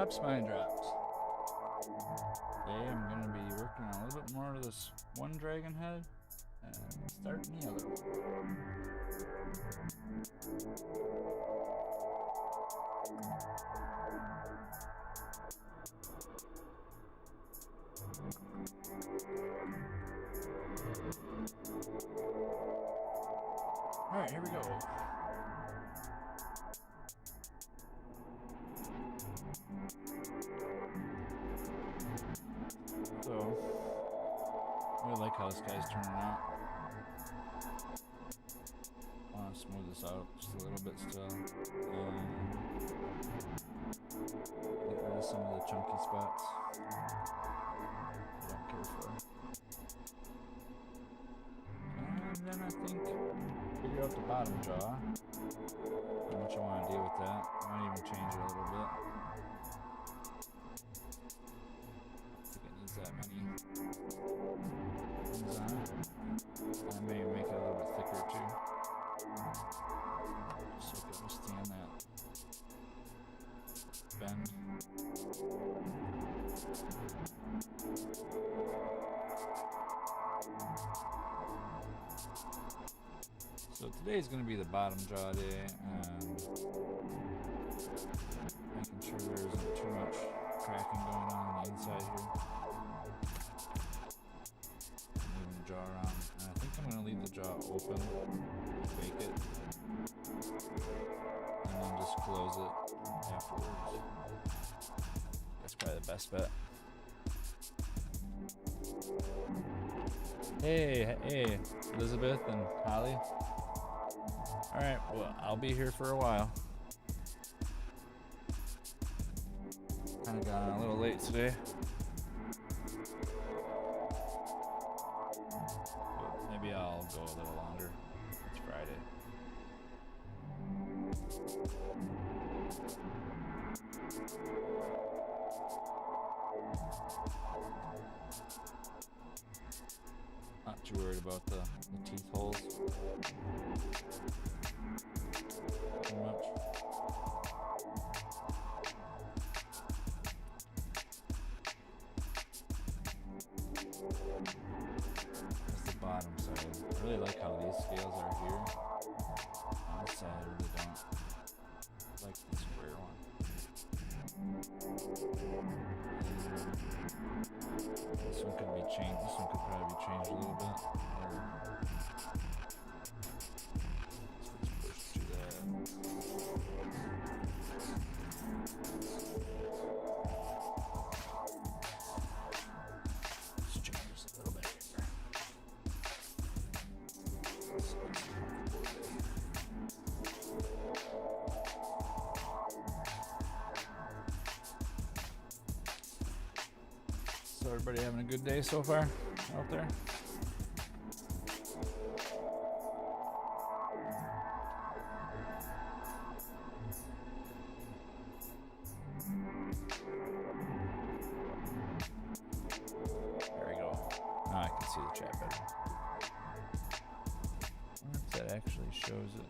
Mind drops. Today I'm going to be working on a little bit more of this one dragon head and starting the other one. Alright, here we go. So, I really like how this guy's turning out. I want to smooth this out just a little bit still. Get rid of some of the chunky spots I don't care for. And then I think figure out the bottom jaw. How much I want to deal with that. I might even change it a little bit. That many things on it. I may make it a little bit thicker too, just so it can withstand that bend. So today's going to be the bottom jaw day, and making sure there isn't too much cracking going on the inside here. Jaw around, and I think I'm going to leave the jaw open, bake it, and then just close it afterwards. That's probably the best bet. Hey, Elizabeth and Holly. Alright, well, I'll be here for a while. Kind of got on a little late today. Maybe I'll go a little longer. It's Friday. Not too worried about the teeth holes. Too much. Bottom side. I really like how these scales are here. On this side, I really don't like the square one. This one could be changed. This one could probably be changed a little bit. Let's push through that. Let's change this a little bit. So everybody having a good day so far out there? There we go. Now I can see the chat better. I wonder if that actually shows it.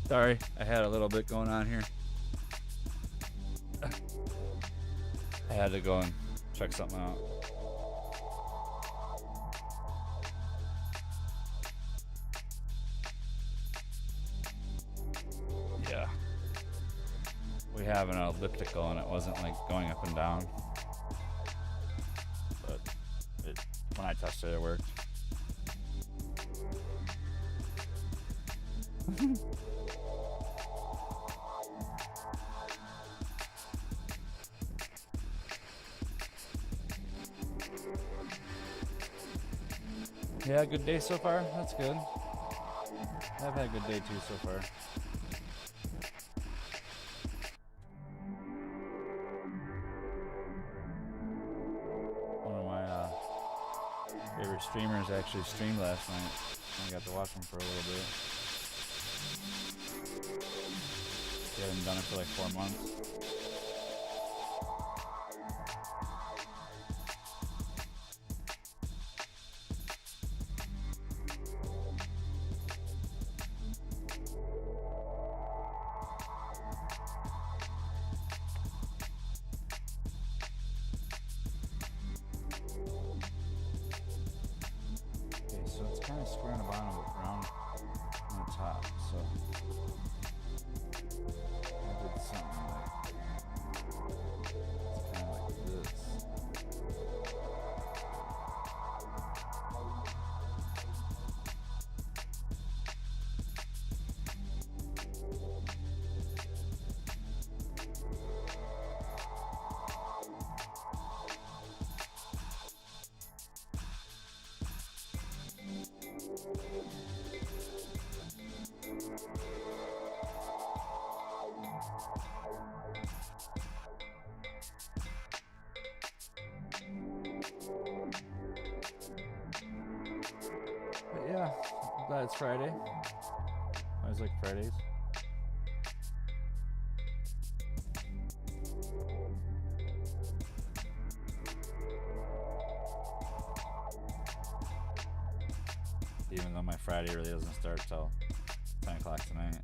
Sorry, I had a little bit going on here. I had to go and check something out. Yeah. We have an elliptical and it wasn't like going up and down. But when I tested it worked. Yeah, good day so far. That's good. I've had a good day too so far. One of my favorite streamers actually streamed last night. I got to watch him for a little bit. He hadn't done it for like 4 months. So it's kind of square on the bottom but round on the top. So I did something like it's kind of like this. But yeah, I'm glad it's Friday. I always like Fridays. Even though my Friday really doesn't start till 10 o'clock tonight.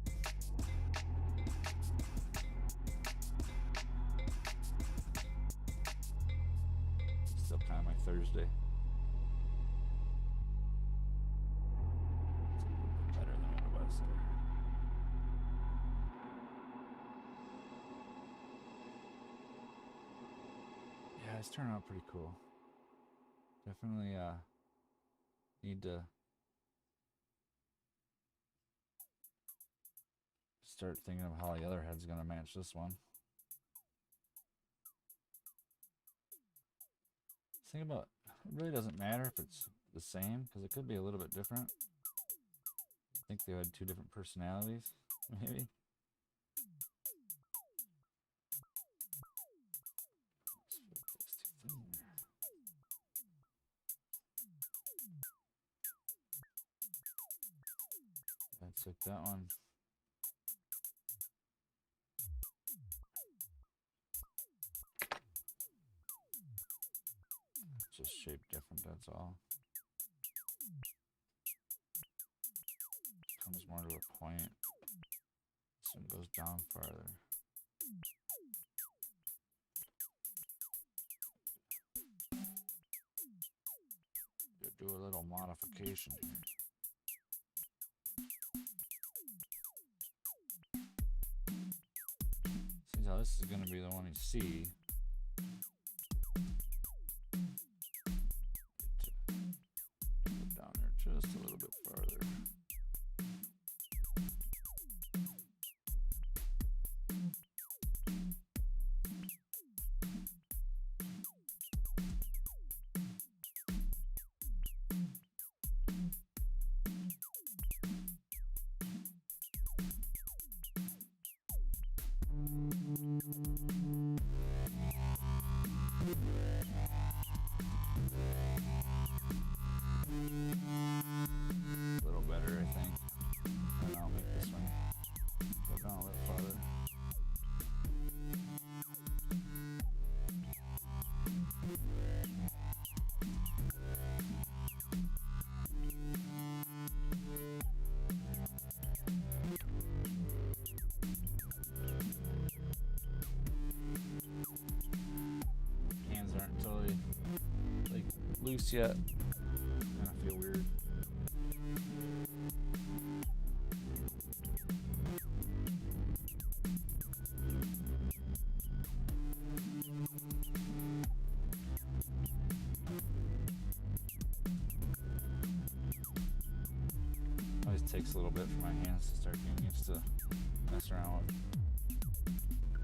Still kind of my Thursday. Better than what it was today. Yeah, it's turning out pretty cool. Definitely need to start thinking of how the other head's gonna match this one. Think about it really doesn't matter if it's the same because it could be a little bit different. I think they had 2 different personalities, maybe. Let's like that one. Just shaped different, that's all. Comes more to a point. This one goes down farther. Do a little modification here. See how this is going to be the one you see. Put down there just a little bit farther. A little better, I think. And I'll make this one go down a little farther. loose yet. Kind of feel weird. Always takes a little bit for my hands to start getting used to mess around with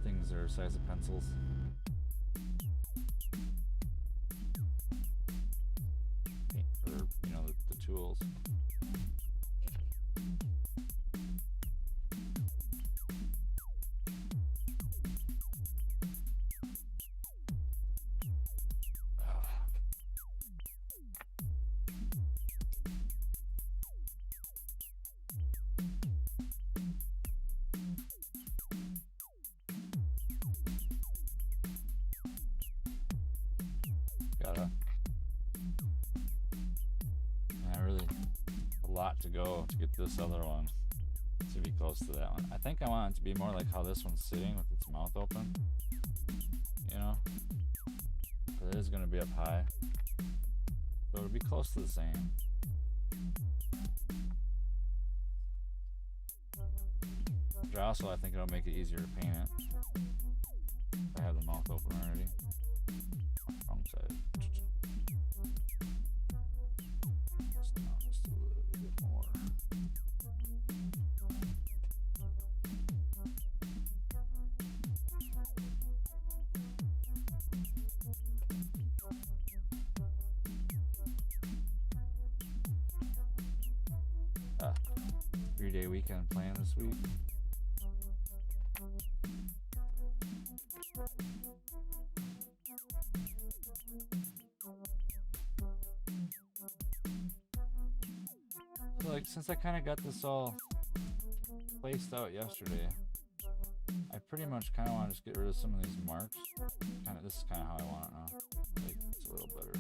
things that are the size of pencils. Or, you know, the tools. To go to get this other one to be close to that one. I think I want it to be more like how this one's sitting with its mouth open, you know, but it is going to be up high, so it'll be close to the same. But also I think it'll make it easier to paint it if I have the mouth open already. Wrong side. Three-day weekend plan this week. So like, since I kind of got this all placed out yesterday, I pretty much kind of want to just get rid of some of these marks. This is kind of how I want it now. Like, it's a little better.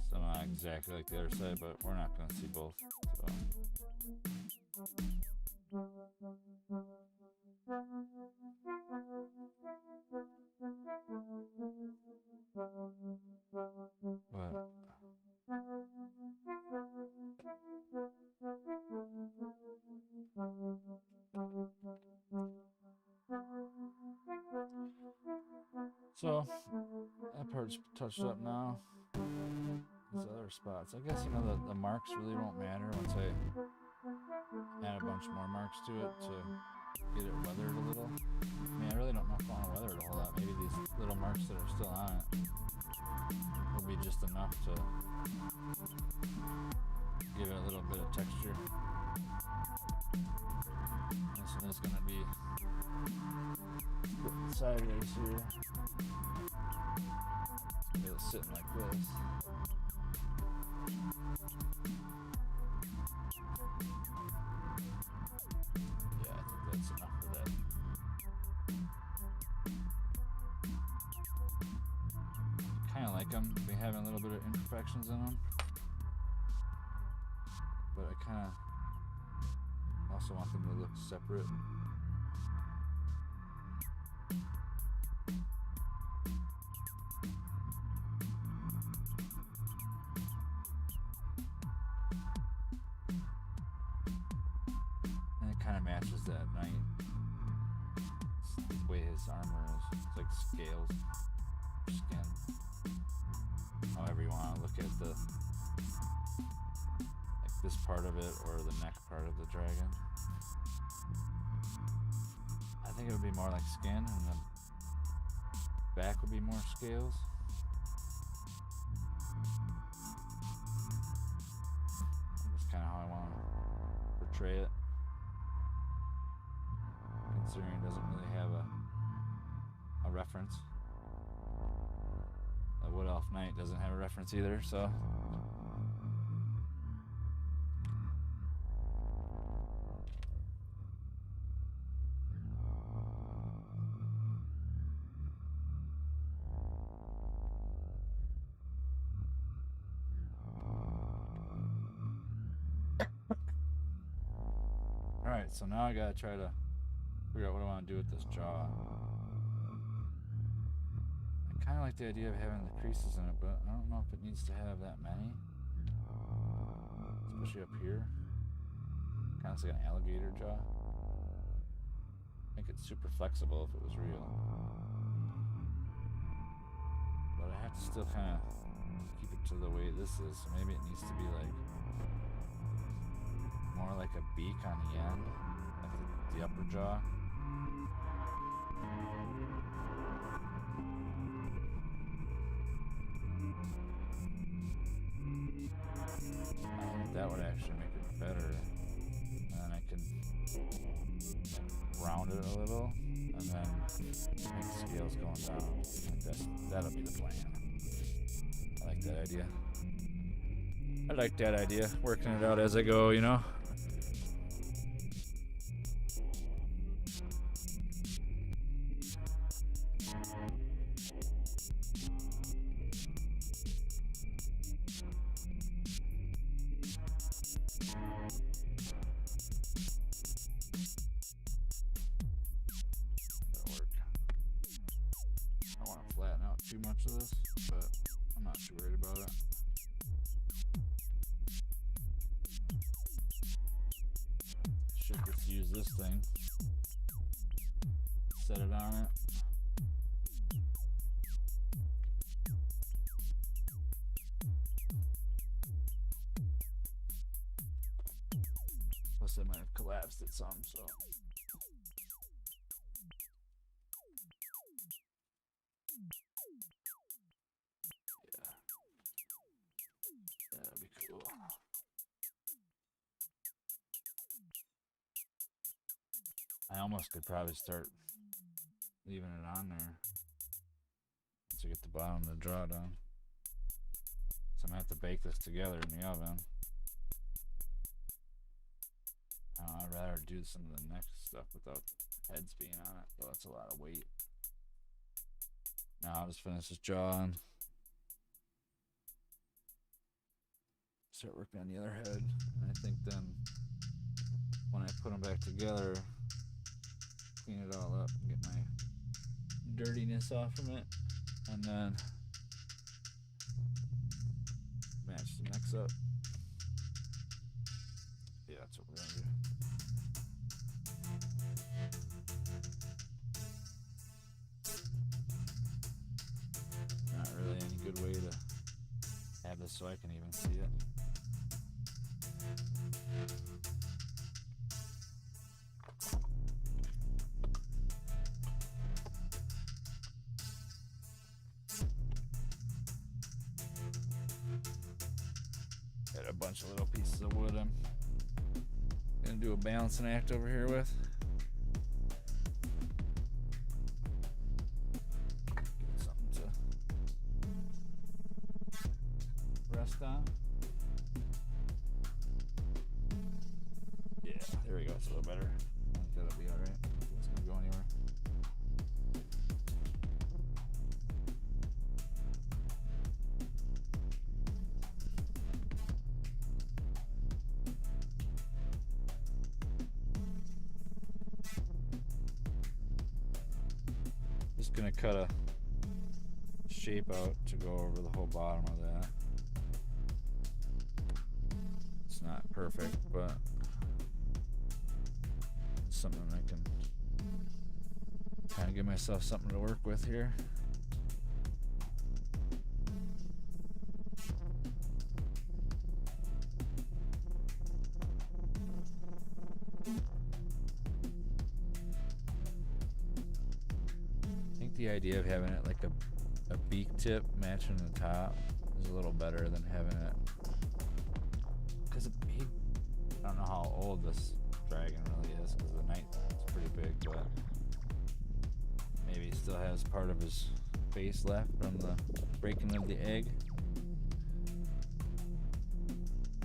Still not exactly like the other side, but we're not going to see both. So. So that part's touched up now. These other spots, I guess, you know, the marks really won't matter once I add a bunch more marks to it to get it weathered a little. I mean, I really don't know if I want to weather it a whole lot. Maybe these little marks that are still on it will be just enough to give it a little bit of texture. This one is going to be sideways here. Get it sitting like this. Yeah, I think that's enough for that. Kind of like them. They have a little bit of imperfections in them, but I kind of also want them to look separate. Matches that knight. It's the way his armor is. It's like scales, skin. However you want to look at the, like this part of it or the neck part of the dragon. I think it would be more like skin, and the back would be more scales. That's kind of how I want to portray it. Considering it doesn't really have a reference. The Wood Elf Knight doesn't have a reference either, so. Alright, so now I gotta try to figure out what I want to do with this jaw. I kind of like the idea of having the creases in it, but I don't know if it needs to have that many. Especially up here. Kind of like an alligator jaw. Make it super flexible if it was real. But I have to still kind of keep it to the way this is, so maybe it needs to be like more like a beak on the end, like the upper jaw. I think that would actually make it better. And then I can round it a little, and then make the scales going down. That'll be the plan. I like that idea. I like that idea. Working it out as I go, you know? Too much of this, but I'm not too worried about it. Should just use this thing, set it on it. Plus I might have collapsed it some, so. That'd be cool. I almost could probably start leaving it on there once I get the bottom of the draw done. So I'm gonna have to bake this together in the oven. I'd rather do some of the next stuff without heads being on it, though that's a lot of weight. Now I'll just finish this jaw and start working on the other head. And I think then when I put them back together, clean it all up and get my dirtiness off from it, and then match the necks up. Yeah, that's what we're gonna do. Not really any good way to have this so I can even see it. Got a bunch of little pieces of wood I'm gonna do a balancing act over here with. Give it something to rest on. Yeah, there we go. It's a little better. I think that'll be alright. I don't think it's gonna go anywhere. Just gonna cut a shape out to go over the whole bottom of that. It's not perfect, but it's something I can kind of give myself something to work with here. I think the idea of having it like a beak tip matching the top is a little better than having it, because I don't know how old this dragon really is, because the night is pretty big, but maybe he still has part of his face left from the breaking of the egg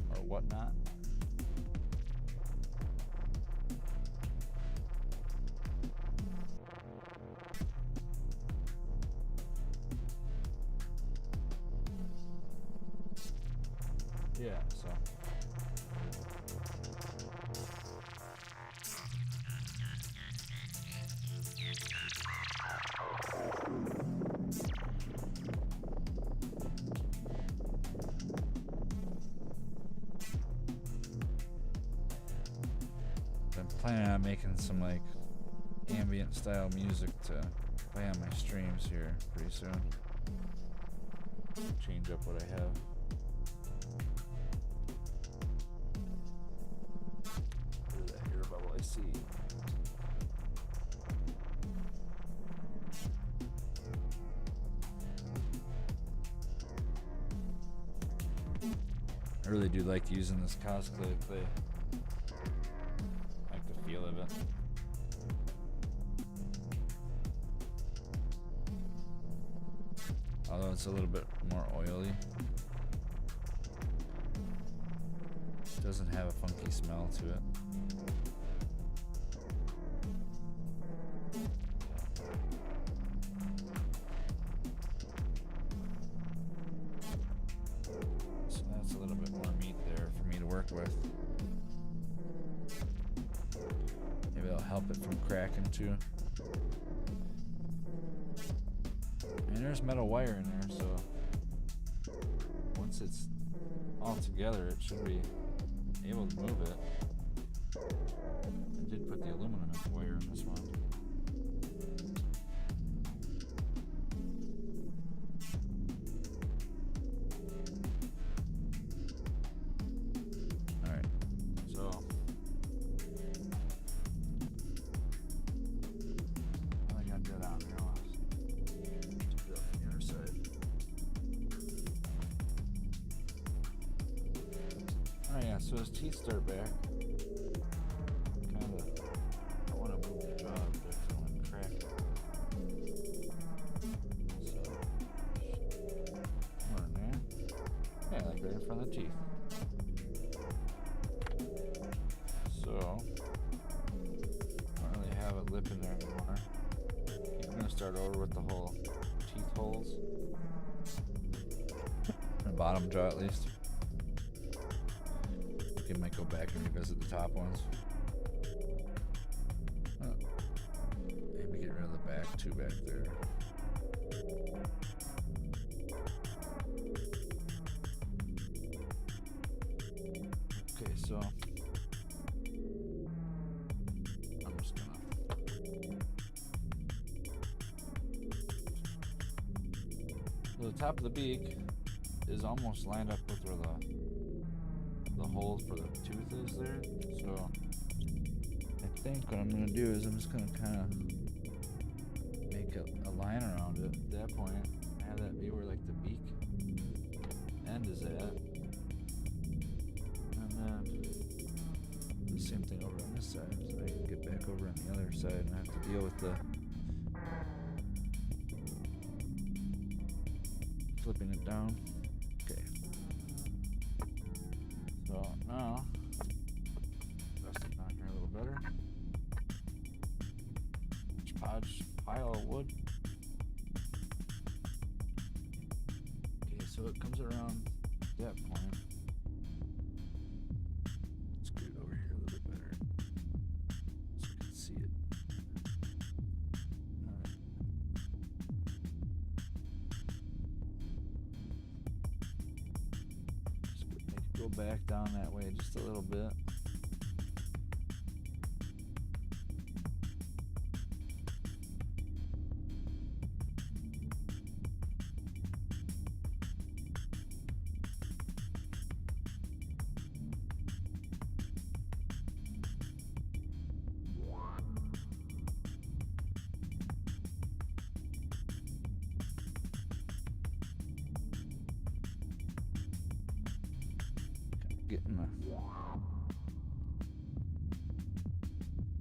or whatnot. Yeah, so planning on making some like ambient style music to play on my streams here pretty soon. Change up what I have. Look at that air bubble I see. I really do like using this cosplay clay. I like the feel of it. Although it's a little bit more oily. It doesn't have a funky smell to it. So that's a little bit more meat there for me to work with. Maybe that'll help it from cracking too. And there's metal wire in there, so once it's all together, it should be able to move it. I did put the aluminum wire in this one. Alright, so I got that out now. Oh yeah, so his teeth start back. Kinda, I want to move the jaw a bit so I don't crack it. So, more in there. Yeah, like right in front of the teeth. So, I don't really have a lip in there anymore. I'm gonna start over with the whole teeth holes. The bottom jaw at least. I might go back and revisit the top ones. Oh. Maybe get rid of the back two back there. Okay, so I'm just gonna the top of the beak is almost lined up with where the hole for the tooth is there, so I think what I'm going to do is I'm just going to kind of make a line around it at that point, have that be where like the beak end is at, and then the same thing over on this side, so I can get back over on the other side and have to deal with the flipping it down. Okay. So now, rest it down here a little better. Hodge pile of wood. Okay, so it comes around that point. Let's get it over here a little bit better so you can see it. Alright. Just make it go back down that way just a little bit.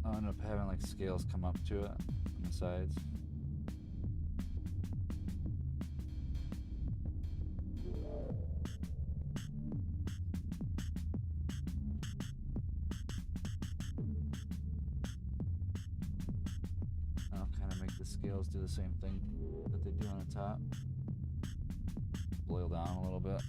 I'll end up having like scales come up to it on the sides. I'll kind of make the scales do the same thing that they do on the top. Boil down a little bit.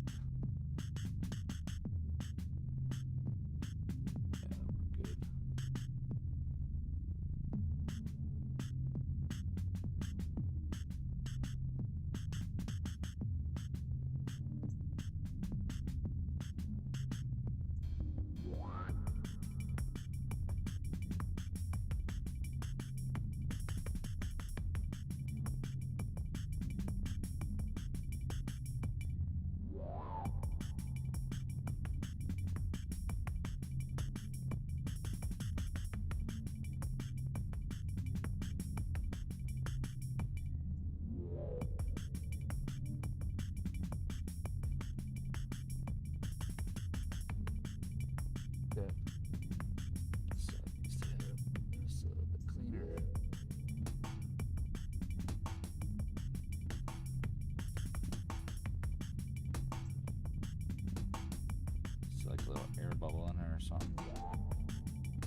little air bubble in there or something.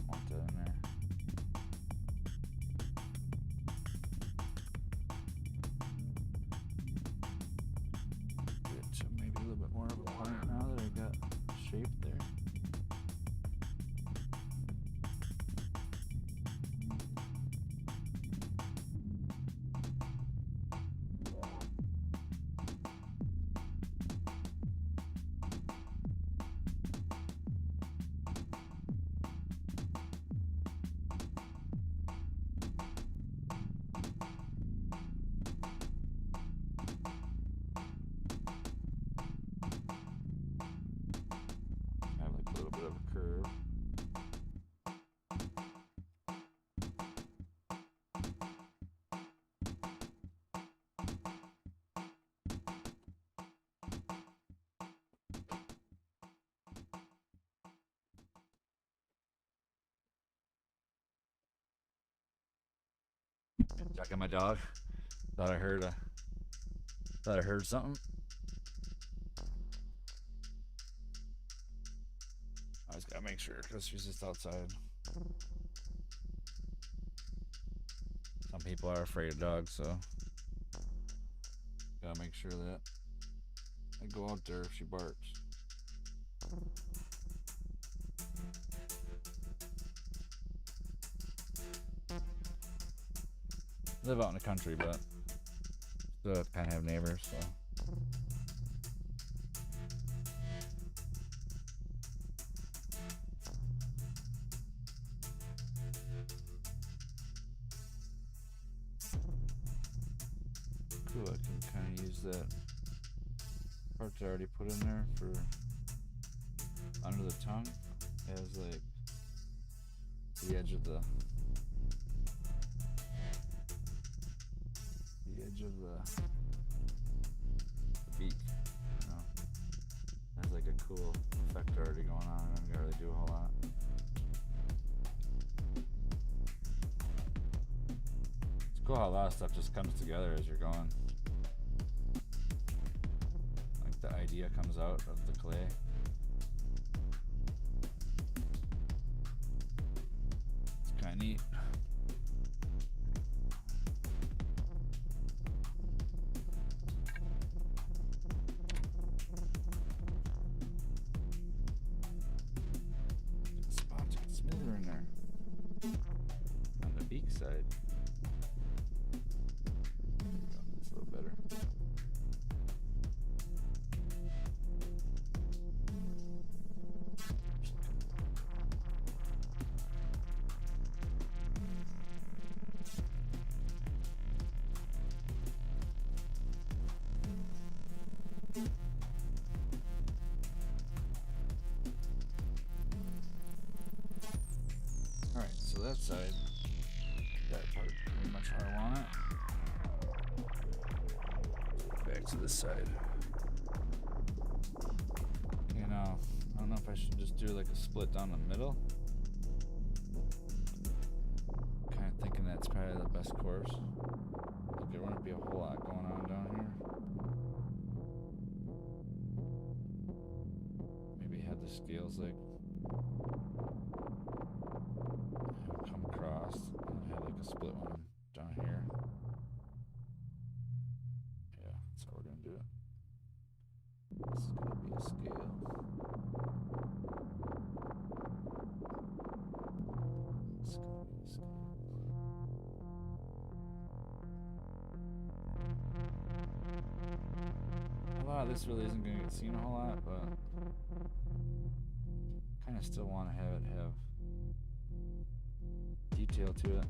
Want that in there. Get to maybe a little bit more of a point now that I got shape there. Jacking my dog. Thought I heard something. I just gotta make sure because she's just outside. Some people are afraid of dogs, so gotta make sure that I go out there if she barks. Live out in the country, but still kind of have neighbors, so. Cool, I can kind of use that part that I already put in there for under the tongue as like the edge of the beak, you know. There's like a cool effect already going on. I don't gotta really do a whole lot. It's cool how a lot of stuff just comes together as you're going. Like the idea comes out of the clay. It's kind of neat. Side. There you go. That's a little better. All right, so that side. That part pretty much how I want it. Back to this side. You know, I don't know if I should just do like a split down the middle. Kind of thinking that's probably the best course. Like there wouldn't be a whole lot going on down here. Maybe have the scales like come across and have like a split one down here. Yeah, that's how we're gonna do it. This is gonna be a scale. This is gonna be a scale. A lot of this really isn't gonna get seen a whole lot, but kind of still want to have it have detail to it.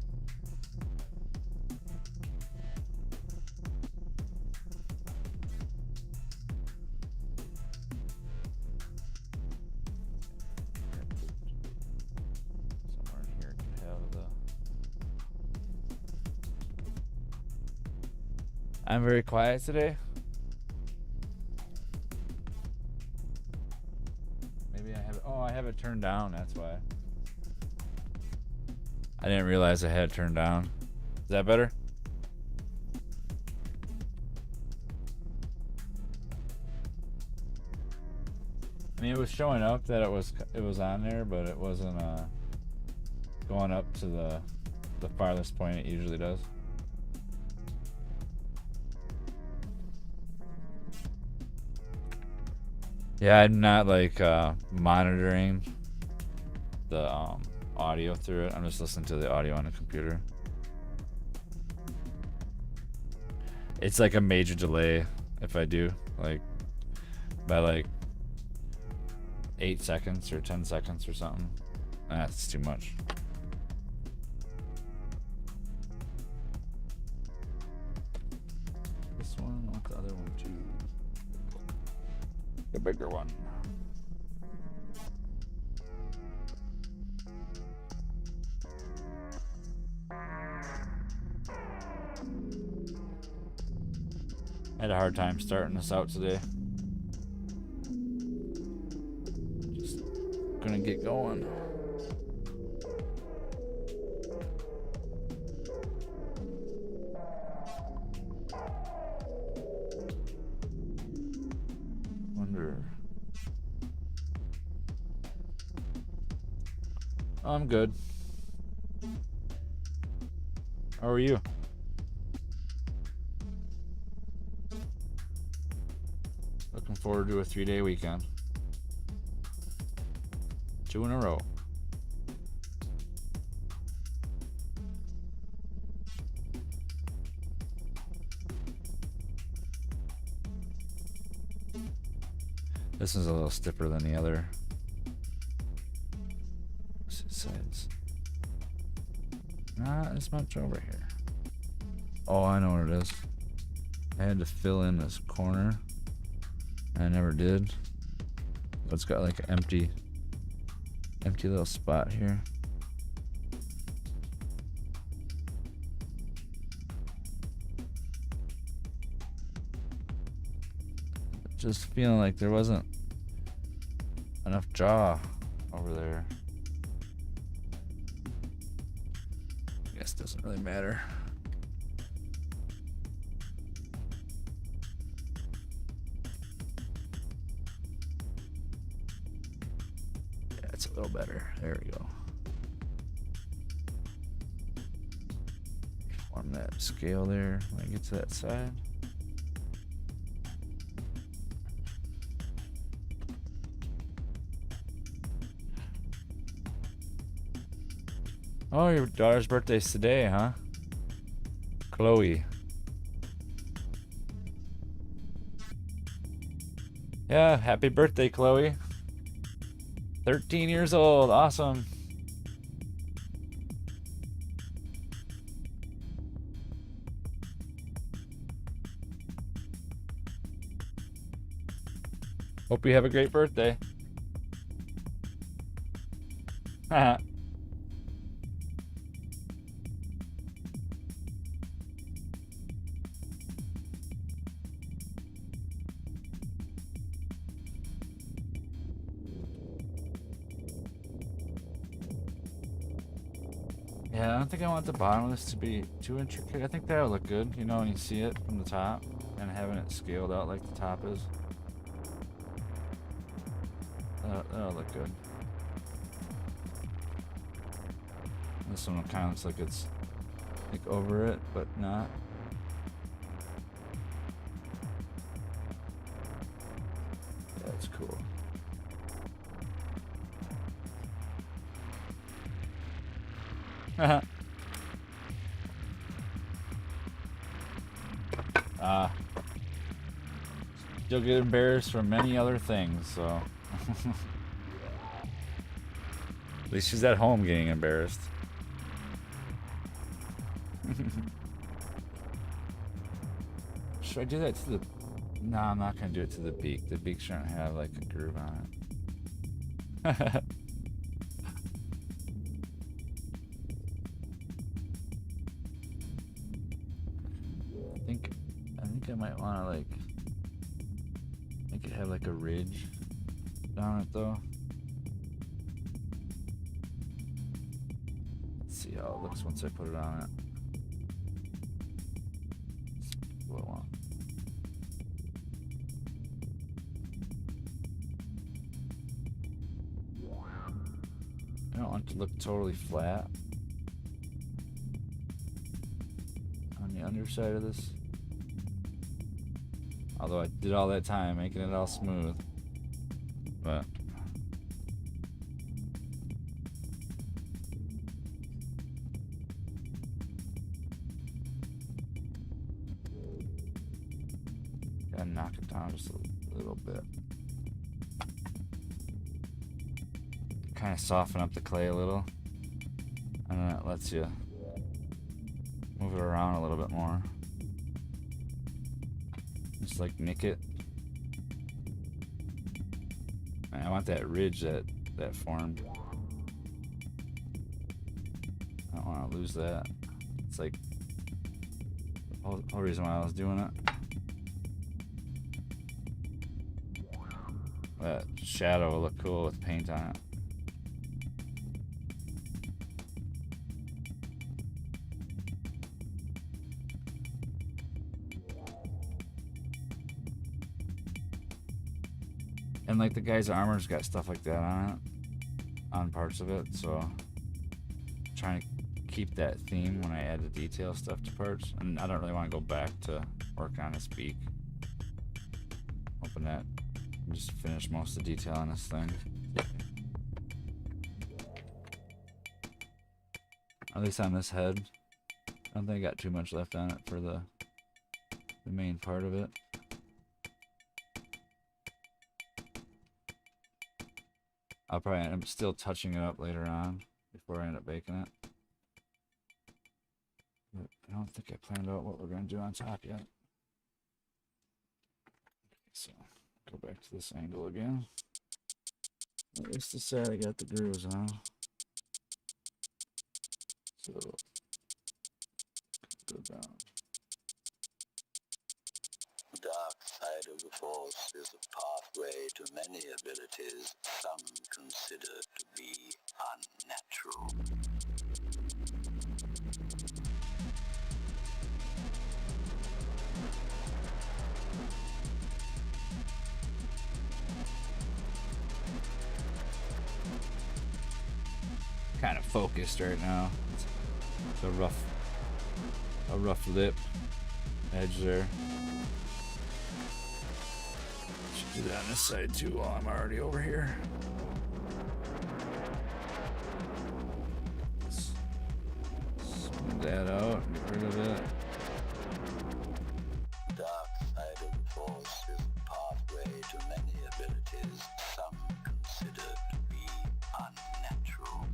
Somewhere in here it could have the. I'm very quiet today. Maybe I have it. Oh, I have it turned down. That's why. I didn't realize I had it turned down. Is that better? I mean, it was showing up that it was on there, but it wasn't going up to the farthest point it usually does. Yeah, I'm not like monitoring the audio through it. I'm just listening to the audio on the computer. It's like a major delay if I do, like by like 8 seconds or 10 seconds or something. That's too much. This one, I want the other one too. The bigger one. I had a hard time starting this out today. Just gonna get going. Wonder. I'm good. How are you? Looking forward to a 3-day weekend. 2 in a row. This is a little stiffer than the other. Sides. Not as much over here. Oh, I know what it is. I had to fill in this corner. I never did. But it's got like an empty little spot here. Just feeling like there wasn't enough jaw over there. I guess it doesn't really matter. Yeah, it's a little better. There we go. Form that scale there when I get to that side. Oh, your daughter's birthday's today, huh? Chloe. Yeah, happy birthday, Chloe. 13 years old. Awesome. Hope you have a great birthday. Haha. Yeah, I don't think I want the bottom of this to be too intricate. I think that'll look good, you know, when you see it from the top and having it scaled out like the top is. That'll look good. This one kind of looks like it's like over it, but not. That's cool. You'll get embarrassed from many other things, so. At least she's at home getting embarrassed. Should I do that to the... No, I'm not going to do it to the beak. The beak shouldn't have like a groove on it. I think I might want to like make it have like a ridge down it though. Let's see how it looks once I put it on it. What I want. want it to look totally flat on the underside of this. Although I did all that time making it all smooth. But gotta knock it down just a little bit. Kind of soften up the clay a little. And then it lets you move it around a little bit more. Just like nick it. Man, I want that ridge that formed. I don't want to lose that. It's like the whole reason why I was doing it. That shadow will look cool with paint on it. And like the guy's armor's got stuff like that on it, on parts of it, so I'm trying to keep that theme when I add the detail stuff to parts. And I don't really want to go back to work on his beak. Open that and just finish most of the detail on this thing. At least on this head. I don't think I got too much left on it for the main part of it. I'll probably end up still touching it up later on before I end up baking it. But I don't think I planned out what we're going to do on top yet. So, go back to this angle again. At least this side I got the grooves on. So, go down. The dark side of the Force is a pathway to many abilities some consider to be unnatural. Kind of focused right now. It's a rough lip edge there. Should do that on this side too while I'm already over here. Smooth that out, get rid of it. The dark side of the Force is a pathway to many abilities some consider to be unnatural.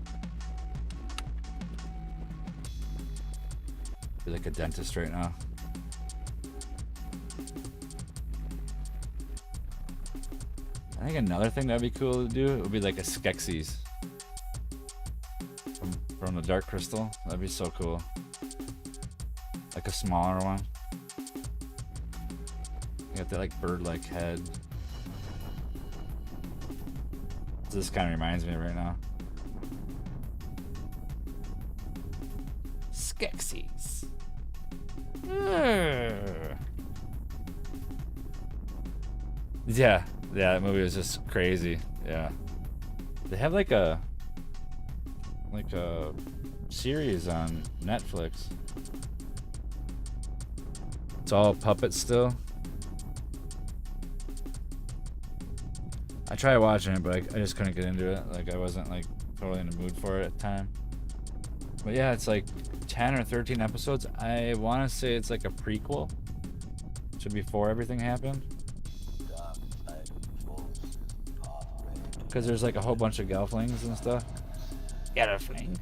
I feel like a dentist right now. I think another thing that'd be cool to do would be like a Skeksis from the Dark Crystal. That'd be so cool. Like a smaller one. You got that like bird-like head. This kind of reminds me of right now. Skeksis. Yeah, that movie was just crazy. Yeah, they have like a series on Netflix. It's all puppets still. I tried watching it, but I just couldn't get into it. Like I wasn't like totally in the mood for it at the time. But yeah, it's like 10 or 13 episodes. I want to say it's like a prequel to before everything happened. Because there's like a whole bunch of gelflings and stuff. Get a fling.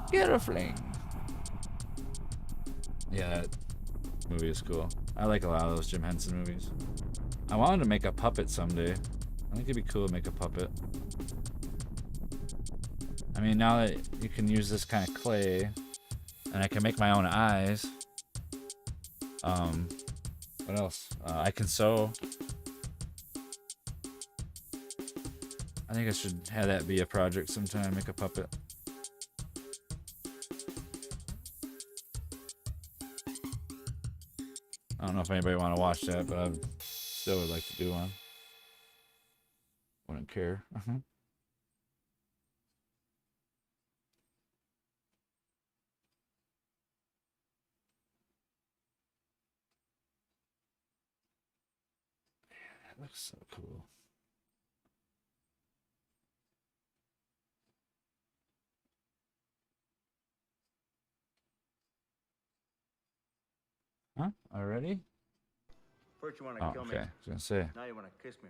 Get a fling. Yeah, that movie is cool. I like a lot of those Jim Henson movies. I wanted to make a puppet someday. I think it'd be cool to make a puppet. I mean, now that you can use this kind of clay, and I can make my own eyes. What else? I can sew. I think I should have that be a project sometime, make a puppet. I don't know if anybody want to watch that, but I still would like to do one. Wouldn't care. That looks so cool. Huh? Already? First you want to Oh, kill okay. me. I was gonna say. Now you want to kiss me.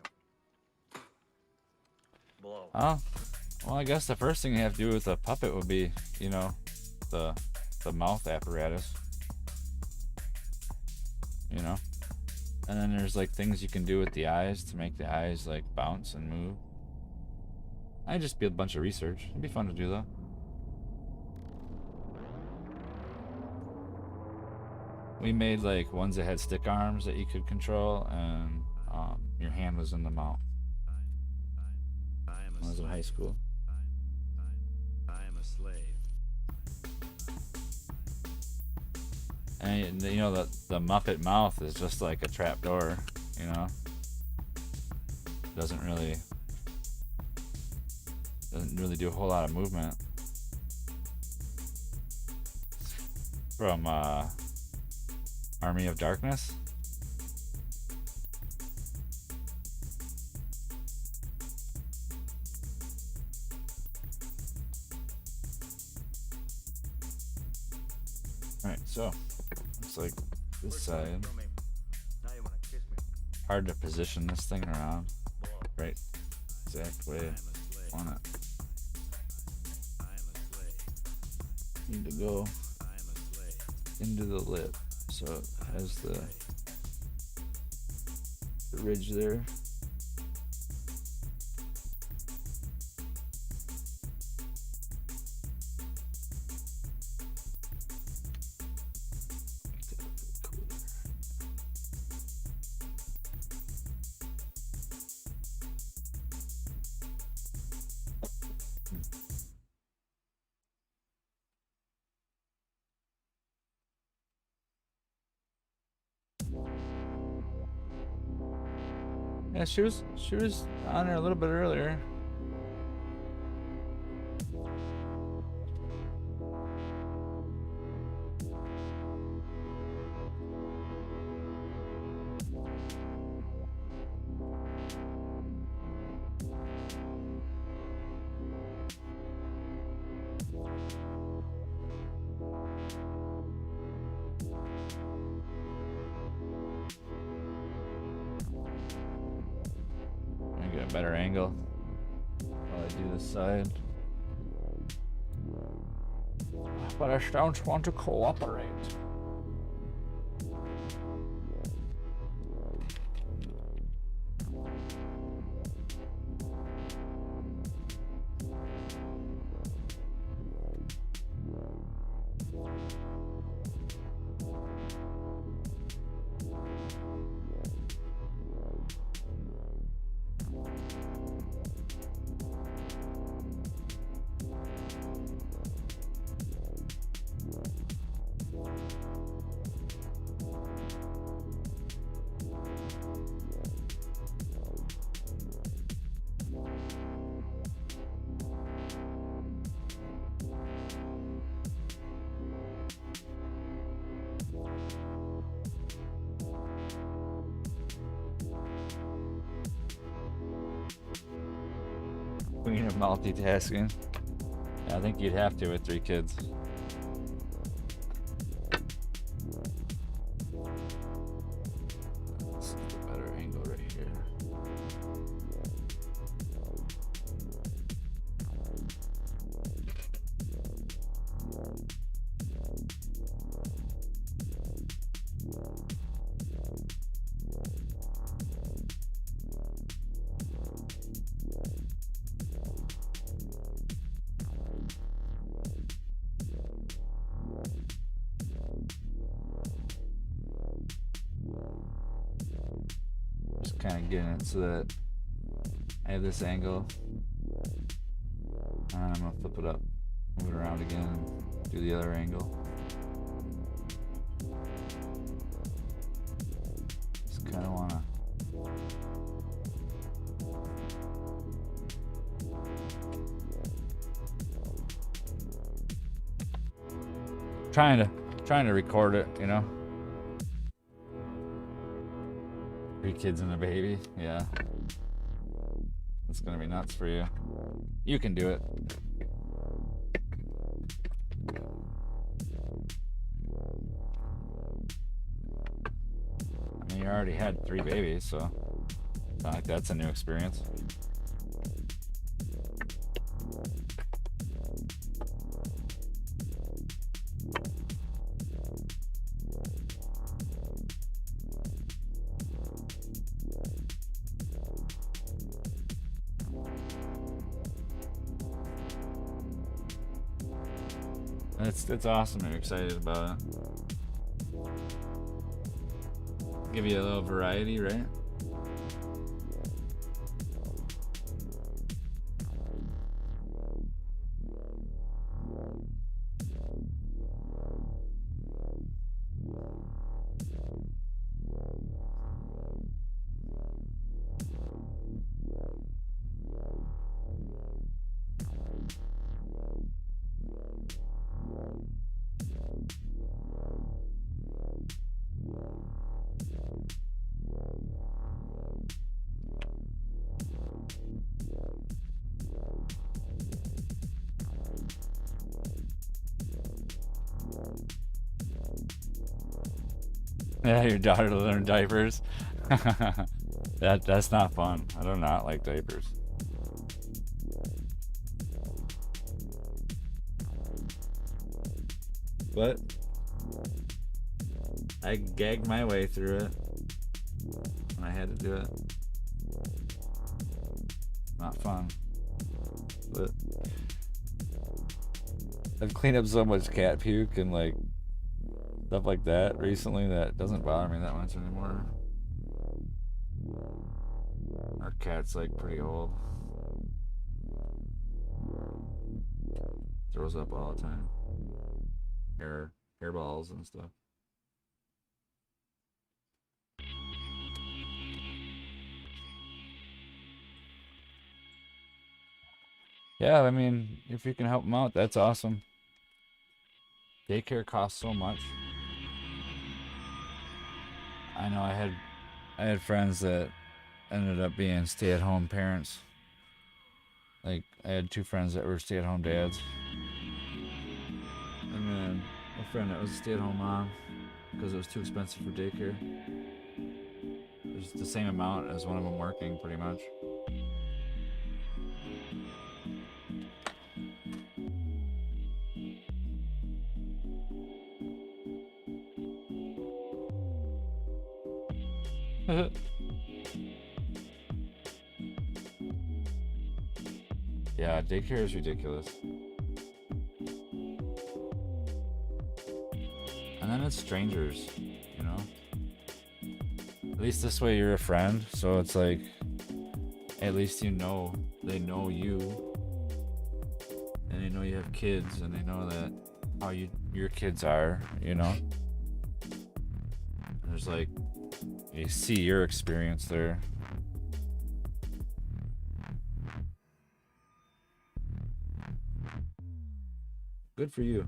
Blow. Oh, well, I guess the first thing you have to do with a puppet would be, you know, the mouth apparatus. You know, and then there's like things you can do with the eyes to make the eyes like bounce and move. I'd just be a bunch of research. It'd be fun to do though. We made like ones that had stick arms that you could control, and your hand was in the mount. When I was in high school. I am a slave. And you know the Muppet mouth is just like a trap door, you know. Doesn't really do a whole lot of movement. From Army of Darkness. Alright, so looks like this side. Now you want to kiss me. Hard to position this thing around. Right exact way I want it. I am a slave. Need to go I am a slave. into the lip so it has the ridge there. Yeah, she was on there a little bit earlier. Get a better angle while I do this side. But I don't want to cooperate. Queen of multitasking. Yeah, I think you'd have to with 3 kids. Let's get a better angle right here. Just kind of getting it so that I have this angle. And I'm gonna flip it up, move it around again, do the other angle. Just kind of wanna trying to record it, you know. 3 kids and a baby. Yeah. It's gonna be nuts for you. You can do it. I mean, you already had 3 babies, so it's not like that's a new experience. It's awesome. You're excited about it. Give you a little variety, right? Yeah, your daughter to learn diapers. That's not fun. I do not like diapers. But I gagged my way through it when I had to do it. Not fun. But I've cleaned up so much cat puke and like stuff like that recently that it doesn't bother me that much anymore. Our cat's like pretty old. Throws up all the time. Hairballs and stuff. Yeah, I mean, if you can help them out, that's awesome. Daycare costs so much. I know I had friends that ended up being stay-at-home parents. Like I had 2 friends that were stay-at-home dads. And then a friend that was a stay-at-home mom because it was too expensive for daycare. It was the same amount as one of them working, pretty much. Yeah, daycare is ridiculous. And then it's strangers, you know? At least this way you're a friend, so it's like, at least you know, they know you. And they know you have kids, and they know that how your kids are, you know? And there's like, you see your experience there. Good for you.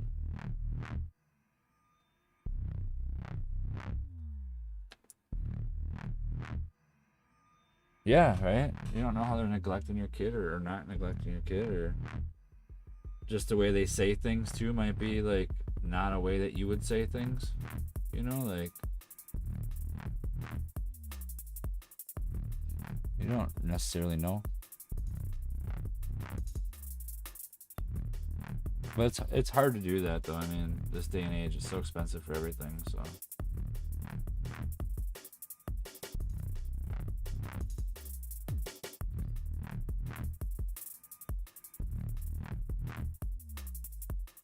Yeah, right? You don't know how they're neglecting your kid or not neglecting your kid, or just the way they say things too might be like not a way that you would say things. You know, like you don't necessarily know. But it's hard to do that though. I mean, this day and age is so expensive for everything, so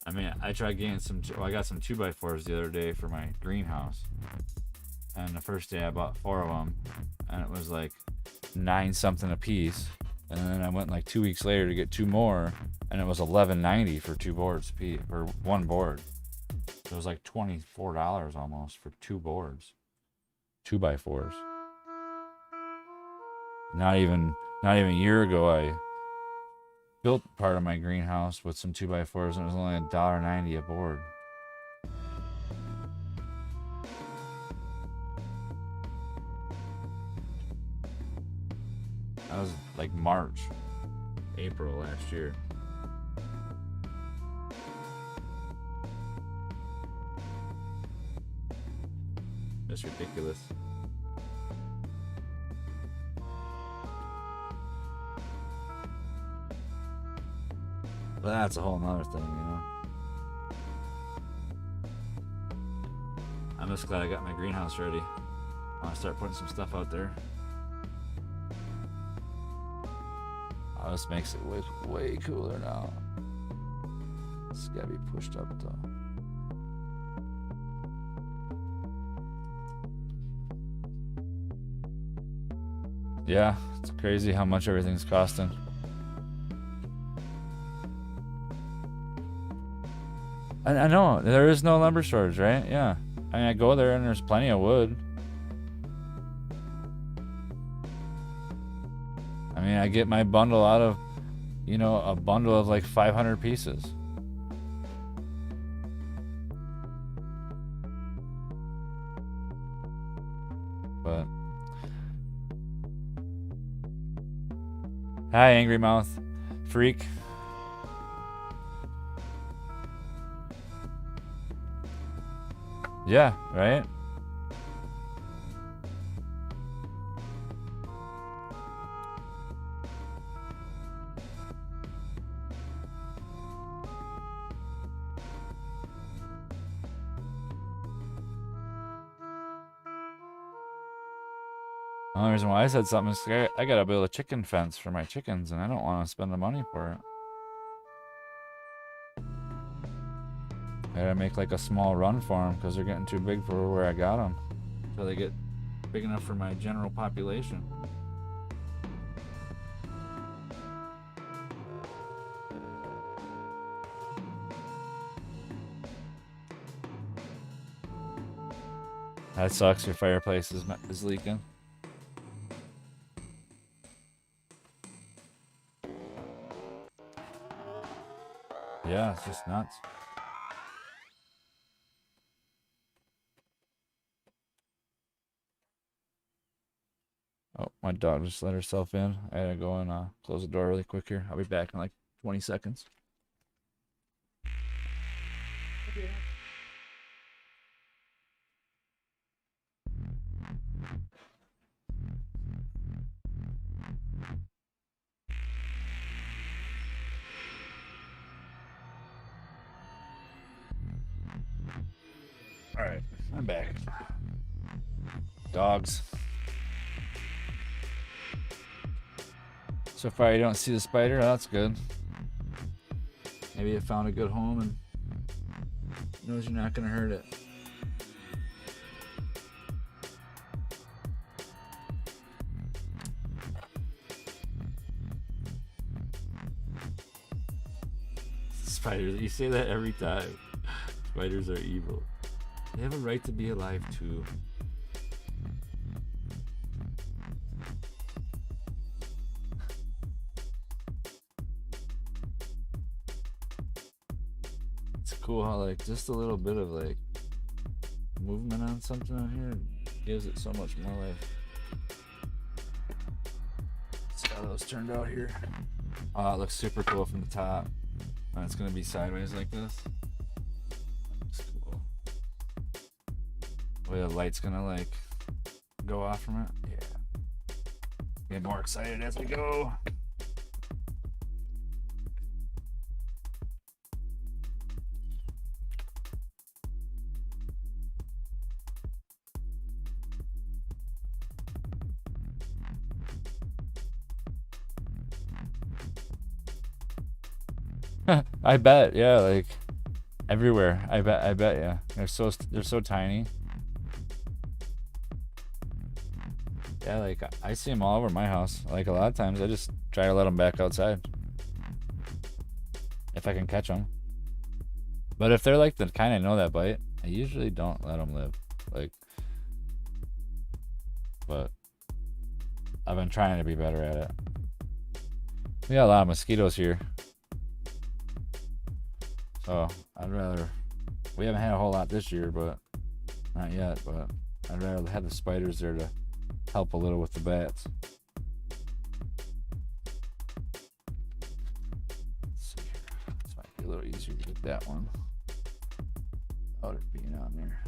I mean, I tried getting I got some 2x4s the other day for my greenhouse. And the first day I bought 4 of them, and it was like 9 something a piece. And then I went like 2 weeks later to get 2 more, and it was $11.90 for 2 boards or 1 board. It was like $24 almost for 2 boards, 2x4s. Not even a year ago, I built part of my greenhouse with some 2x4s, and it was only $1.90 a board. That was like March, April last year. That's ridiculous. But that's a whole nother thing, you know. I'm just glad I got my greenhouse ready. I want to start putting some stuff out there. Oh, this makes it way cooler now. It's gotta be pushed up though. Yeah, it's crazy how much everything's costing. I know, there is no lumber shortage, right? Yeah. I mean, I go there and there's plenty of wood. I mean, I get my bundle out of, you know, a bundle of like 500 pieces. But hi, Angry Mouth Freak. Yeah, right? The only reason why I said something is I gotta build a chicken fence for my chickens, and I don't want to spend the money for it. I gotta make like a small run for them because they're getting too big for where I got them. So they get big enough for my general population. That sucks. Your fireplace is leaking. Yeah, it's just nuts. Oh, my dog just let herself in. I gotta go and close the door really quick here. I'll be back in like 20 seconds. All right, I'm back. Dogs. So far, you don't see the spider. That's good. Maybe it found a good home and knows you're not gonna hurt it. Spiders. You say that every time. Spiders are evil. They have a right to be alive too. It's cool how like just a little bit of like movement on something out here gives it so much more life. Let's see how those turned out here. Oh, it looks super cool from the top. And it's gonna be sideways like this. That's cool. The way the light's gonna like go off from it. Yeah. Get more excited as we go. I bet, yeah, like everywhere. I bet, yeah. They're so tiny. Yeah, like I see them all over my house. Like a lot of times, I just try to let them back outside if I can catch them. But if they're like the kind I know that bite, I usually don't let them live. Like, but I've been trying to be better at it. We got a lot of mosquitoes here. So I'd rather, we haven't had a whole lot this year, but not yet, but I'd rather have the spiders there to help a little with the bats. little easier to get that one without it being on there.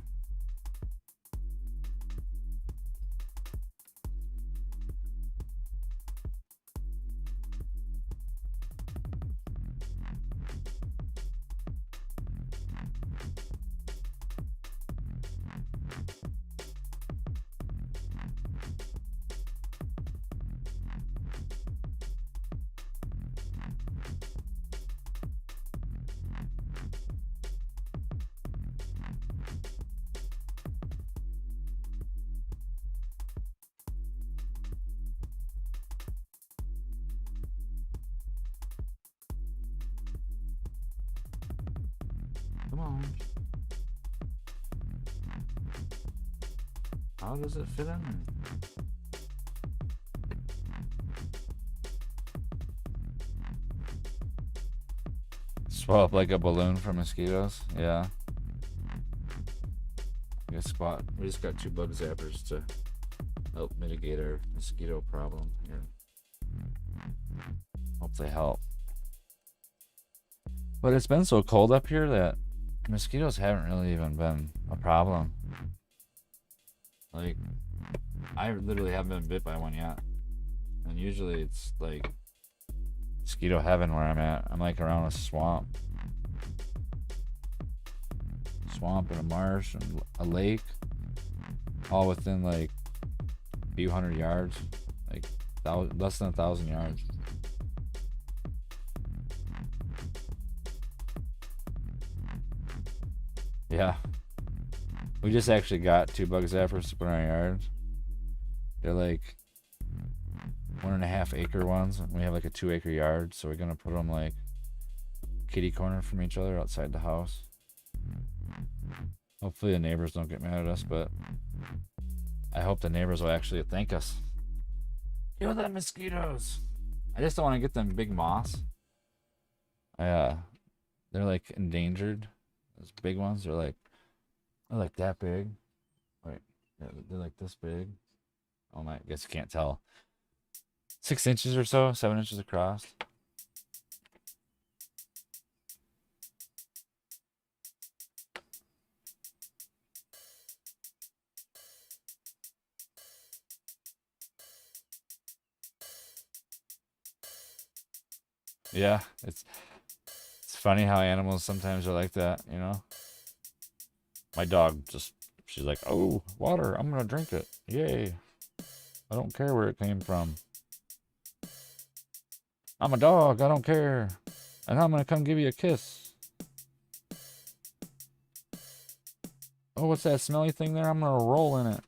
Come on. How does it fit in there? Swell up like a balloon for mosquitoes. Yeah. We just got 2 bug zappers to help mitigate our mosquito problem here. Hope they help. But it's been so cold up here that mosquitoes haven't really even been a problem. Like, I literally haven't been bit by one yet. And usually it's like mosquito heaven where I'm at. I'm like around a swamp. Swamp and a marsh and a lake. All within like a few hundred yards. Like less than 1,000 yards. Yeah. We just actually got 2 bug zappers to put in our yards. They're like 1.5 acre ones. And we have like a 2 acre yard. So we're going to put them like kitty corner from each other outside the house. Hopefully the neighbors don't get mad at us, but I hope the neighbors will actually thank us. Kill them mosquitoes. I just don't want to get them big moths. They're like endangered. Those big ones, they're like that big. Wait, they're like this big. Oh my, I guess you can't tell. 6 inches or so, 7 inches across. Yeah, it's funny how animals sometimes are like that, you know? My dog she's like, oh, water, I'm gonna drink it. Yay. I don't care where it came from. I'm a dog, I don't care. And I'm gonna come give you a kiss. Oh, what's that smelly thing there? I'm gonna roll in it.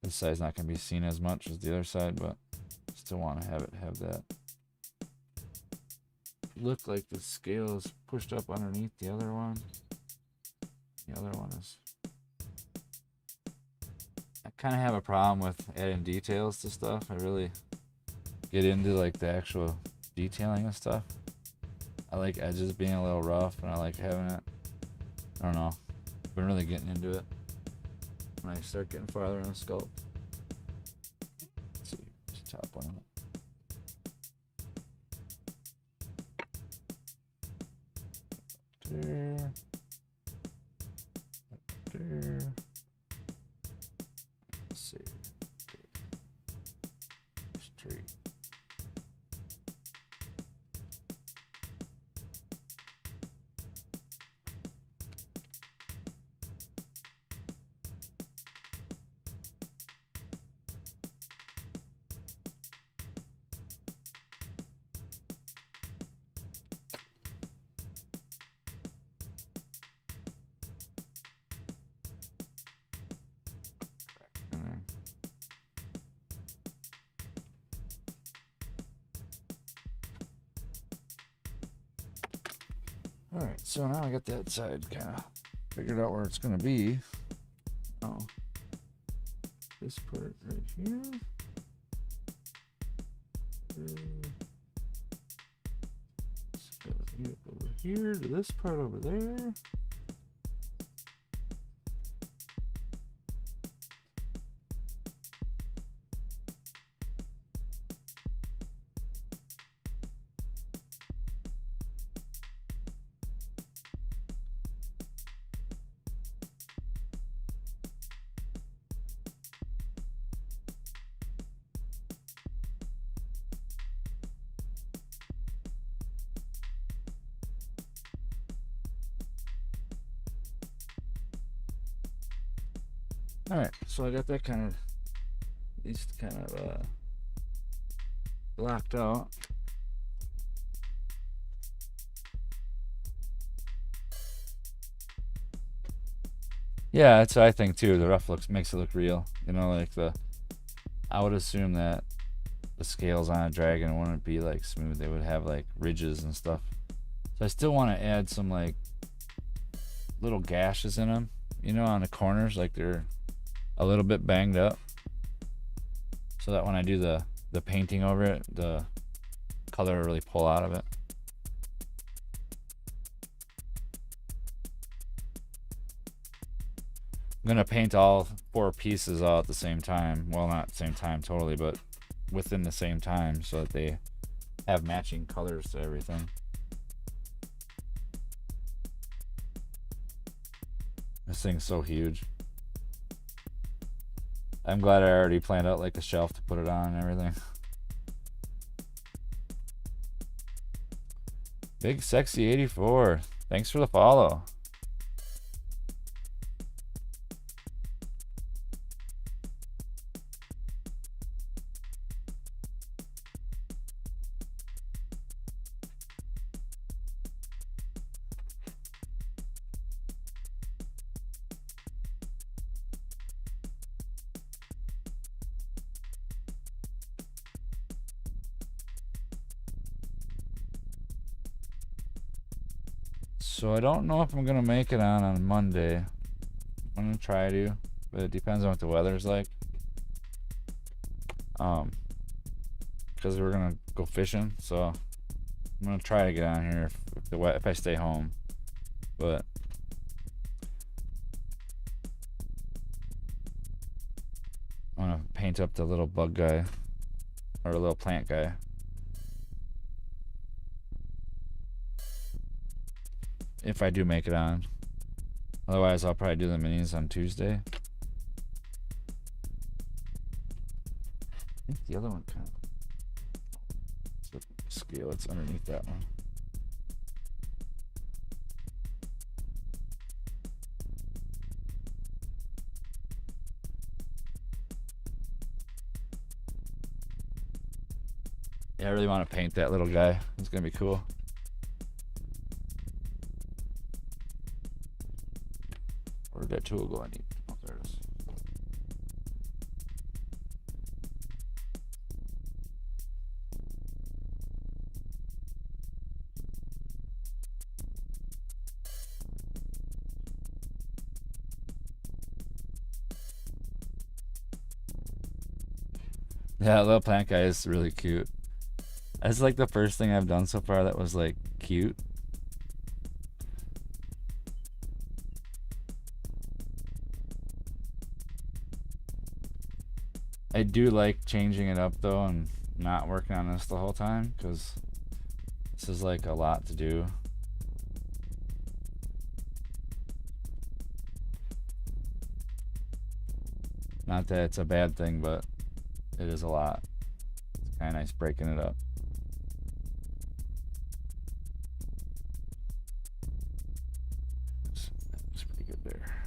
This side's not going to be seen as much as the other side, but still want to have that. Look like the scale is pushed up underneath the other one. The other one is... I kind of have a problem with adding details to stuff. I really get into like the actual detailing of stuff. I like edges being a little rough, and I like having it. I don't know. Been really getting into it. When I start getting farther in the sculpt. Let's see, just top one up. There. There. Let's see. Straight. Alright, so now I got that side kind of figured out where it's going to be. Oh, this part right here. Let's go over here to this part over there. All right, so I got that kind of, at least kind of blocked out. Yeah, that's what I think too. The rough makes it look real. You know, like I would assume that the scales on a dragon wouldn't be like smooth. They would have like ridges and stuff. So I still want to add some like little gashes in them, you know, on the corners, like they're a little bit banged up, so that when I do the painting over it, the color will really pull out of it. I'm gonna paint all 4 pieces all at the same time. Well, not at the same time totally, but within the same time, so that they have matching colors to everything. This thing's so huge. I'm glad I already planned out like a shelf to put it on and everything. Big Sexy 84. Thanks for the follow. So I don't know if I'm gonna make it on Monday. I'm gonna try to, but it depends on what the weather's like. Because we're gonna go fishing, so I'm gonna try to get on here if I stay home. But I'm gonna paint up the little bug guy or a little plant guy. If I do make it on. Otherwise, I'll probably do the minis on Tuesday. I think the other one kind of... It's the scale, it's underneath that one. Yeah, I really want to paint that little guy. It's going to be cool. Where'd that tool go? I need. Oh, there it is. Yeah, that little plant guy is really cute. That's like the first thing I've done so far that was like cute. I do like changing it up though and not working on this the whole time, because this is like a lot to do. Not that it's a bad thing, but it is a lot. It's kind of nice breaking it up. It's pretty good there.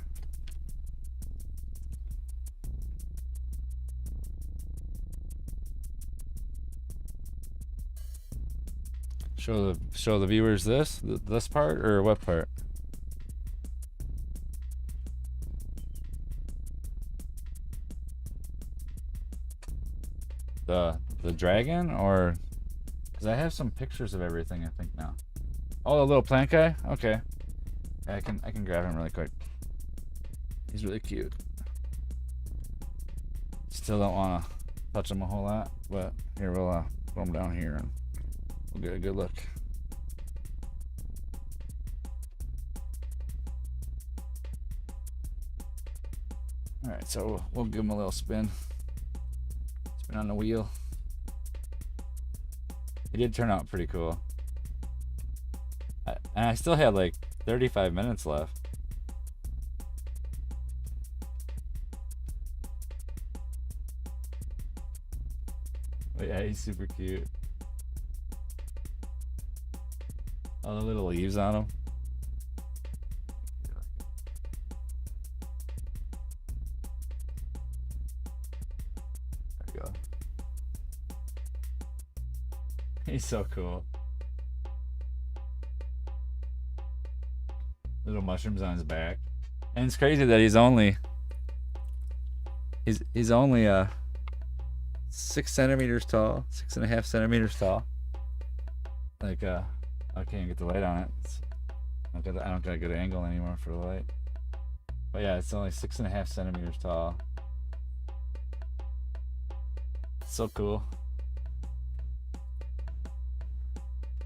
Show the viewers this part, or what part? The dragon, or because I have some pictures of everything I think now. Oh, the little plant guy. Okay, I can grab him really quick. He's really cute. Still don't want to touch him a whole lot, but here we'll put him down here and we'll get a good look. Alright, so we'll give him a little spin. Spin on the wheel. It did turn out pretty cool. And I still had like 35 minutes left. But yeah, he's super cute. All the little leaves on him. There we go. He's so cool. Little mushrooms on his back. And it's crazy that he's only 6 centimeters tall, 6.5 centimeters tall. Like I can't get the light on it. I don't got a good angle anymore for the light. But yeah, it's only 6.5 centimeters tall. So cool.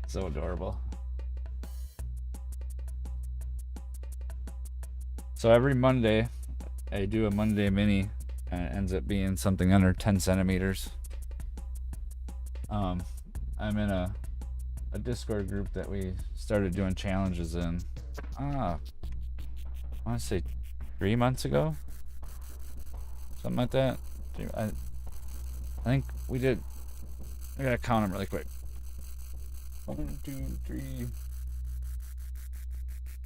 So adorable. So every Monday, I do a Monday mini, and it ends up being something under 10 centimeters. I'm in a Discord group that we started doing challenges in. I want to say 3 months ago, something like that. I think we did. I gotta count them really quick. 1, 2, 3,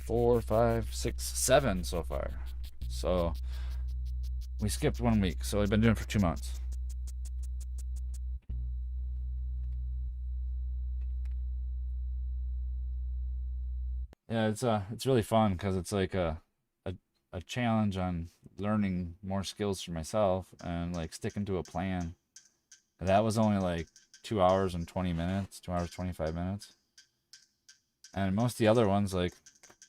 4, 5, 6, 7 so far. So we skipped 1 week, so we've been doing it for 2 months. Yeah, it's really fun because it's like a challenge on learning more skills for myself and like sticking to a plan. And that was only like 2 hours and 20 minutes, 2 hours 25 minutes. And most of the other ones, like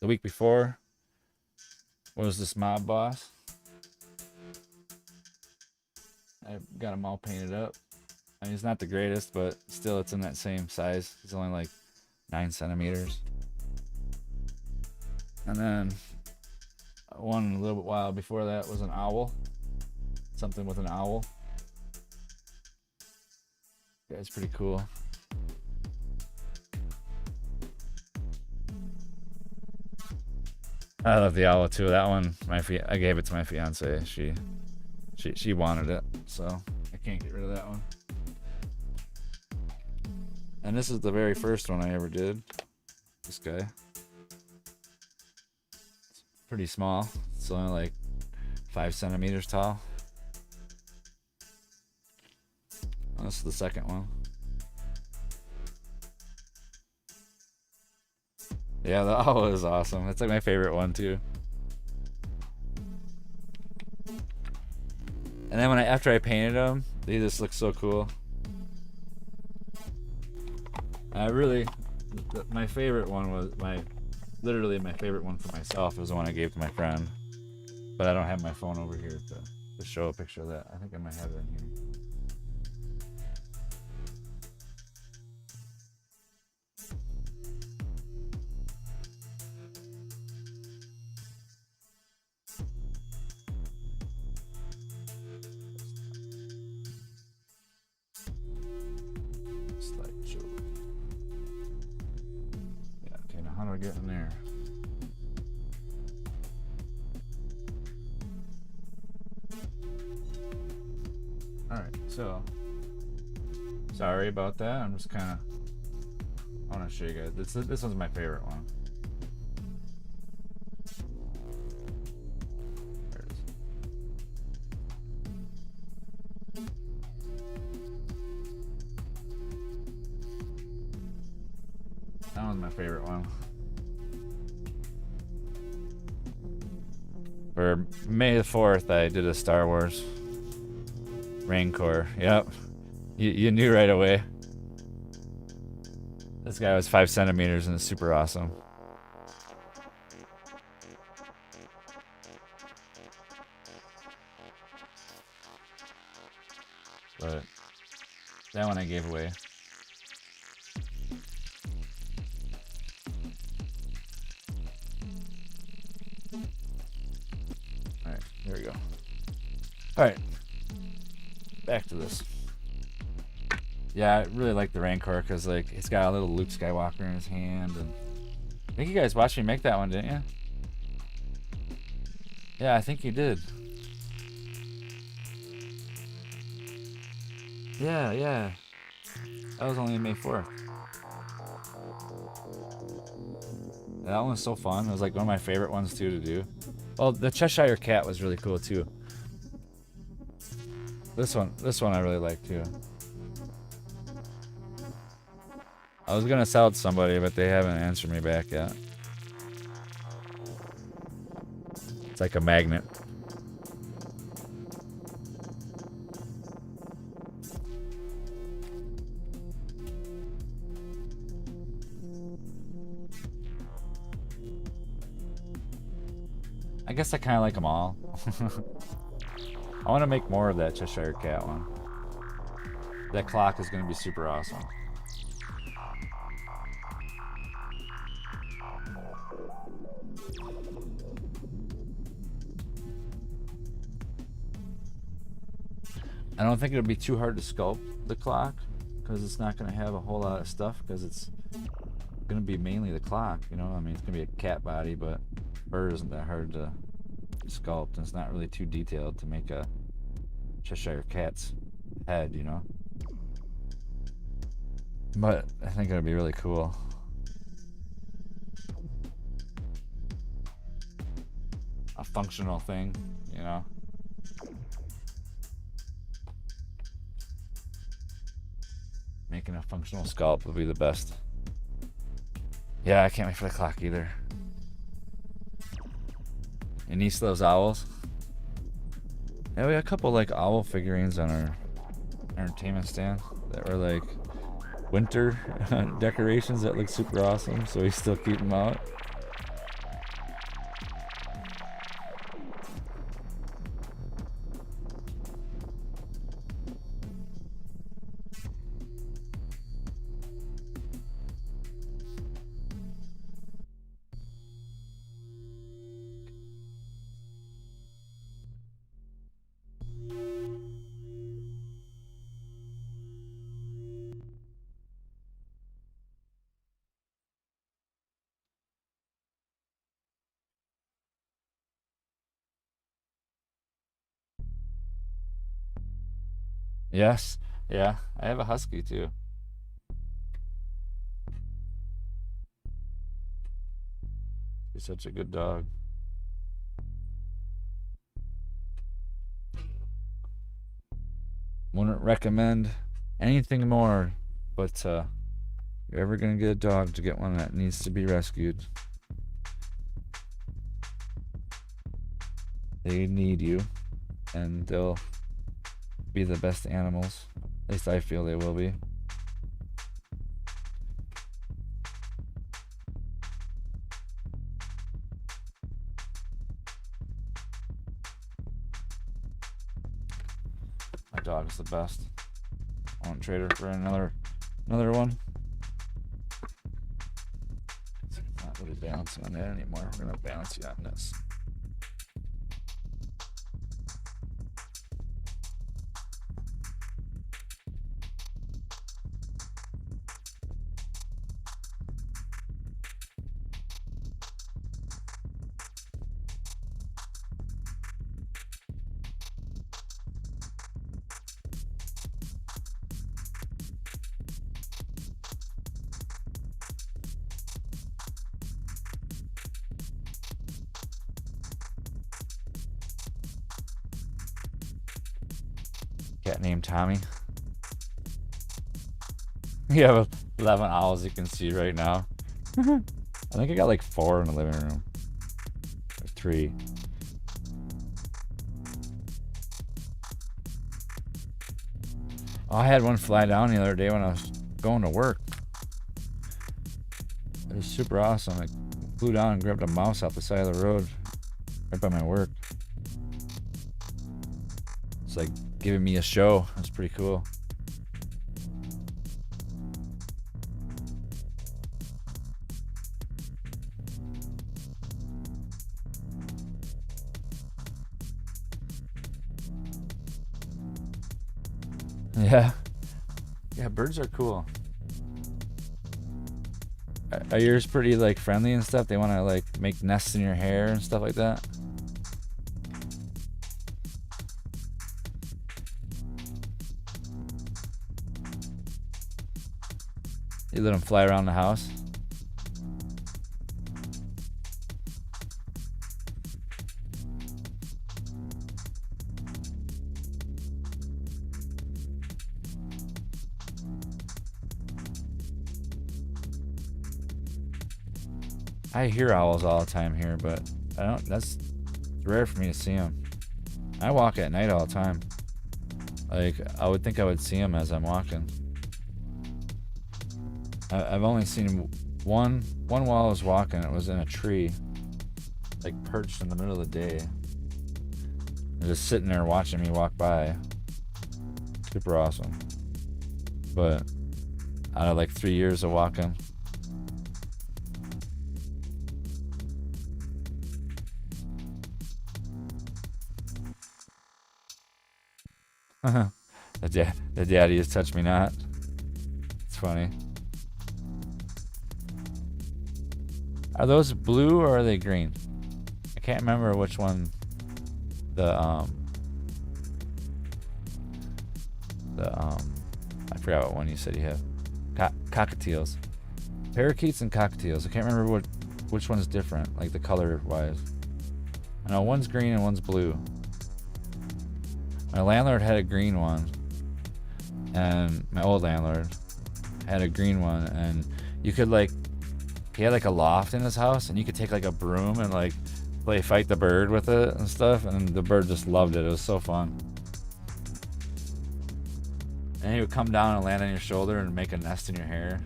the week before, was this mob boss. I got him all painted up. I mean, he's not the greatest, but still, it's in that same size. He's only like 9 centimeters. And then one a little bit while before that was an owl. Something with an owl. Yeah, it's pretty cool. I love the owl too. That one, I gave it to my fiance. She wanted it, so I can't get rid of that one. And this is the very first one I ever did. This guy. It's pretty small. It's only like 5 centimeters tall. Oh, this is the second one. Yeah, the owl is awesome. It's like my favorite one too. And then after I painted them, they just look so cool. My favorite one was literally my favorite one for myself was the one I gave to my friend. But I don't have my phone over here to show a picture of that. I think I might have it in here. Slideshow. Yeah, okay, now how do I get in there? Alright, so sorry about that. I'm just I want to show you guys. This one's my favorite one. There it is. That one's my favorite one. For May the 4th, I did a Star Wars Rancor. Yep. You knew right away. This guy was 5 centimeters and is super awesome. But that one I gave away. Alright, there we go. All right, back to this. Yeah, I really like the Rancor because like it's got a little Luke Skywalker in his hand, and I think you guys watched me make that one, didn't you? Yeah, I think you did. Yeah. That was only May 4th. That one was so fun. It was like one of my favorite ones too to do. Well, the Cheshire Cat was really cool too. This one I really like too. I was gonna sell it to somebody, but they haven't answered me back yet. It's like a magnet. I guess I kind of like them all. I want to make more of that Cheshire Cat one. That clock is going to be super awesome. I don't think it'll be too hard to sculpt the clock because it's not going to have a whole lot of stuff because it's going to be mainly the clock, you know. I mean, it's going to be a cat body, but bird isn't that hard to sculpt, and it's not really too detailed to make a Cheshire Cat's head, you know. But I think it'll be really cool. A functional thing, you know. Making a functional sculpt would be the best. Yeah, I can't wait for the clock either. Your niece loves owls. Yeah, we got a couple like owl figurines on our entertainment stand that were like winter decorations that look super awesome, so we still keep them out. Yes, yeah, I have a husky too. He's such a good dog. Wouldn't recommend anything more, but you're ever gonna get a dog, to get one that needs to be rescued. They need you, and they'll be the best animals. At least I feel they will be. My dog's the best. I won't trade her for another one. It's not really balancing on that anymore. We're gonna balance you on this. Cat named Tommy. We have 11 owls you can see right now. I think I got like 4 in the living room. Or 3. Oh, I had one fly down the other day when I was going to work. It was super awesome. I flew down and grabbed a mouse off the side of the road right by my work. It's like giving me a show. That's pretty cool. Yeah. Yeah, birds are cool. Are yours pretty like friendly and stuff? They want to like make nests in your hair and stuff like that? You let them fly around the house? I hear owls all the time here, but I don't. That's rare for me to see them. I walk at night all the time. Like I would think I would see them as I'm walking. I've only seen one while I was walking. It was in a tree, like perched in the middle of the day. They're just sitting there watching me walk by. Super awesome. But out of like 3 years of walking, the daddy has touched me not. It's funny. Are those blue or are they green? I can't remember which one. I forgot what one you said you have. Cockatiels, parakeets and cockatiels. I can't remember which one's different, like the color wise. I know one's green and one's blue. My landlord had a green one, and my old landlord had a green one, and you could like, he had like a loft in his house, and you could take like a broom and like play fight the bird with it and stuff, and the bird just loved it. It was so fun. And he would come down and land on your shoulder and make a nest in your hair.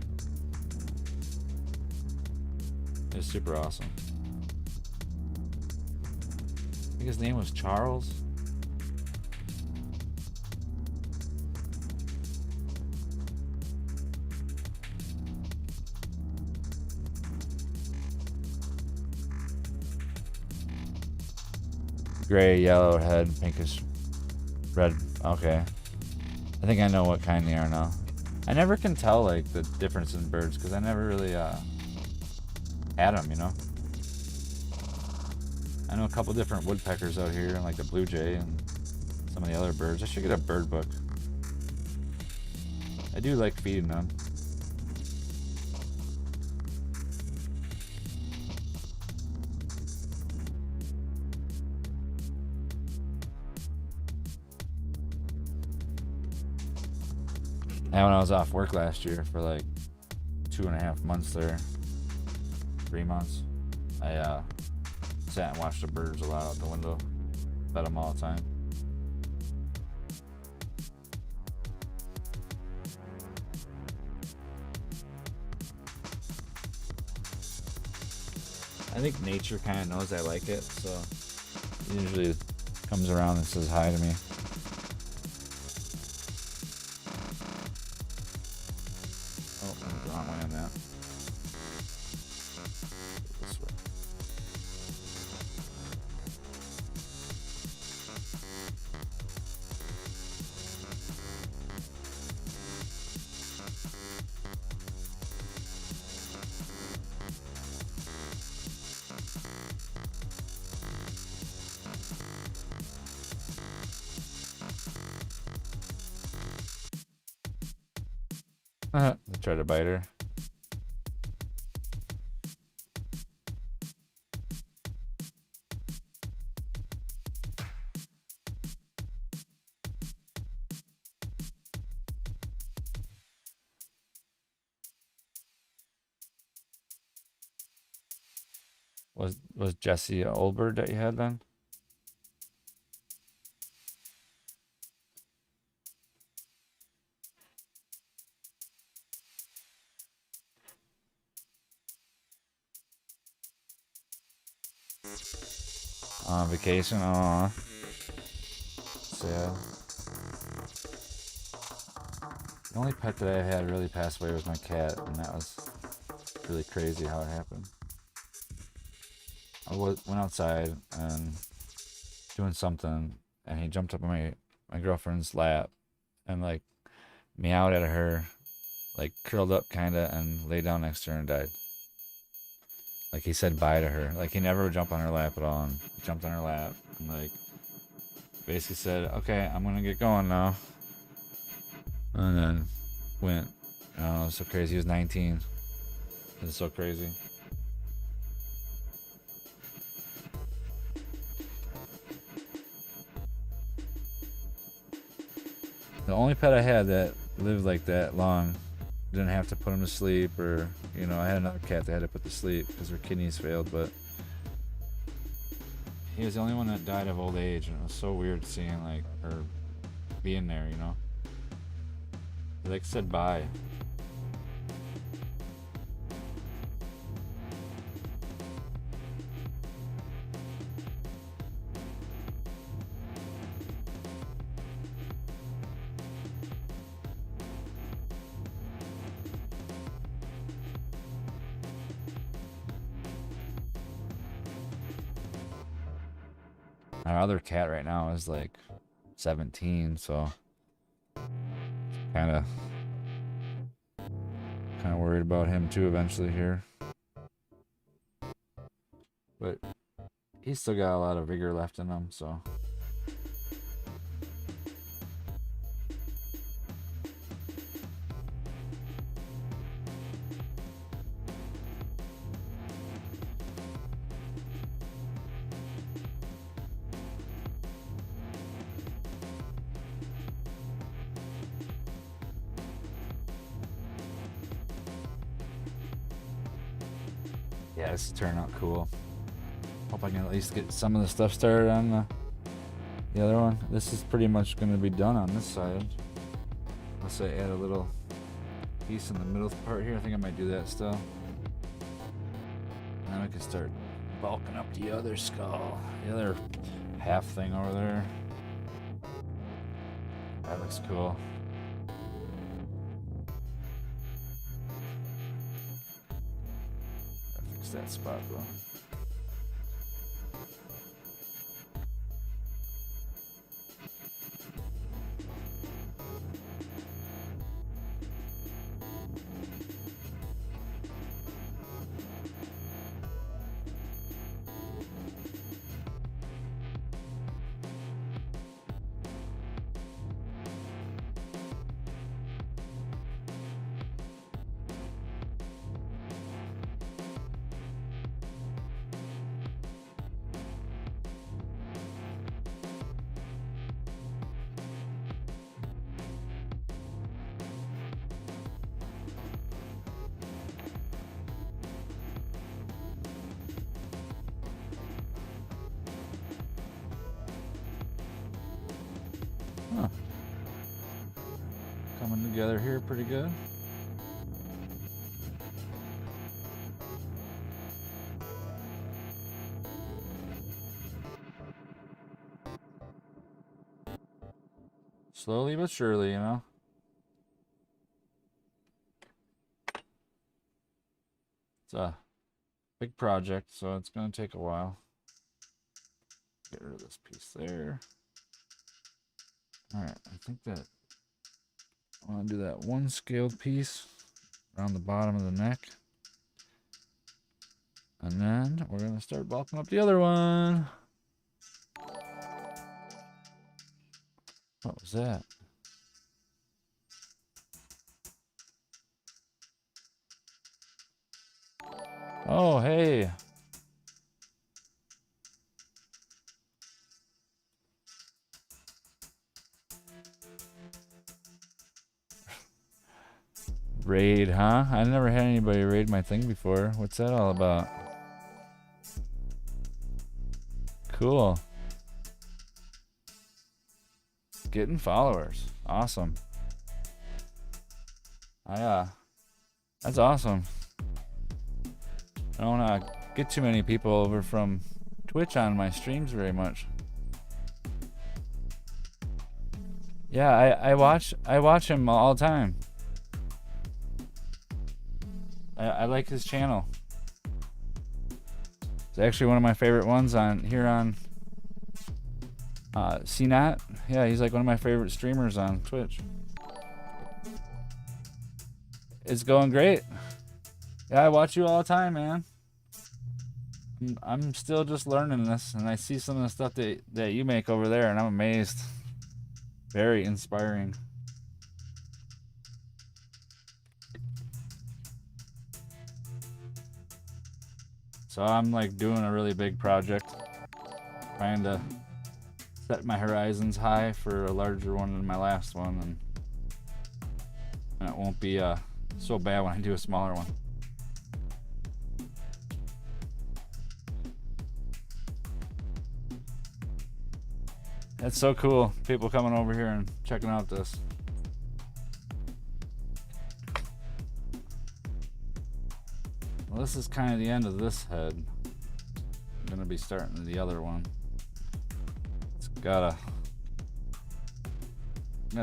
It was super awesome. I think his name was Charles. Gray, yellow head, pinkish, red. Okay. I think I know what kind they are now. I never can tell like the difference in birds because I never really had them, you know. I know a couple different woodpeckers out here and like the blue jay and some of the other birds. I should get a bird book. I do like feeding them. And when I was off work last year for like 2.5 months there, 3 months, I sat and watched the birds a lot out the window. Fed them all the time. I think nature kind of knows I like it, so it usually comes around and says hi to me. Oh, I'm the wrong way on that. This way. I tried to bite her. Was Jesse an old bird that you had then? On vacation? Aw. Sad. The only pet that I had really passed away was my cat, and that was really crazy how it happened. I went outside and doing something, and he jumped up on my girlfriend's lap and like meowed at her, like curled up kinda, and lay down next to her and died. Like he said bye to her. Like he never would jump on her lap at all, and he jumped on her lap and like basically said, "Okay, I'm gonna get going now," and then went. I don't know, it was so crazy. He was 19. It was so crazy. The only pet I had that lived like that long, didn't have to put him to sleep, or I had another cat that had to put to sleep because her kidneys failed, but he was the only one that died of old age, and it was so weird seeing like her being there. He like said bye. Our other cat right now is like 17, so kind of worried about him too eventually here. But he's still got a lot of vigor left in him, so. Yeah, this is turning out cool. Hope I can at least get some of the stuff started on the other one. This is pretty much going to be done on this side. Unless I add a little piece in the middle part here. I think I might do that still. And then we can start bulking up the other skull. The other half thing over there. That looks cool. That spot though. Huh. Coming together here pretty good. Slowly but surely, It's a big project, so it's going to take a while. Get rid of this piece there. Alright, I think that I want to do that one scaled piece around the bottom of the neck. And then we're going to start bulking up the other one. What was that? Oh, hey. Raid, huh? I never had anybody raid my thing before. What's that all about? Cool. Getting followers. Awesome. That's awesome. I don't get too many people over from Twitch on my streams very much. Yeah, I watch him all the time. I like his channel. It's actually one of my favorite ones on CNAT. Yeah, he's like one of my favorite streamers on Twitch. It's going great. Yeah, I watch you all the time, man. I'm still just learning this, and I see some of the stuff that you make over there, and I'm amazed. Very inspiring. So I'm like doing a really big project, trying to set my horizons high for a larger one than my last one, and it won't be so bad when I do a smaller one. That's so cool, people coming over here and checking out this. Well, this is kind of the end of this head. I'm gonna be starting the other one. It's got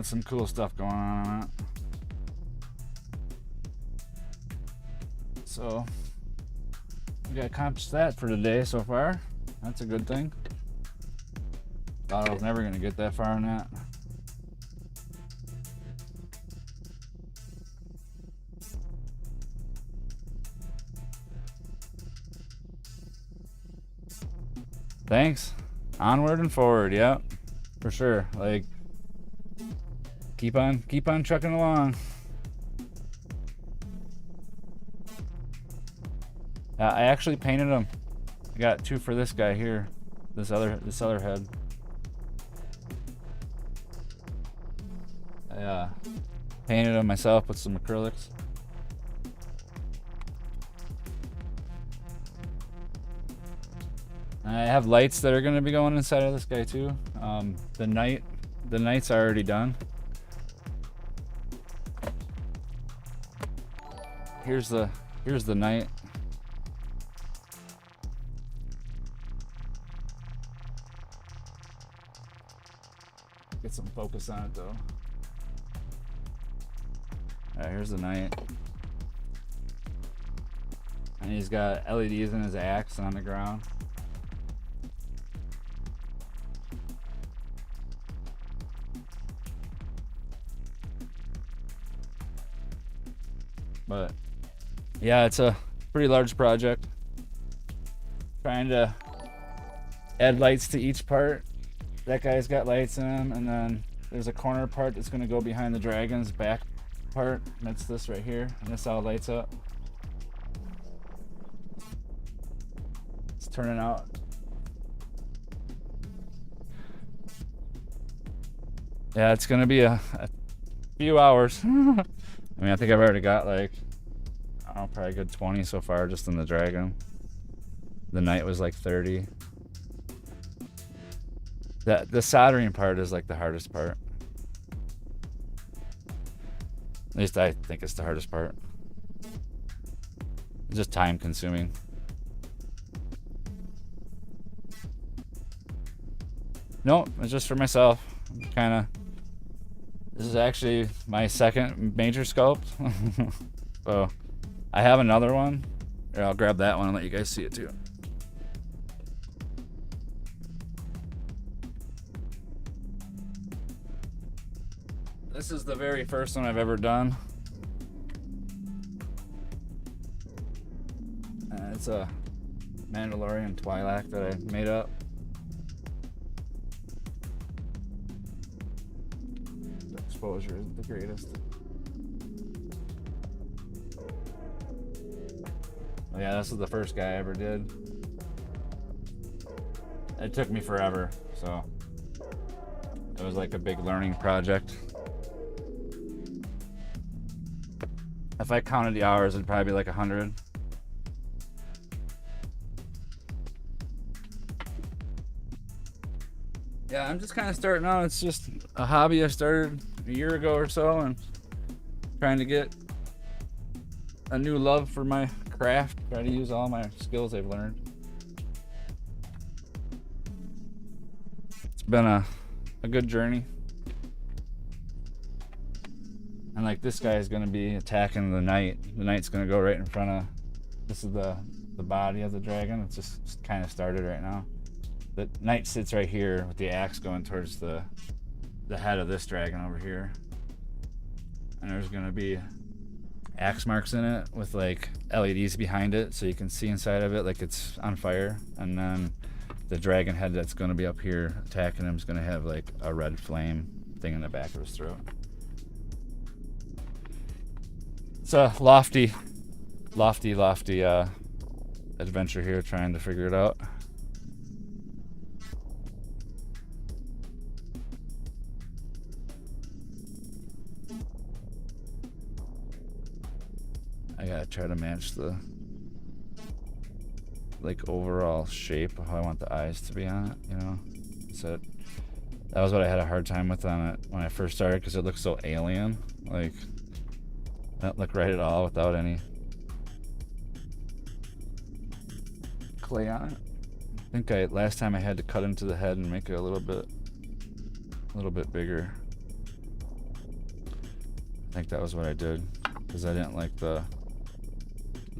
some cool stuff going on it. So we got accomplished that for today so far. That's a good thing. Thought I was never gonna get that far on that. Thanks. Onward and forward, yep. For sure. Like keep on trucking along. I actually painted them. I got 2 for this guy here. This other head. I painted them myself with some acrylics. I have lights that are going to be going inside of this guy too. The night's already done. Here's the night. Get some focus on it though. Alright, here's the night. And he's got LEDs in his axe on the ground. But yeah, it's a pretty large project. Trying to add lights to each part. That guy's got lights in him, and then there's a corner part that's going to go behind the dragon's back part. That's this right here, and this all lights up. It's turning out. Yeah, it's going to be a few hours. I mean, I think I've already got like, I don't know, probably a good 20 so far just in the dragon. The night was like 30. The soldering part is like the hardest part. At least I think it's the hardest part. It's just time consuming. No, it's just for myself. This is actually my second major sculpt. So I have another one. Here, I'll grab that one and let you guys see it too. This is the very first one I've ever done. It's a Mandalorian Twi'lek that I made up. The exposure isn't the greatest. Oh yeah, this is the first guy I ever did. It took me forever, so it was like a big learning project. If I counted the hours, it'd probably be like 100. Yeah, I'm just kind of starting out. It's just a hobby I started a year ago or so, and trying to get a new love for my craft. Try to use all my skills I've learned. It's been a good journey. And like this guy is going to be attacking the knight. The knight's going to go right in front of. This is the body of the dragon. It's just kind of started right now. The knight sits right here with the axe going towards the head of this dragon over here. And there's going to be axe marks in it with like LEDs behind it, so you can see inside of it like it's on fire. And then the dragon head that's going to be up here attacking him is going to have like a red flame thing in the back of his throat. It's a lofty adventure here, trying to figure it out. I gotta try to match the like overall shape of how I want the eyes to be on it, you know. So that was what I had a hard time with on it when I first started, because it looked so alien. Like, that looked right at all without any clay on it. I think last time I had to cut into the head and make it a little bit bigger. I think that was what I did, because I didn't like the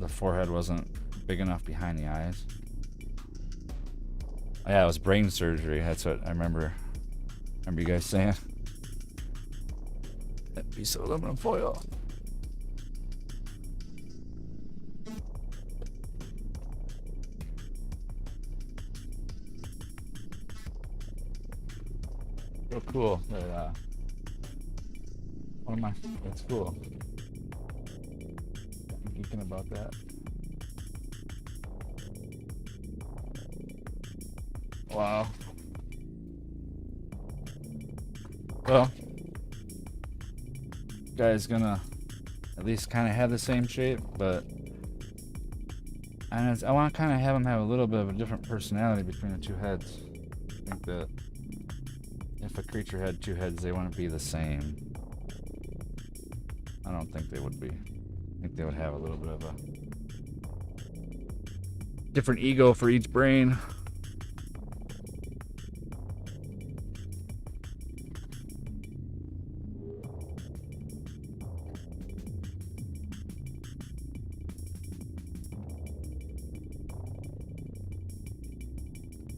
forehead wasn't big enough behind the eyes. Oh, yeah, it was brain surgery. That's what I remember. Remember you guys saying? That piece of aluminum foil. So cool. That, that's cool. I'm thinking about that. Wow. Well, guy's gonna at least kind of have the same shape, but I want to kind of have him have a little bit of a different personality between the two heads. I think that if a creature had two heads, they wouldn't be the same. I don't think they would be. I think they would have a little bit of a different ego for each brain.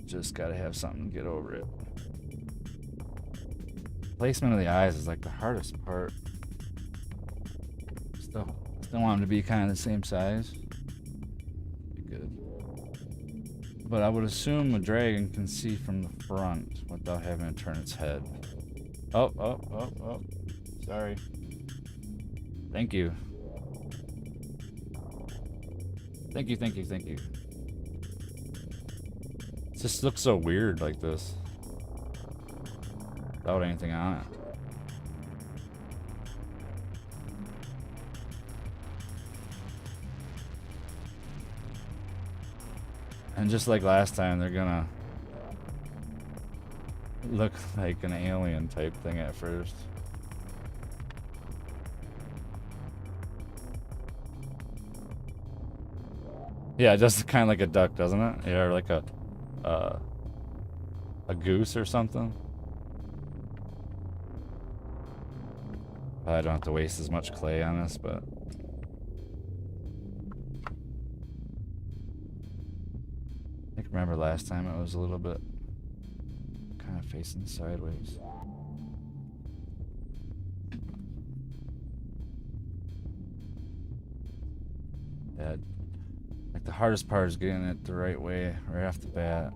Just gotta have something to get over it. Placement of the eyes is like the hardest part. Still want them to be kind of the same size. Be good. But I would assume a dragon can see from the front without having to turn its head. Oh. Sorry. Thank you. Thank you. It just looks so weird like this. Without anything on it. And just like last time, they're gonna look like an alien type thing at first. Yeah, just kind of like a duck, doesn't it? Yeah, or like a goose or something. I don't have to waste as much clay on this, but I think remember last time it was a little bit kind of facing sideways. Yeah, like the hardest part is getting it the right way right off the bat.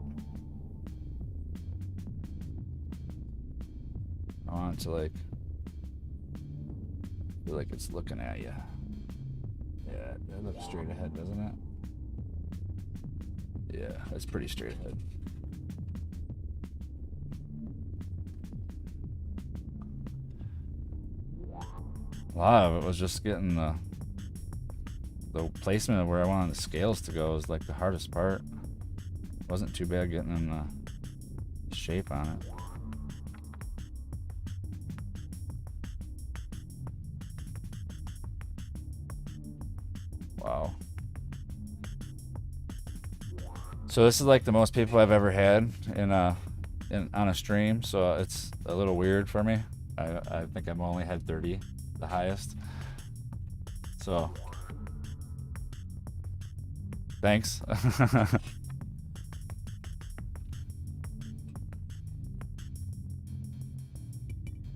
I want it to like feel like it's looking at you. Yeah, that looks straight ahead, doesn't it? Yeah, that's pretty straight ahead. A lot of it was just getting the placement of where I wanted the scales to go was like the hardest part. It wasn't too bad getting in the shape on it. Wow. So this is like the most people I've ever had on a stream, so it's a little weird for me. I think I've only had 30, the highest. So thanks.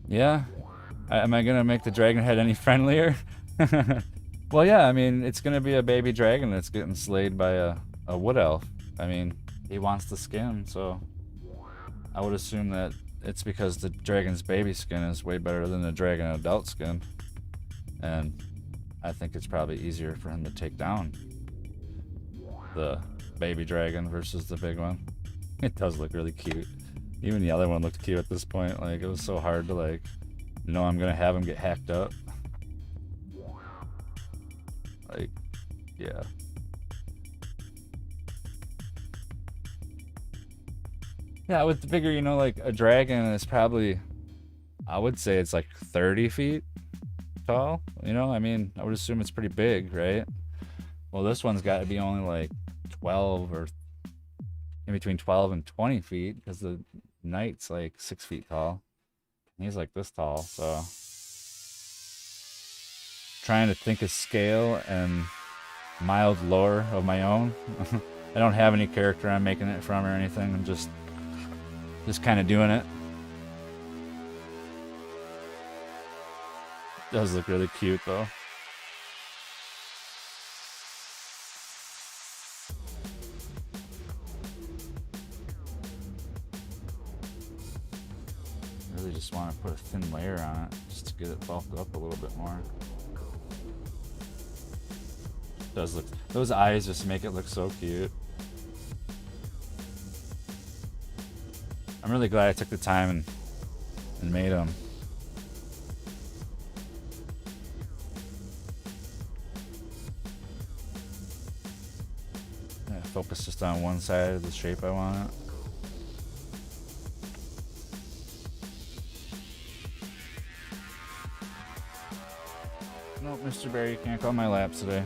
Yeah. Am I gonna make the dragon head any friendlier? Well, yeah, I mean, it's gonna be a baby dragon that's getting slayed by a wood elf. I mean, he wants the skin, so I would assume that it's because the dragon's baby skin is way better than the dragon adult skin. And I think it's probably easier for him to take down the baby dragon versus the big one. It does look really cute. Even the other one looked cute at this point. Like, it was so hard to, like, know I'm gonna have him get hacked up. Like, yeah. Yeah, I would figure, you know, like, a dragon is probably, I would say it's like 30 feet tall. You know, I mean, I would assume it's pretty big, right? Well, this one's got to be only like 12 or in between 12 and 20 feet because the knight's like 6 feet tall. He's like this tall, so trying to think of scale and mild lore of my own. I don't have any character I'm making it from or anything. I'm just kind of doing it. Does look really cute though. Really just want to put a thin layer on it just to get it bulked up a little bit more. Does look, those eyes just make it look so cute. I'm really glad I took the time and made them. Yeah, focus just on one side of the shape I want it. Nope, Mr. Bear, you can't go on my laps today.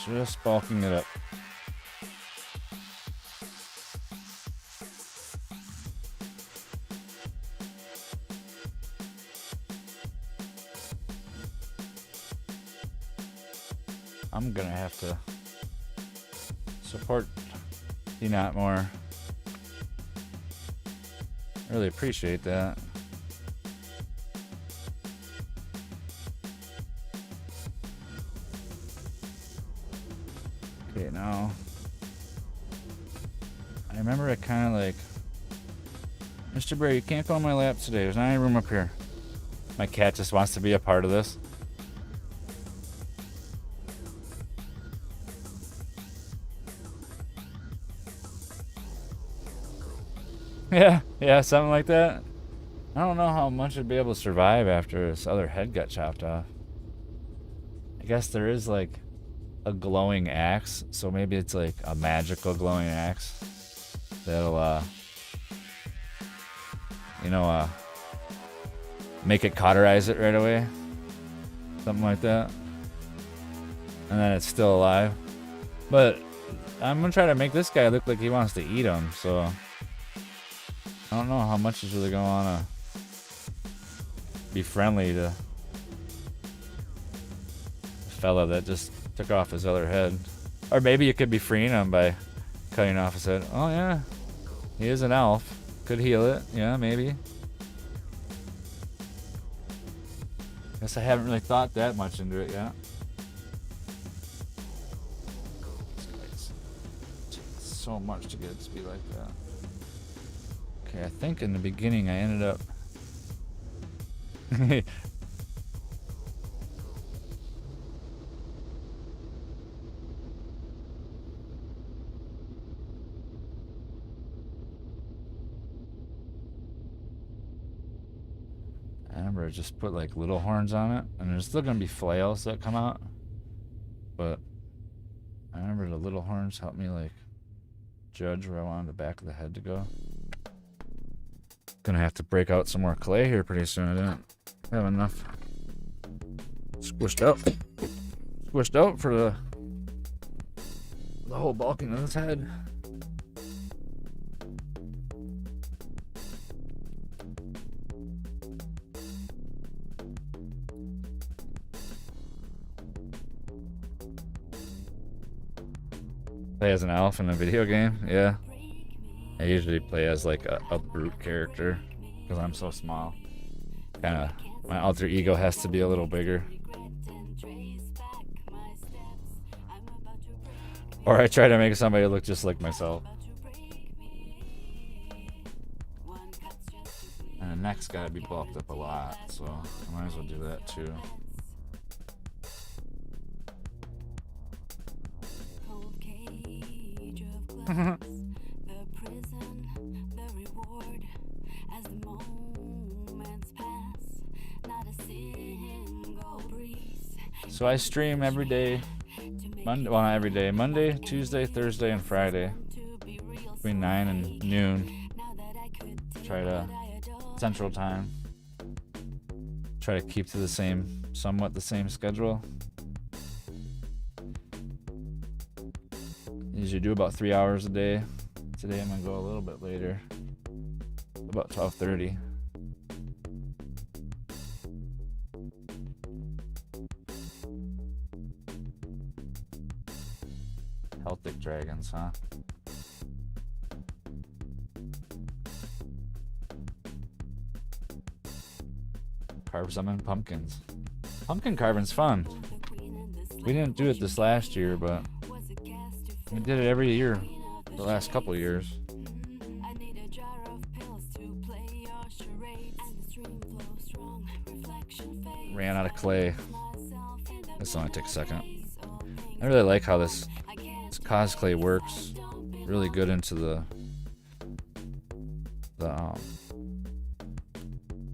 Just bulking it up. I'm gonna have to support Not more. I really appreciate that. Okay, now I remember I kind of like, Mr. Bray, you can't go on my lap today. There's not any room up here. My cat just wants to be a part of this. Yeah, something like that. I don't know how much it'd be able to survive after this other head got chopped off. I guess there is like a glowing axe, so maybe it's like a magical glowing axe that'll make it cauterize it right away, something like that, and then it's still alive. But I'm gonna try to make this guy look like he wants to eat him, so I don't know how much he's really gonna wanna be friendly to the fella that just took off his other head. Or maybe you could be freeing him by cutting off his head. Oh yeah, he is an elf. Could heal it. Yeah, maybe. Guess I haven't really thought that much into it yet. This takes so much to get it to be like that. Okay, I think in the beginning I ended up I remember I just put like little horns on it, and there's still gonna be flails that come out, but I remember the little horns helped me like judge where I wanted the back of the head to go. Gonna have to break out some more clay here pretty soon. I didn't have enough squished out for the whole bulking of his head. Play as an elf in a video game, yeah. I usually play as like a brute character because I'm so small. Kind of, my alter ego has to be a little bigger. Or I try to make somebody look just like myself. And the neck's gotta be bulked up a lot, so I might as well do that too. So I stream every day. Monday, well, not every day. Monday, Tuesday, Thursday, and Friday between 9 and noon. Try to Central Time. Try to keep to the same, somewhat the same schedule. Usually do about 3 hours a day. Today I'm gonna go a little bit later, about 12:30. Celtic dragons, huh? Carve some in pumpkins. Pumpkin carving's fun. We didn't do it this last year, but we did it every year the last couple years. Ran out of clay. This only takes a second. I really like how this cosplay works really good into the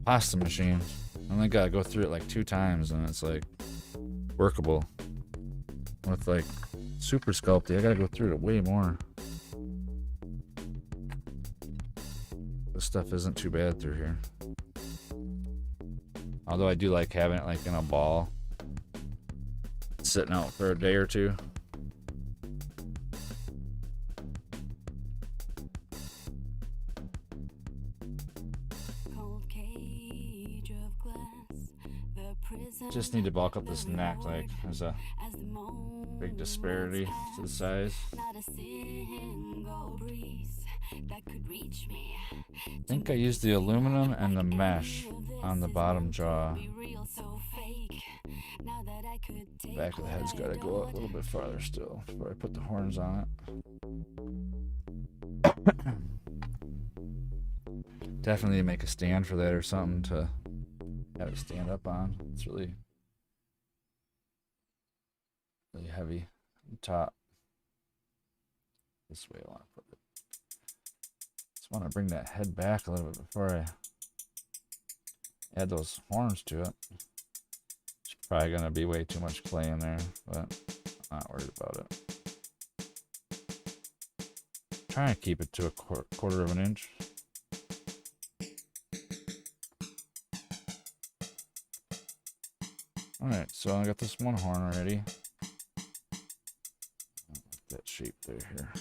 pasta machine. I only gotta go through it like 2 times and it's like workable. With like super sculpty, I gotta go through it way more. This stuff isn't too bad through here. Although I do like having it like in a ball, sitting out for a day or two. Just need to bulk up this neck, like there's a big disparity to the size. I think I used the aluminum and the mesh on the bottom jaw. Back of the head's gotta go up a little bit farther still before I put the horns on it. Definitely make a stand for that or something to have it stand up on. It's really heavy on top. This way I want to put it. Just want to bring that head back a little bit before I add those horns to it. It's probably going to be way too much clay in there, but I'm not worried about it. Trying to keep it to a quarter of an inch. Alright, so I got this one horn already. That shape there here.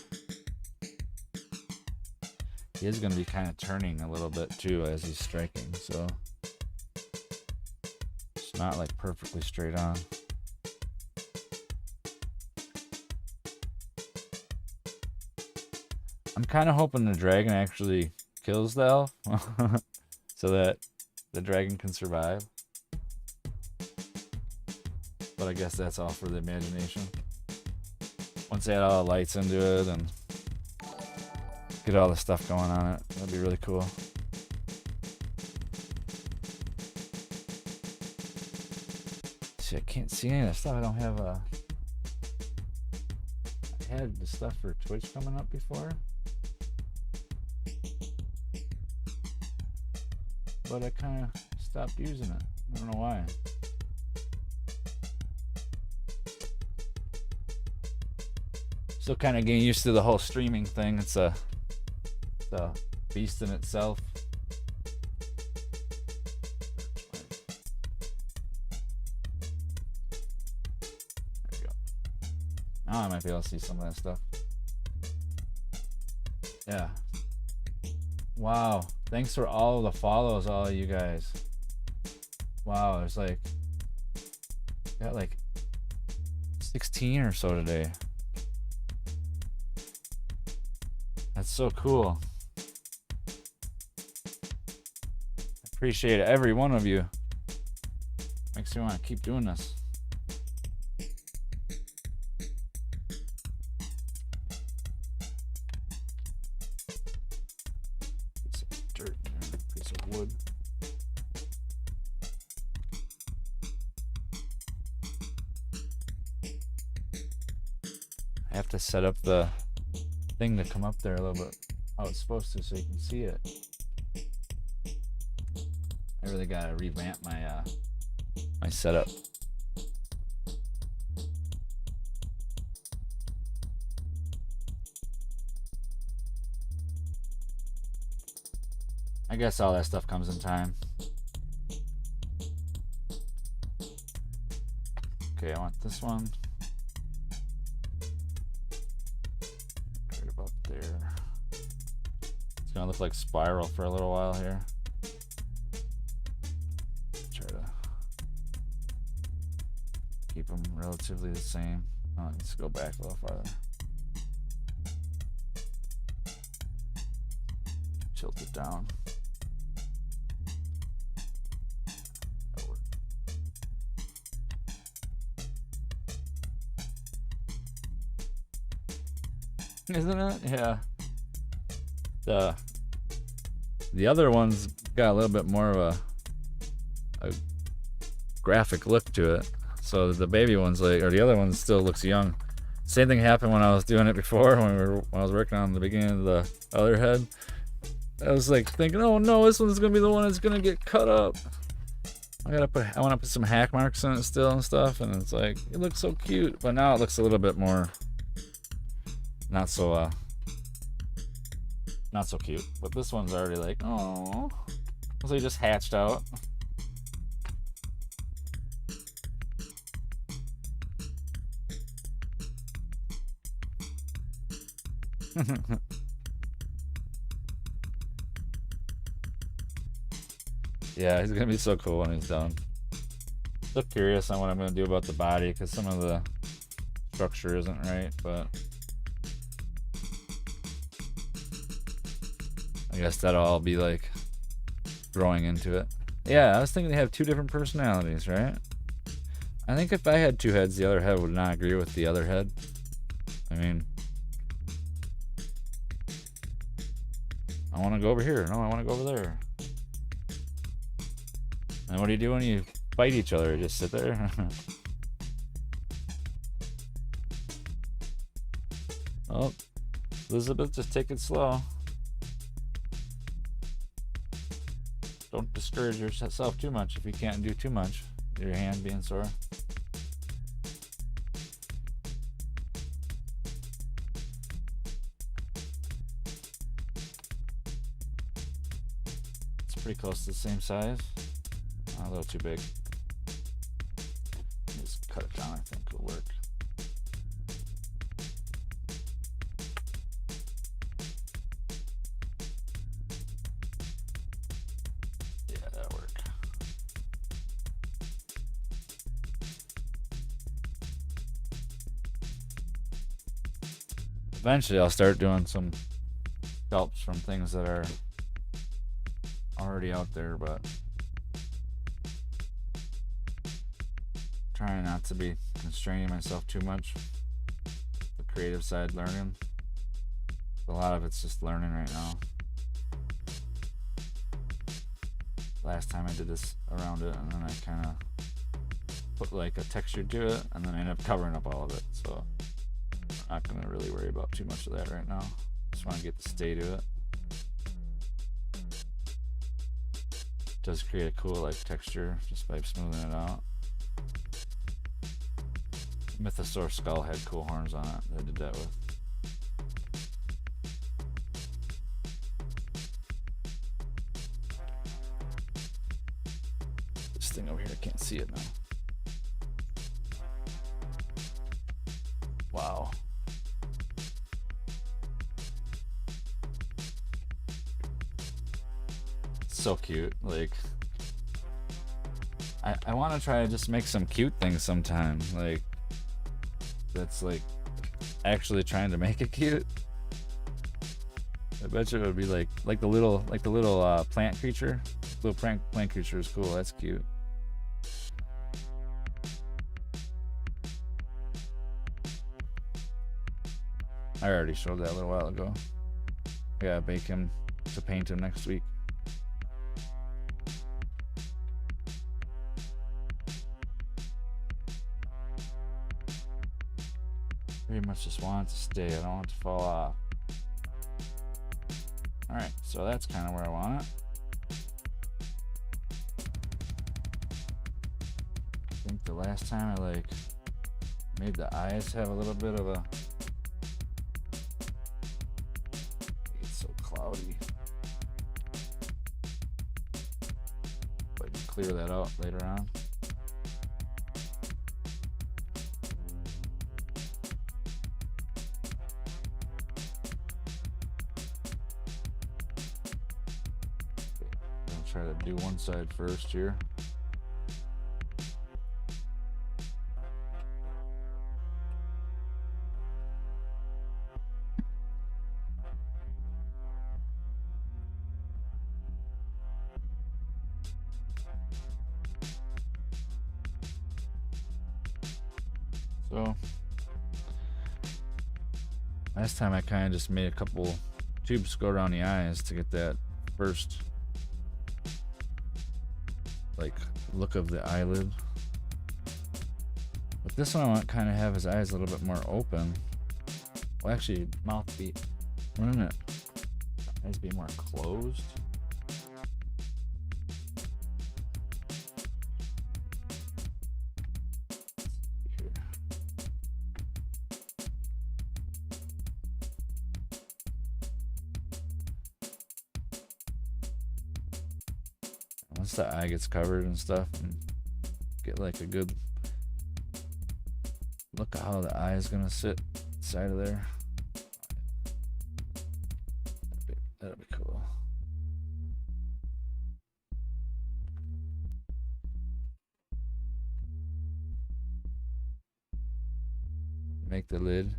He is going to be kind of turning a little bit too as he's striking, so it's not like perfectly straight on. I'm kind of hoping the dragon actually kills the elf so that the dragon can survive. But I guess that's all for the imagination. Once they add all the lights into it and get all the stuff going on it, that'd be really cool. See, I can't see any of that stuff. I don't have I had the stuff for Twitch coming up before, but I kind of stopped using it. I don't know why. Still kind of getting used to the whole streaming thing. It's a beast in itself. There we go. Now I might be able to see some of that stuff. Yeah. Wow. Thanks for all the follows, all of you guys. Wow, there's like, got like 16 or so today. That's so cool. Appreciate every one of you. Makes me want to keep doing this. Piece of dirt there, piece of wood. I have to set up the thing to come up there a little bit how it's supposed to so you can see it. I really gotta revamp my my setup. I guess all that stuff comes in time. Okay, I want this one. Right about there. It's gonna look like spiral for a little while here. Try to keep them relatively the same. Oh, let's go back a little farther. Tilt it down. That'll work. Isn't it? Yeah. The other one's got a little bit more of a graphic look to it. So the baby one's like, or the other one still looks young. Same thing happened when I was doing it before, when I was working on the beginning of the other head. I was like thinking, oh no, this one's gonna be the one that's gonna get cut up. I want to put some hack marks in it still and stuff, and it's like, it looks so cute, but now it looks a little bit more not so cute. But this one's already like, oh, so he just hatched out. Yeah, he's gonna be so cool when he's done. Still curious on what I'm gonna do about the body, because some of the structure isn't right, but I guess that'll all be like growing into it. Yeah, I was thinking they have two different personalities, right? I think if I had two heads, the other head would not agree with the other head. I mean, I want to go over here. No, I want to go over there. And what do you do when you fight each other? You just sit there? Oh, Elizabeth, just take it slow. Don't discourage yourself too much if you can't do too much. Your hand being sore. It's pretty close to the same size. A little too big. Just cut it down, I think it'll work. Yeah, that'll work. Eventually I'll start doing some sculpts from things that are already out there, but trying not to be constraining myself too much. The creative side, learning. A lot of it's just learning right now. Last time I did this around it, and then I kind of put like a texture to it, and then I ended up covering up all of it. So I'm not gonna really worry about too much of that right now. Just want to get the stay to it. Does create a cool like texture just by smoothing it out. Mythosaur skull had cool horns on it that I did that with. This thing over here, I can't see it now. Wow. So cute. Like, I want to try to just make some cute things sometime. Like, that's like actually trying to make it cute. I bet you it would be like the little plant creature. Little plant creature is cool. That's cute. I already showed that a little while ago. I gotta bake him to paint him next week. Pretty much just want it to stay. I don't want it to fall off. Alright, so that's kind of where I want it. I think the last time I made the eyes have a little bit of a... It's so cloudy. But I can clear that out later on. Try to do one side first here. So last time I kind of just made a couple tubes go around the eyes to get that first look of the eyelid. But this one I want to kind of have his eyes a little bit more open. Well, actually, mouth be, wouldn't it? Eyes be more closed. Here. Once the eye gets covered and stuff, and get like a good look at how the eye is gonna sit inside of there. That'll be cool. Make the lid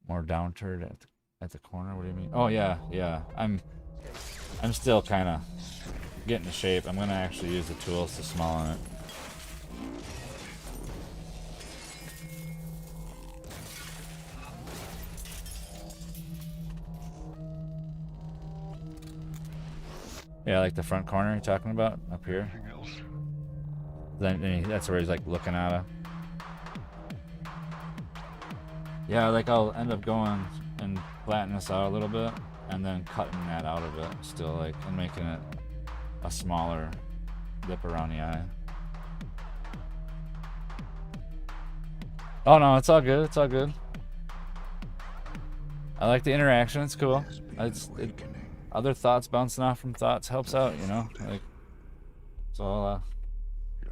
more downward at the corner. What do you mean? Oh yeah. I'm still kind of getting the shape. I'm gonna actually use the tools to smallen it. Yeah, like the front corner you're talking about up here. Then that's where he's like looking at her. Yeah, like I'll end up going and flattening this out a little bit and then cutting that out of it still, like, and making it a smaller lip around the eye. Oh no, it's all good. It's all good. I like the interaction. It's cool. Other thoughts bouncing off from thoughts helps out, you know. Like, it's all. You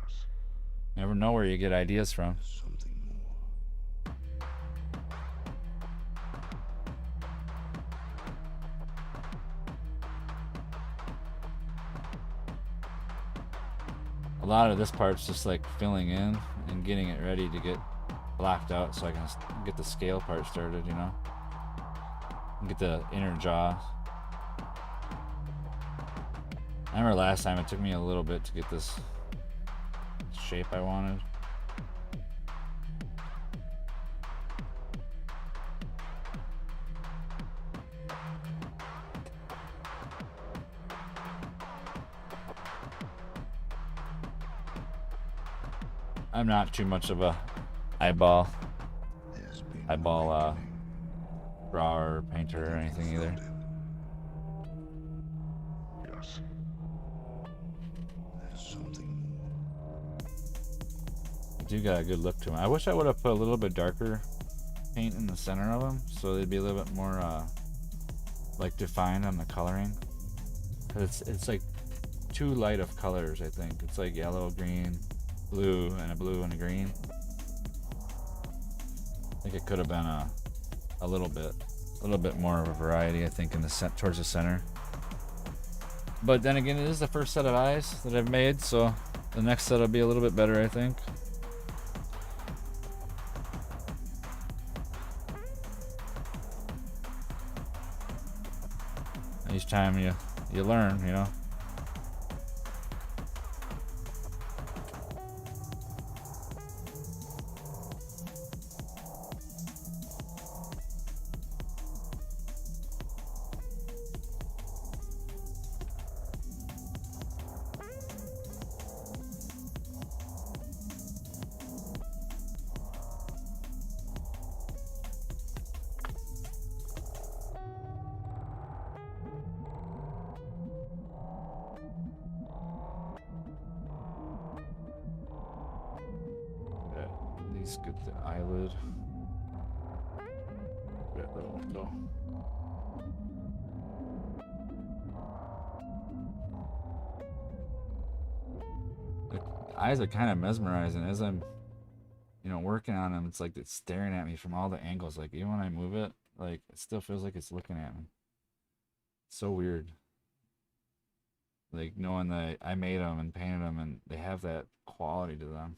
never know where you get ideas from. A lot of this part's just like filling in and getting it ready to get blocked out so I can get the scale part started, you know, and get the inner jaw. I remember last time it took me a little bit to get this shape I wanted. I'm not too much of a eyeball drawer or painter or anything either. Do got a good look to them. I wish I would have put a little bit darker paint in the center of them so they'd be a little bit more like defined on the coloring. Cause it's like too light of colors. I think it's like yellow, green, blue, and a blue and a green. I think it could have been a little bit more of a variety. I think in the towards the center. But then again, it is the first set of eyes that I've made, so the next set will be a little bit better, I think. time you learn, you know. At least get the eyelid. Yeah, that won't go. The eyes are kind of mesmerizing as I'm, you know, working on them. It's like it's staring at me from all the angles. Like even when I move it, like it still feels like it's looking at me. It's so weird. Like knowing that I made them and painted them and they have that quality to them.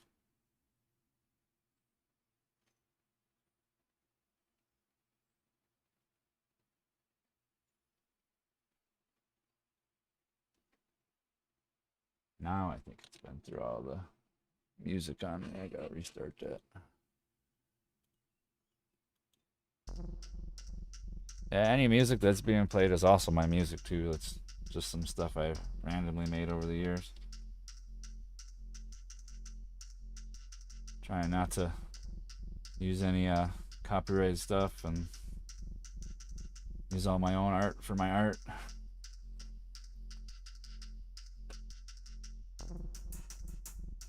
Now I think it's been through all the music on me. I gotta restart that. Yeah, any music that's being played is also my music too. It's just some stuff I randomly made over the years. Trying not to use any copyrighted stuff and use all my own art for my art.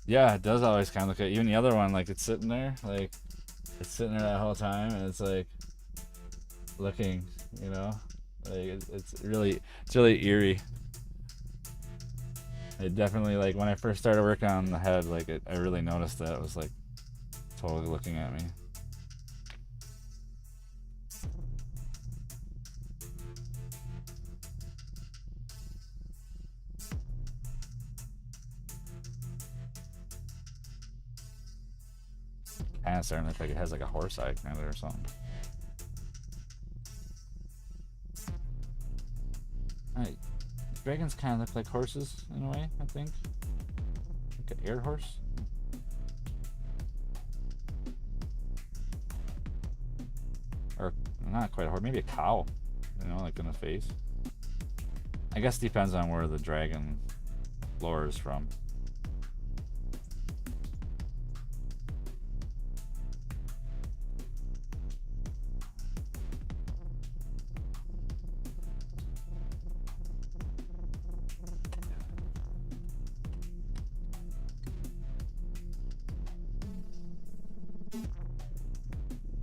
Yeah, it does always kind of look at even the other one, like it's sitting there, like it's sitting there that whole time, and it's like looking, you know, like it's really eerie. It definitely, like when I first started working on the head, like I really noticed that it was like totally looking at me. Kind of starting to look like it has like a horse eye kind of or something. Alright, dragons kind of look like horses in a way, I think. Like an air horse. Or not quite a horse, maybe a cow, you know, like in the face. I guess it depends on where the dragon lore is from.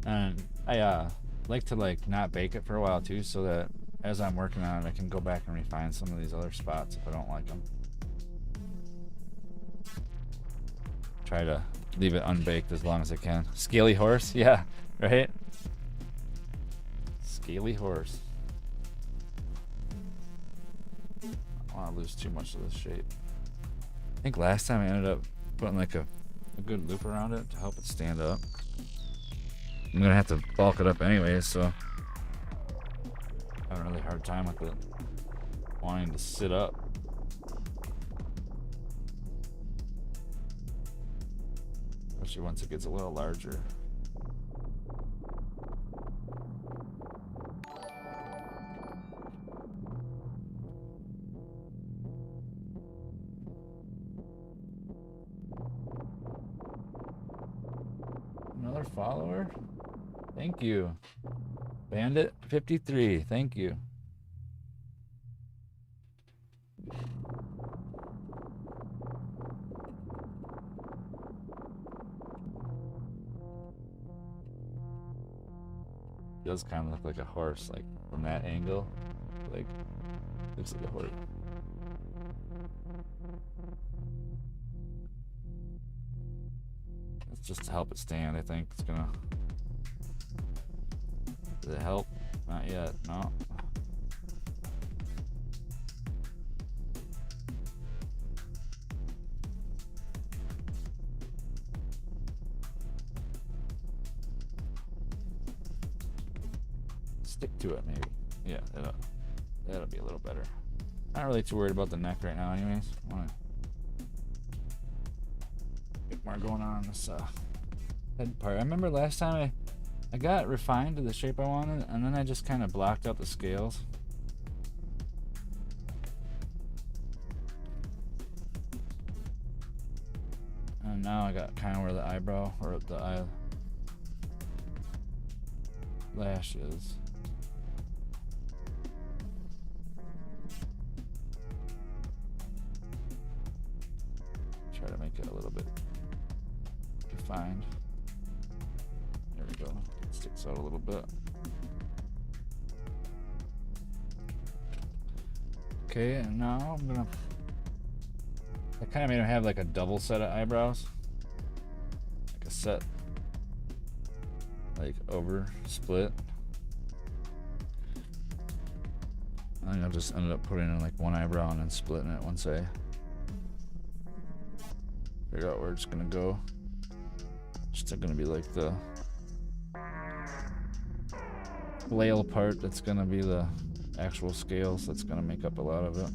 And I like to like not bake it for a while too, so that as I'm working on it, I can go back and refine some of these other spots if I don't like them. Try to leave it unbaked as long as I can. Scaly horse, yeah, right? Scaly horse. I don't want to lose too much of this shape. I think last time I ended up putting like a good loop around it to help it stand up. I'm gonna have to bulk it up anyways, so I have a really hard time with it wanting to sit up. Especially once it gets a little larger. Another follower? Thank you. Bandit 53, thank you. It does kind of look like a horse, like from that angle. Like, looks like a horse. It's just to help it stand, I think. It's gonna... Does it help? Not yet, no. Stick to it, maybe. Yeah, it'll. That'll be a little better. Not really too worried about the neck right now anyways. I want to get more going on this head part. I remember last time I got it refined to the shape I wanted, and then I just kind of blocked out the scales. And now I got kind of where the eyebrow or the eyelash is. Try to make it a little bit defined. There we go. It sticks out a little bit. Okay, and now I'm gonna. I kind of made him have like a double set of eyebrows, like a set, like over split. I think I just ended up putting in like one eyebrow and then splitting it once I figure out where it's gonna go. It's still gonna be like the flail part that's gonna be the actual scales. That's gonna make up a lot of it.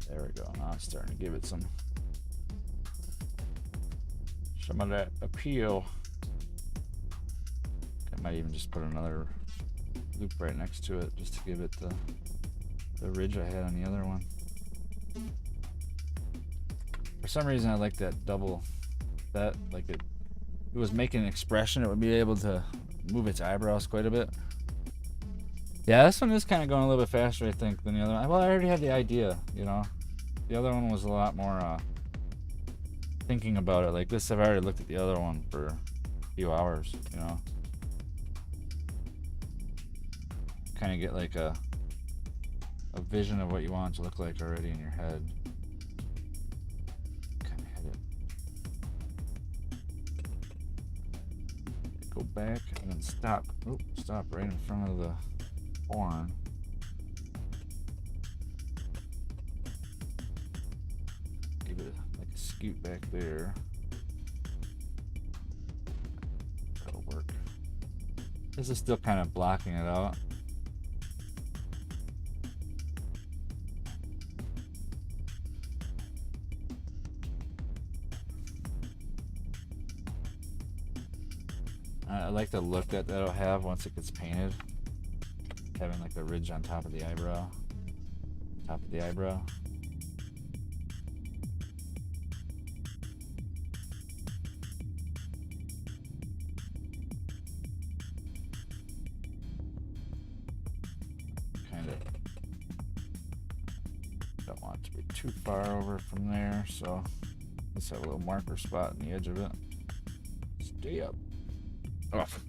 There we go. Now it's starting to give it some of that appeal. I might even just put another loop right next to it just to give it the ridge I had on the other one. For some reason I like that double, that like it was making an expression. It would be able to move its eyebrows quite a bit. Yeah, this one is kind of going a little bit faster, I think, than the other one. Well, I already had the idea, you know. The other one was a lot more thinking about it. Like this, I've already looked at the other one for a few hours, you know. Kind of get like a vision of what you want it to look like already in your head. Kind of hit it. Go back and then stop. Oh, stop right in front of the horn. Give it like a scoot back there. That'll work. This is still kind of blocking it out. I like the look that that'll have once it gets painted. Having like a ridge on top of the eyebrow. Top of the eyebrow. Kind of don't want it to be too far over from there, so let's have a little marker spot in the edge of it. Stay up. Off.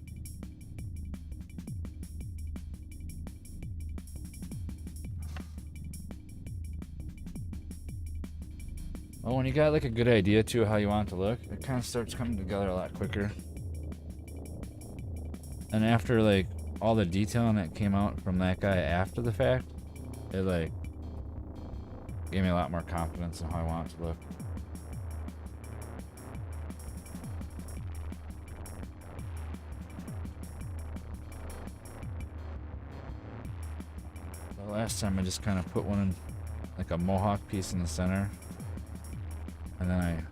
Well, when you got like a good idea to how you want it to look, it kind of starts coming together a lot quicker. And after like all the detailing that came out from that guy after the fact, it like gave me a lot more confidence in how I want it to look. Last time I just kind of put one in like a mohawk piece in the center, and then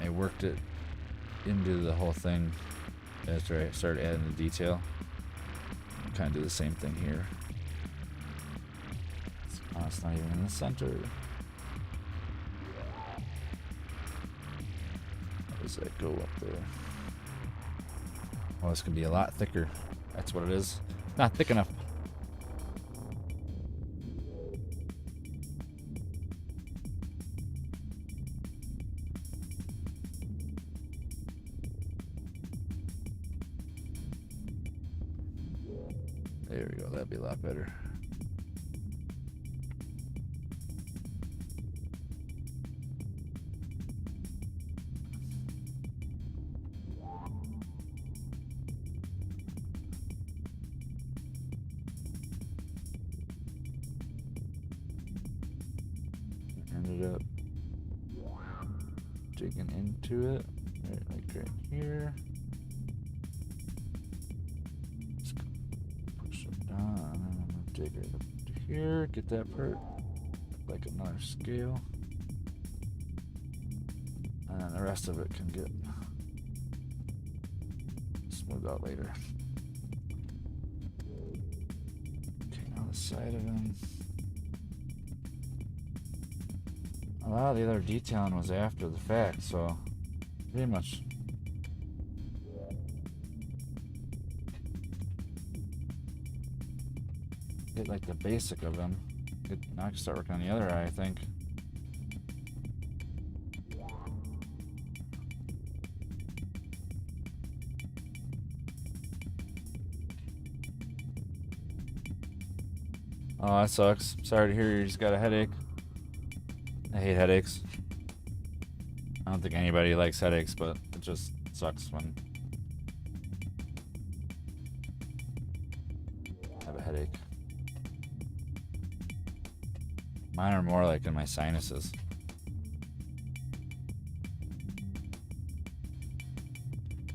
I worked it into the whole thing after I started adding the detail. Kind of do the same thing here. Oh, it's not even in the center. How does that go up there? Oh, this could be a lot thicker. That's what it is. Not thick enough. There we go. That'd be a lot better. Ended up digging into it, right, like right here. Just push it down, and then I'm gonna dig it up to here, get that part like another scale, and then the rest of it can get smoothed out later. Okay, now the side of him. A lot of the other detailing was after the fact, so pretty much get like the basic of them. Now I can start working on the other eye, I think. Oh, that sucks. Sorry to hear you just got a headache. I hate headaches. I don't think anybody likes headaches, but it just sucks when I have a headache. Mine are more like in my sinuses.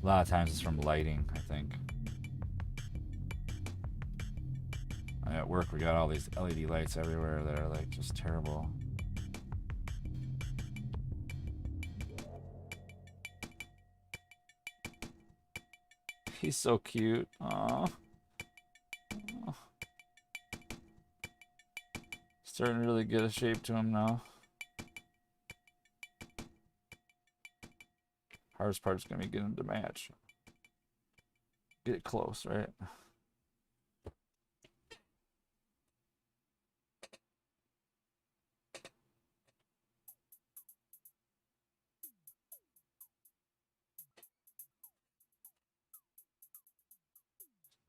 A lot of times it's from lighting, I think. At work we got all these LED lights everywhere that are like just terrible. He's so cute. Aww. Starting to really get a shape to him now. Hardest part is going to be getting him to match. Get it close, right?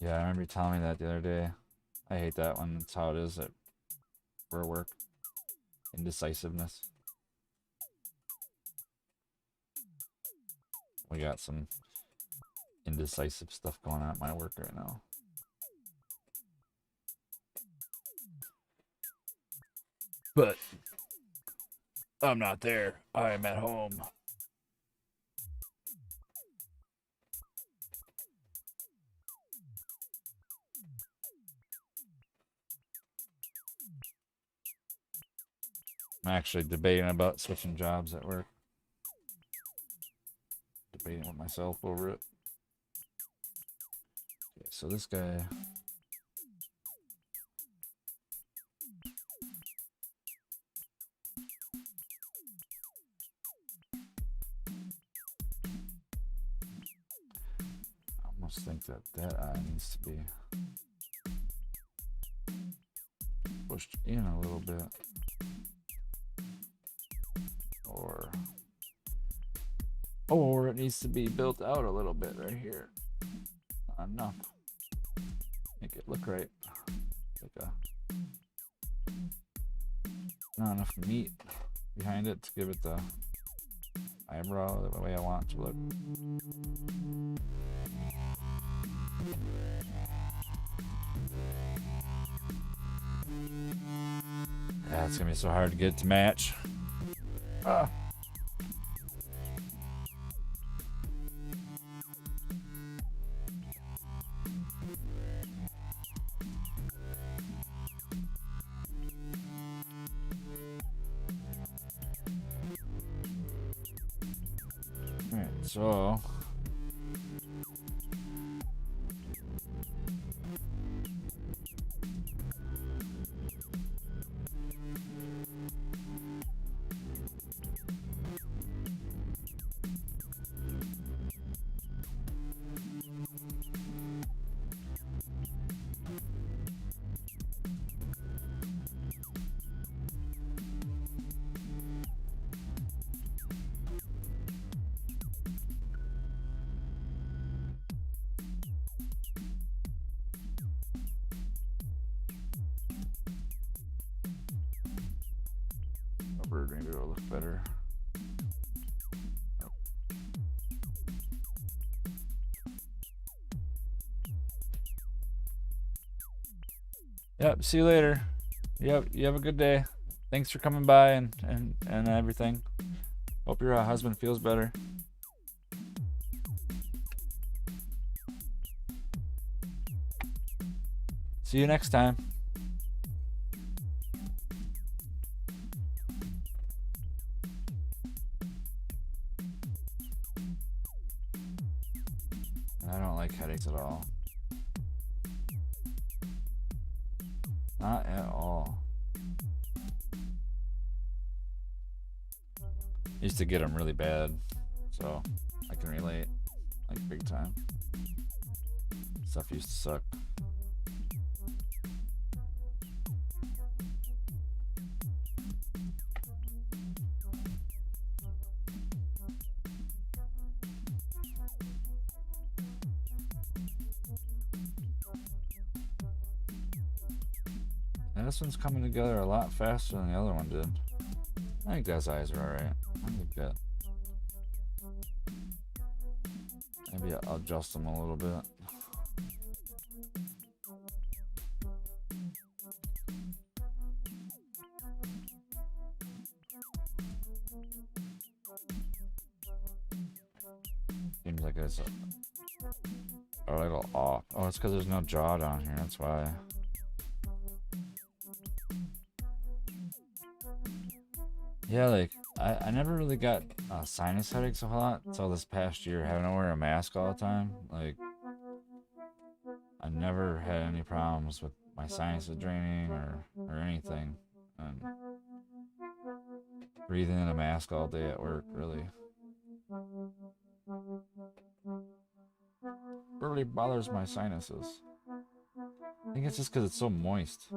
Yeah, I remember you telling me that the other day. I hate that one. That's how it is at work. Indecisiveness. We got some indecisive stuff going on at my work right now. But I'm not there. I'm at home. I'm actually debating about switching jobs at work. Debating with myself over it. Okay, so this guy. I almost think that eye needs to be pushed in a little bit. Or it needs to be built out a little bit right here. Not enough. Make it look right. Like not enough meat behind it to give it the eyebrow the way I want it to look. Yeah, it's gonna be so hard to get it to match. Alright, so maybe it'll look better. Yep, see you later. Yep, you have a good day. Thanks for coming by and everything. Hope your husband feels better. See you next time. I don't like headaches at all. Not at all. Used to get them really bad, so I can relate, like big time. Stuff used to suck. And this one's coming together a lot faster than the other one did. I think those eyes are alright. I think that. Maybe I'll adjust them a little bit. Seems like it's a little off. Oh, it's because there's no jaw down here. That's why. Yeah, like I never really got sinus headaches a whole lot until this past year, having to wear a mask all the time. Like I never had any problems with my sinuses draining or anything, and breathing in a mask all day at work really bothers my sinuses. I think it's just because it's so moist.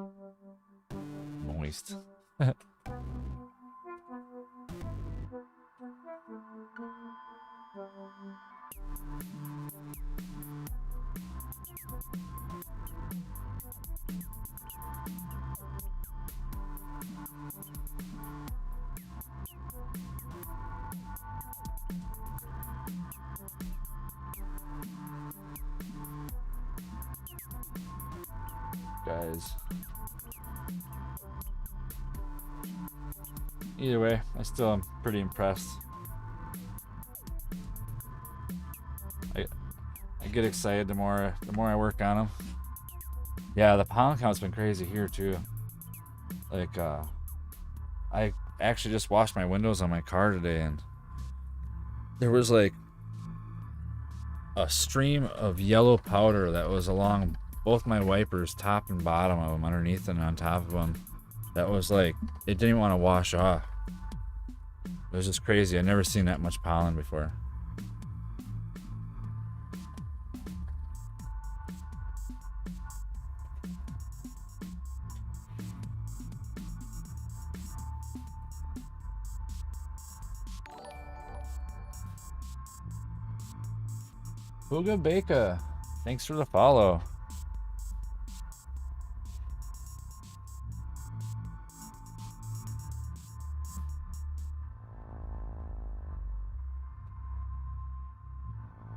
Moist. Guys. Either way, I still am pretty impressed. I get excited the more I work on them. Yeah, the pound count's been crazy here too. Like I actually just washed my windows on my car today, and there was like a stream of yellow powder that was along both my wipers, top and bottom of them, underneath and on top of them. That was like, it didn't want to wash off. It was just crazy. I'd never seen that much pollen before. Booga Baka, thanks for the follow.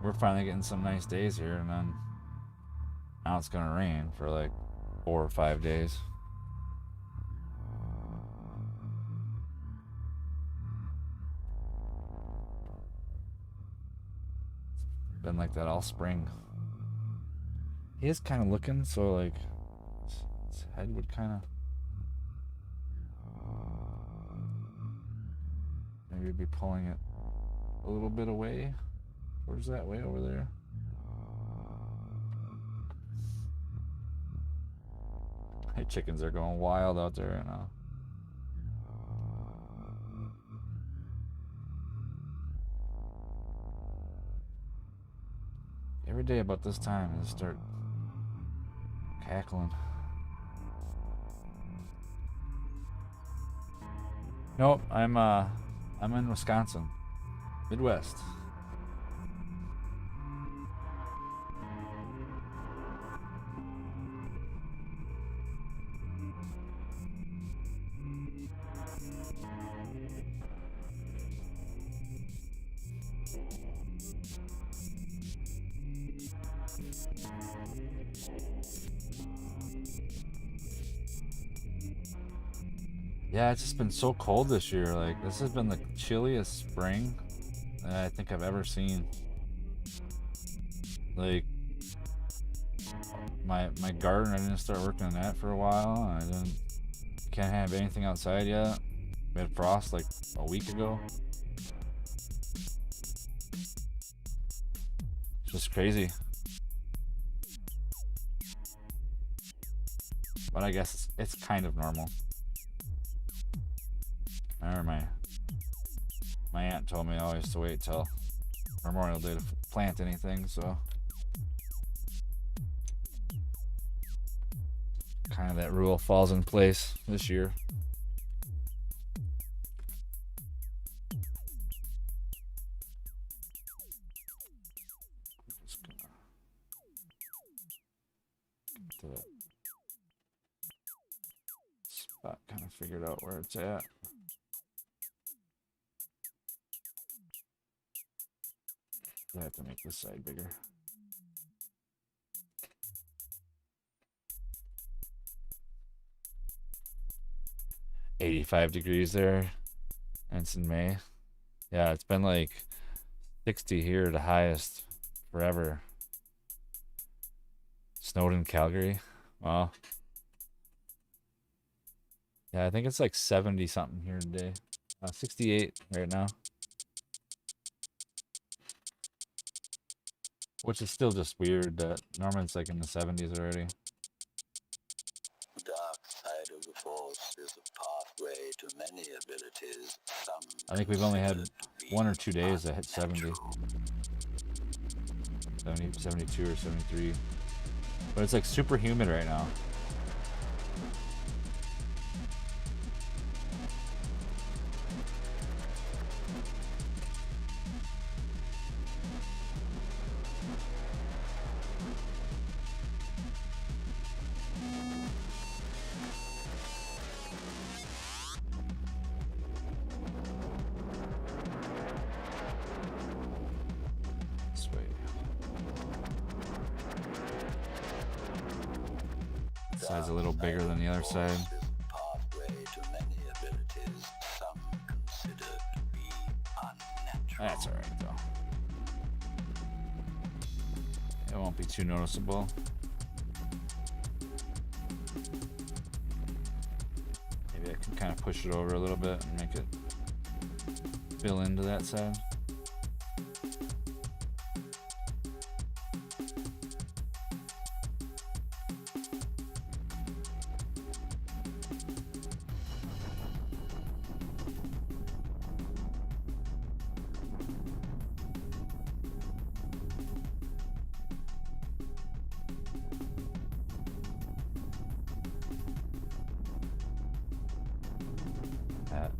We're finally getting some nice days here, and then now it's gonna rain for like 4 or 5 days. Been like that all spring. He is kind of looking, so like his head would kind of maybe be pulling it a little bit away. Where's that way over there? Hey, chickens are going wild out there right now. Every day about this time, they start cackling. Nope, I'm in Wisconsin, Midwest. Yeah, it's just been so cold this year. Like, this has been the chilliest spring that I think I've ever seen. Like, my garden, I didn't start working on that for a while. And I can't have anything outside yet. We had frost like a week ago. It's just crazy. But I guess it's kind of normal. I remember my aunt told me I always to wait till Memorial Day to plant anything, so kind of that rule falls in place this year. Just gonna get the spot kind of figured out where it's at. I have to make this side bigger. $85 there, and it's in May. Yeah, it's been like 60 here, the highest forever. Snowed in Calgary. Wow. Yeah, I think it's like 70 something here today. 68 right now. Which is still just weird that Norman's like in the 70s already. The dark side of the force is a pathway to many abilities. I think we've only had 1 or 2 days that hit 70. 72 or 73. But it's like super humid right now. This way. This side's a little bigger than the other side. That's alright though. It won't be too noticeable. Maybe I can kind of push it over a little bit and make it fill into that side.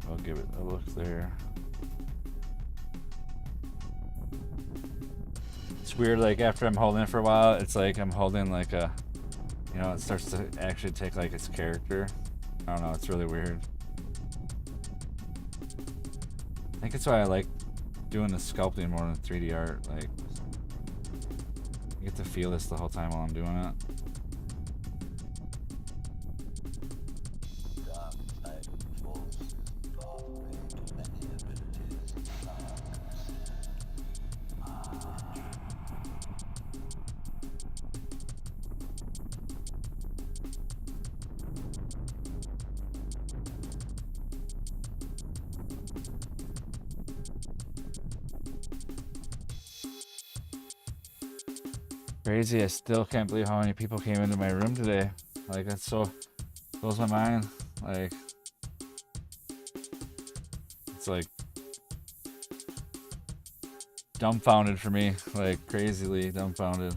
I'll give it a look there. It's weird, like after I'm holding it for a while, it's like I'm holding like a, you know, it starts to actually take like its character. I don't know, it's really weird. I think that's why I like doing the sculpting more than 3D art. Like, I get to feel this the whole time while I'm doing it. Crazy, I still can't believe how many people came into my room today. Like, that's so, blows my mind. Like, it's like dumbfounded for me, like crazily dumbfounded.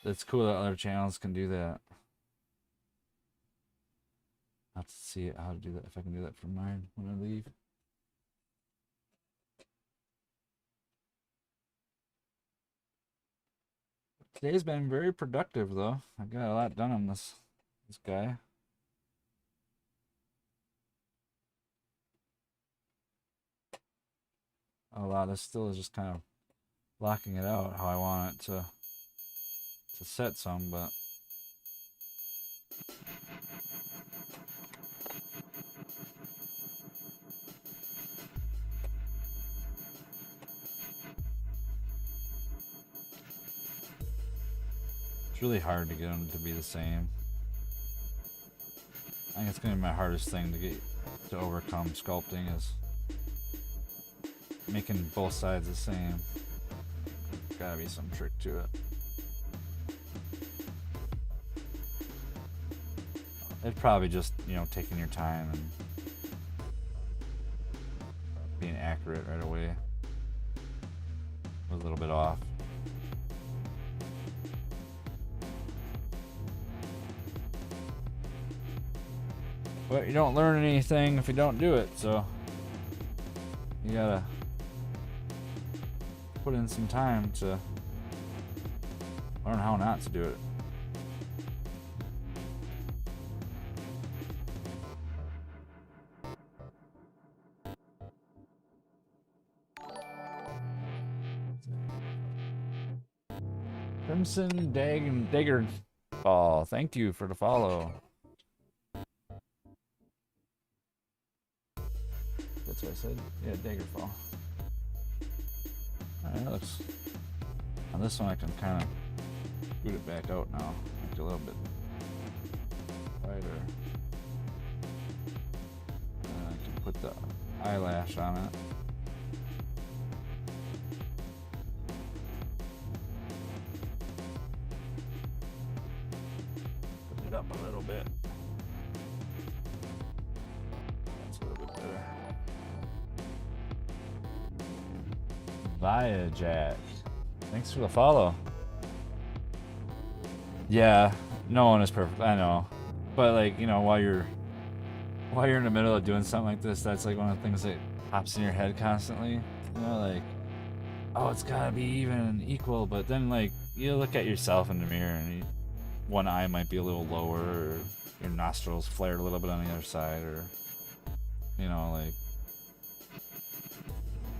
It's cool that other channels can do that. I'll have to see how to do that, if I can do that from mine when I leave. Today's been very productive though. I got a lot done on this guy. A lot of this still is just kind of blocking it out how I want it to set some, but it's really hard to get them to be the same. I think it's gonna be my hardest thing to overcome sculpting is making both sides the same. Gotta be some trick to it. It's probably just, you know, taking your time and being accurate right away. A little bit off. But you don't learn anything if you don't do it, so you gotta put in some time to learn how not to do it. Crimson Dagger Ball, thank you for the follow. That's what I said. Yeah, Daggerfall. Alright, that looks. On this one, I can kind of boot it back out now. Make it a little bit wider. And I can put the eyelash on it. Put it up a little bit. That's a little bit better. Viajack, thanks for the follow. Yeah, no one is perfect, I know, but like, you know, while you're in the middle of doing something like this, that's like one of the things that pops in your head constantly. You know, like, oh, it's gotta be even and equal, but then like you look at yourself in the mirror and one eye might be a little lower, or your nostrils flared a little bit on the other side, or you know, like.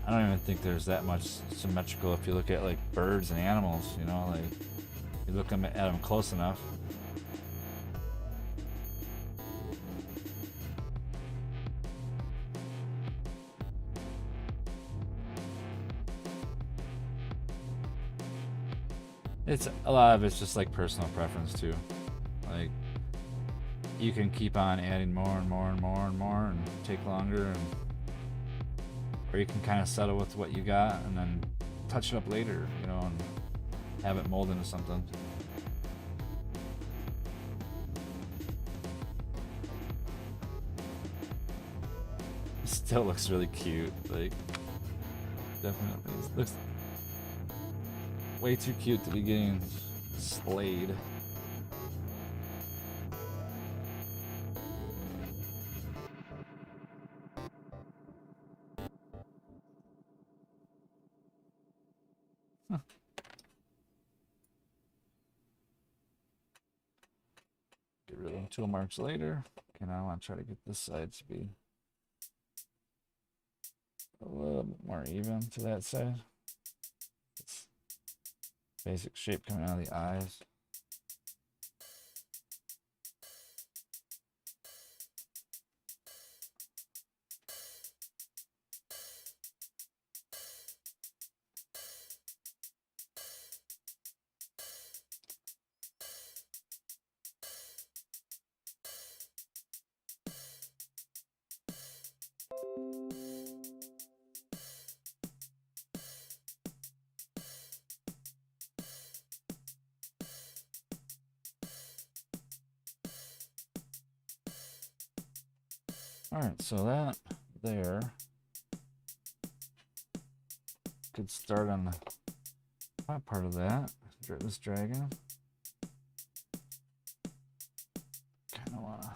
I don't even think there's that much symmetrical if you look at like birds and animals, you know, like you look at them close enough. It's a lot of it's just like personal preference too. Like you can keep on adding more and more and more and more and take longer, and or you can kind of settle with what you got and then touch it up later, you know, and have it mold into something. It still looks really cute, like, definitely. It looks way too cute to be getting slayed. Get rid of them 2 marks later. Okay, now I want to try to get this side to be a little bit more even to that side. It's basic shape coming out of the eyes. Alright, so that there could start on the top part of that. This dragon. Kind of wanna.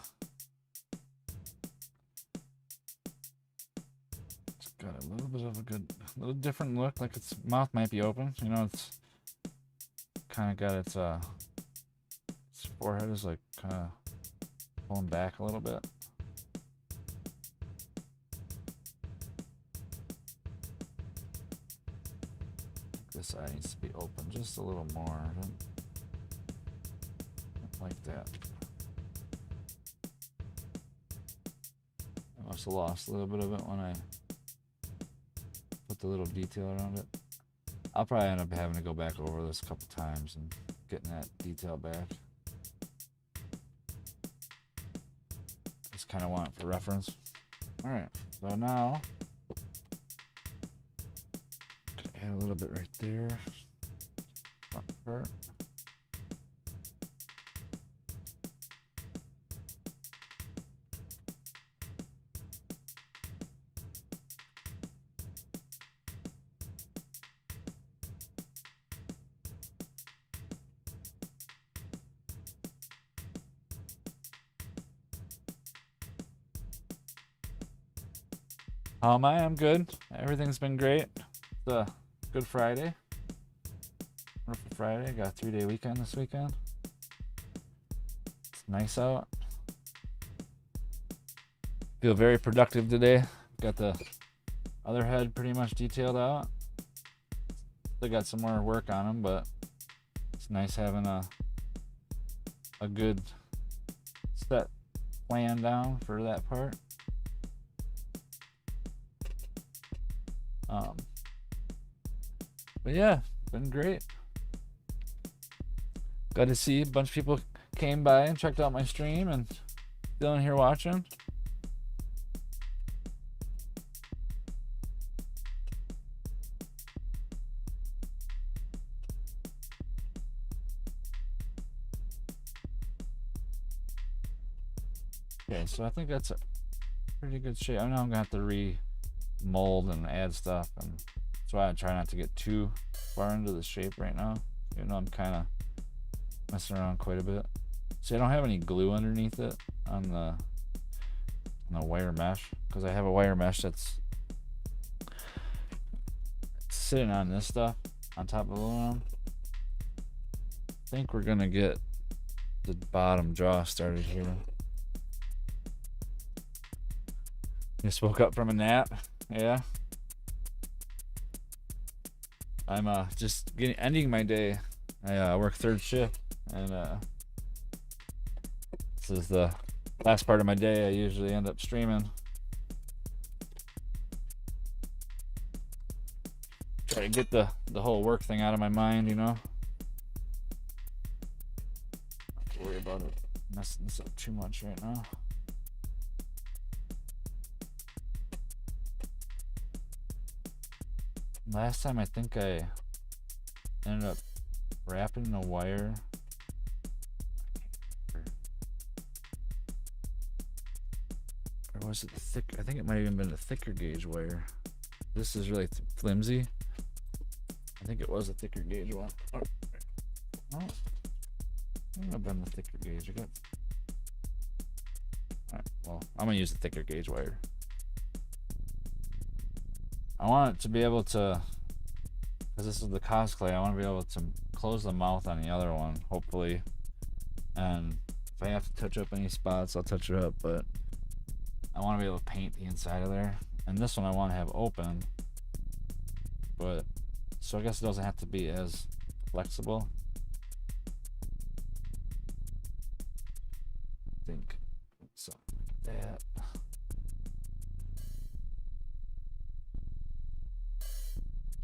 It's got a little bit of a little different look. Like its mouth might be open. You know, it's kind of got its forehead is like kind of pulling back a little bit. This eye needs to be open just a little more. like that. I must have lost a little bit of it when I put the little detail around it. I'll probably end up having to go back over this a couple times and getting that detail back. Just kind of want it for reference. Alright, so now add a little bit right there. Front part. I'm good. Everything's been great. It's a good Friday. Wonderful Friday. Got a 3-day weekend this weekend. It's nice out. Feel very productive today. Got the other head pretty much detailed out. Still got some more work on them, but it's nice having a good set plan down for that part. But yeah, been great. Got to see a bunch of people came by and checked out my stream and still in here watching. Okay, so I think that's a pretty good shape. I know I'm gonna have to re-mold and add stuff, and that's why I try not to get too far into the shape right now. Even though I'm kind of messing around quite a bit. See, I don't have any glue underneath it on the wire mesh, because I have a wire mesh that's sitting on this stuff on top of aluminum. I think we're gonna get the bottom jaw started here. Just woke up from a nap. Yeah. I'm just ending my day. I work third shift, and this is the last part of my day. I usually end up streaming. Try to get the whole work thing out of my mind, you know. Not to worry about it messing this up too much right now. Last time I think I ended up wrapping the wire. Or was it the thick? I think it might have even been a thicker gauge wire. This is really flimsy. I think it was a thicker gauge one. Oh, no. It might have been the thicker gauge. Alright, well, I'm gonna use the thicker gauge wire. I want it to be able to, because this is the cosplay, I want to be able to close the mouth on the other one, hopefully. And if I have to touch up any spots, I'll touch it up, but I want to be able to paint the inside of there. And this one I want to have open, but so I guess it doesn't have to be as flexible. I think something like that.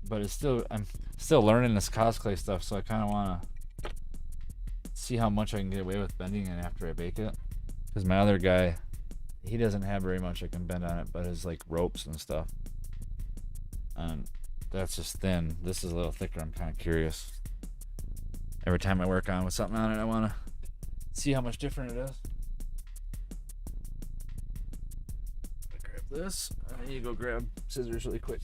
But it's still, I'm still learning this cosplay stuff, so I kind of want to see how much I can get away with bending it after I bake it. Because my other guy, he doesn't have very much I can bend on it, but his like ropes and stuff. And that's just thin. This is a little thicker. I'm kind of curious. Every time I work on with something on it, I want to see how much different it is. Grab this. I need to go grab scissors really quick.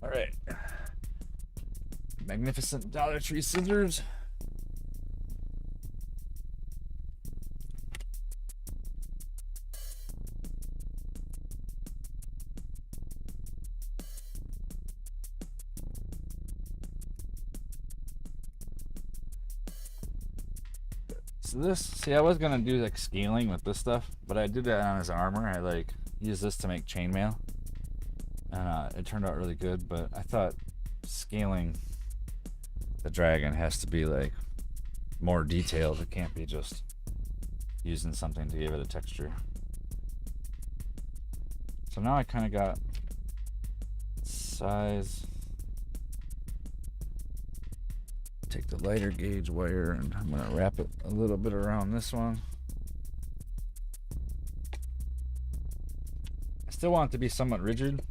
All right, magnificent Dollar Tree scissors. So this, see, I was gonna do like scaling with this stuff, but I did that on his armor. I like use this to make chainmail. and it turned out really good. But I thought scaling the dragon has to be like more detailed. It can't be just using something to give it a texture. So now I kind of got size. Take the lighter gauge wire and I'm gonna wrap it a little bit around this one. I still want it to be somewhat rigid,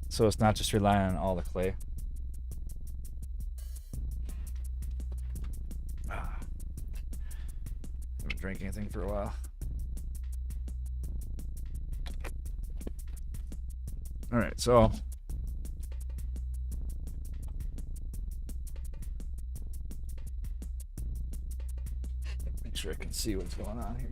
so it's not just relying on all the clay. Haven't drank anything for a while. All right, so make sure I can see what's going on here.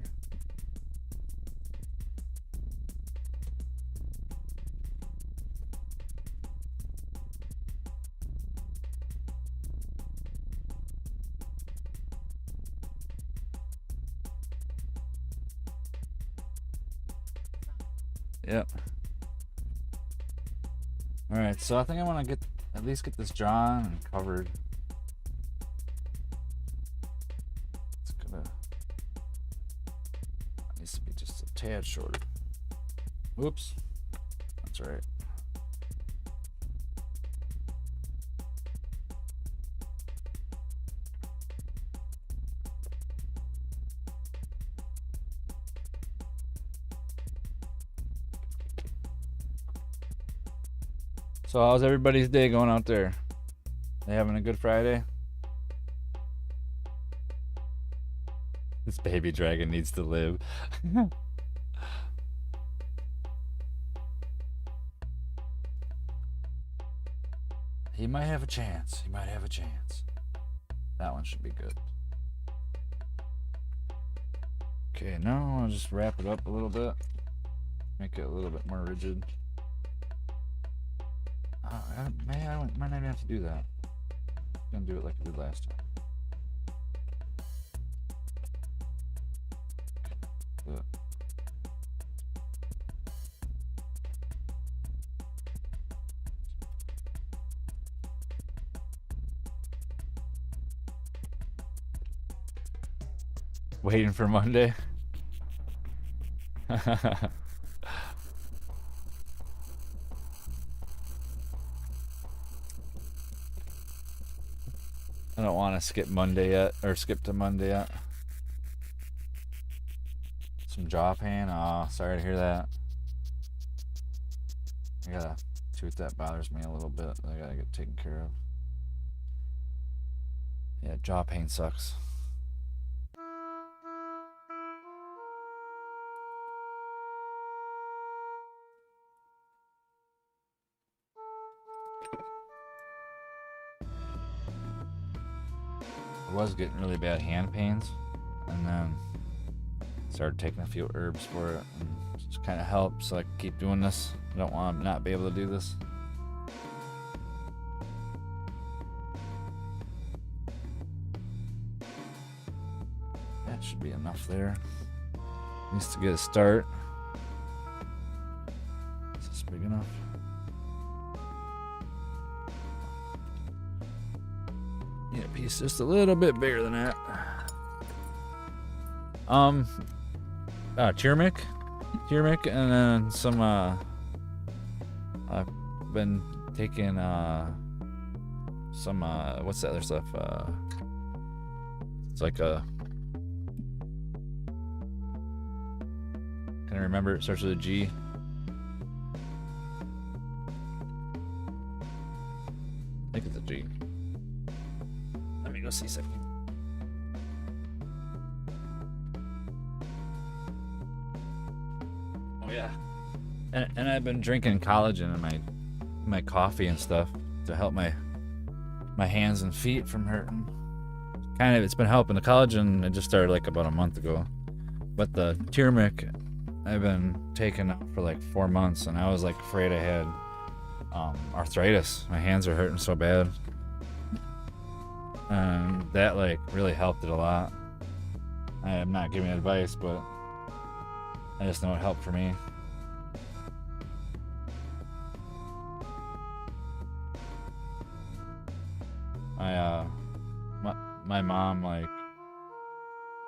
Yep. All right, so I think I want to at least get this drawn and covered. It's gonna needs to be just a tad shorter. Oops, that's right. So how's everybody's day going out there? They having a good Friday? This baby dragon needs to live. He might have a chance. He might have a chance. That one should be good. Okay, now I'll just wrap it up a little bit. Make it a little bit more rigid. I might not even have to do that. I'm gonna do it like I did last time. Good. Waiting for Monday. I don't want to skip Monday yet, or skip to Monday yet. Some jaw pain. Oh, sorry to hear that. I got a tooth that bothers me a little bit. I gotta get taken care of. Yeah, jaw pain sucks. I was getting really bad hand pains, and then started taking a few herbs for it, and it just kind of helped so I can keep doing this. I don't want to not be able to do this. That should be enough there. Needs to get a start. Is this big enough? Yeah, piece just a little bit bigger than that. Turmeric, and then some. I've been taking some. What's the other stuff? It's like a. Can I remember? It starts with a G. I think it's a G. Let me go see a second. Oh yeah. And I've been drinking collagen in my coffee and stuff to help my hands and feet from hurting. Kind of, it's been helping. The collagen, it just started like about a month ago, but the turmeric I've been taking for like 4 months, and I was like afraid I had arthritis. My hands are hurting so bad. And that like really helped it a lot. I am not giving advice, but I just know it helped for me. My mom like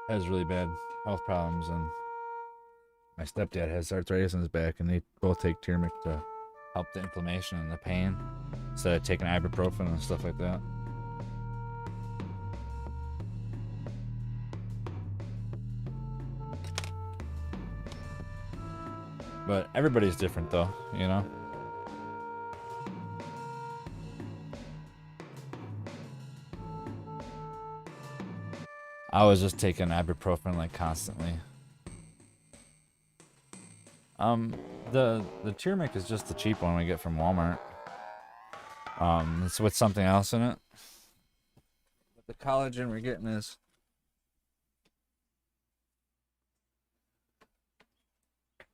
has really bad health problems, and my stepdad has arthritis in his back, and they both take turmeric to help the inflammation and the pain instead of taking ibuprofen and stuff like that. But everybody's different though, you know? I was just taking ibuprofen like constantly. The turmeric is just the cheap one we get from Walmart. It's with something else in it. But the collagen we're getting is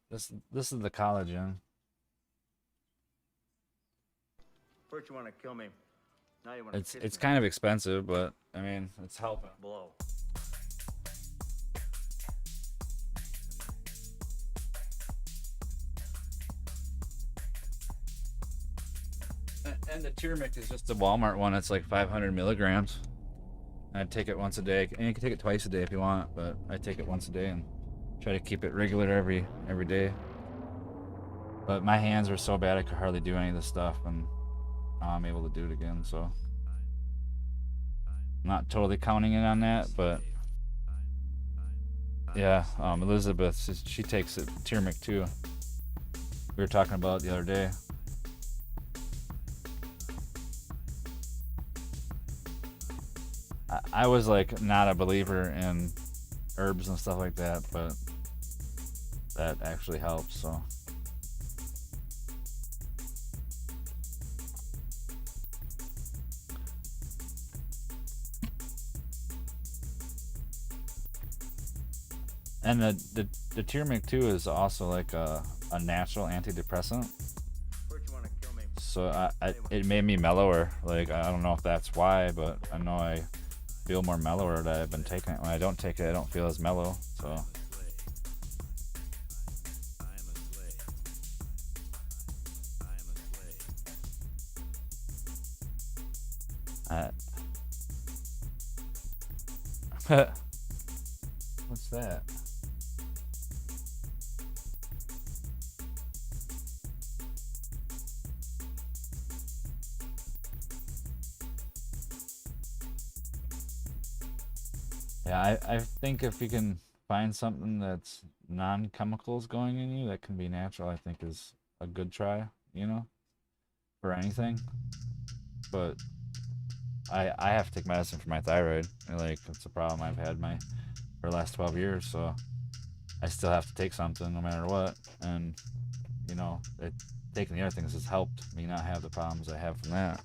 this is the collagen. First you want to kill me. Now you want to kiss me. It's kind of expensive, but I mean, it's helping. Blow. And the turmeric is just the Walmart one. It's like 500 milligrams. I'd take it once a day, and you can take it twice a day if you want, but I take it once a day and try to keep it regular every day. But my hands were so bad I could hardly do any of this stuff, and now I'm able to do it again. So I'm not totally counting it on that, but yeah, Elizabeth, she takes it turmeric too. We were talking about it the other day. I was like not a believer in herbs and stuff like that, but that actually helps. So and the turmeric too is also like a natural antidepressant. First you want to kill me. So it made me mellower. Like I don't know if that's why, but I know I feel more mellower that I've been taking it. When I don't take it, I don't feel as mellow. So what's that? Yeah, I think if you can find something that's non-chemicals going in you that can be natural, I think is a good try, you know, for anything. But I have to take medicine for my thyroid. Like, it's a problem I've had for the last 12 years, so I still have to take something no matter what. And, you know, taking the other things has helped me not have the problems I have from that.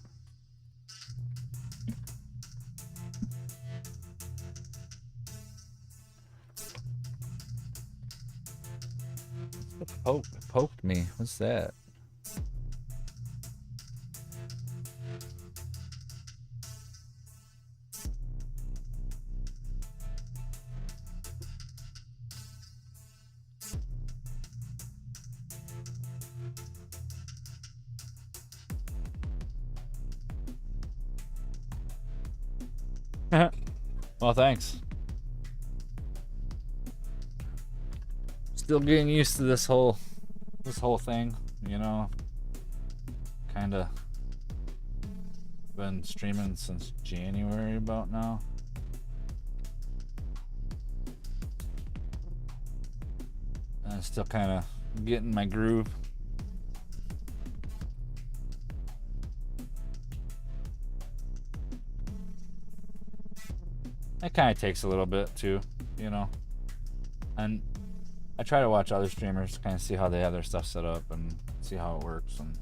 Poked me. What's that? Well, thanks. Still getting used to this whole thing, you know. Kinda been streaming since January about now. And I'm still kinda getting my groove. It kinda takes a little bit too, you know. And I try to watch other streamers to kind of see how they have their stuff set up and see how it works. And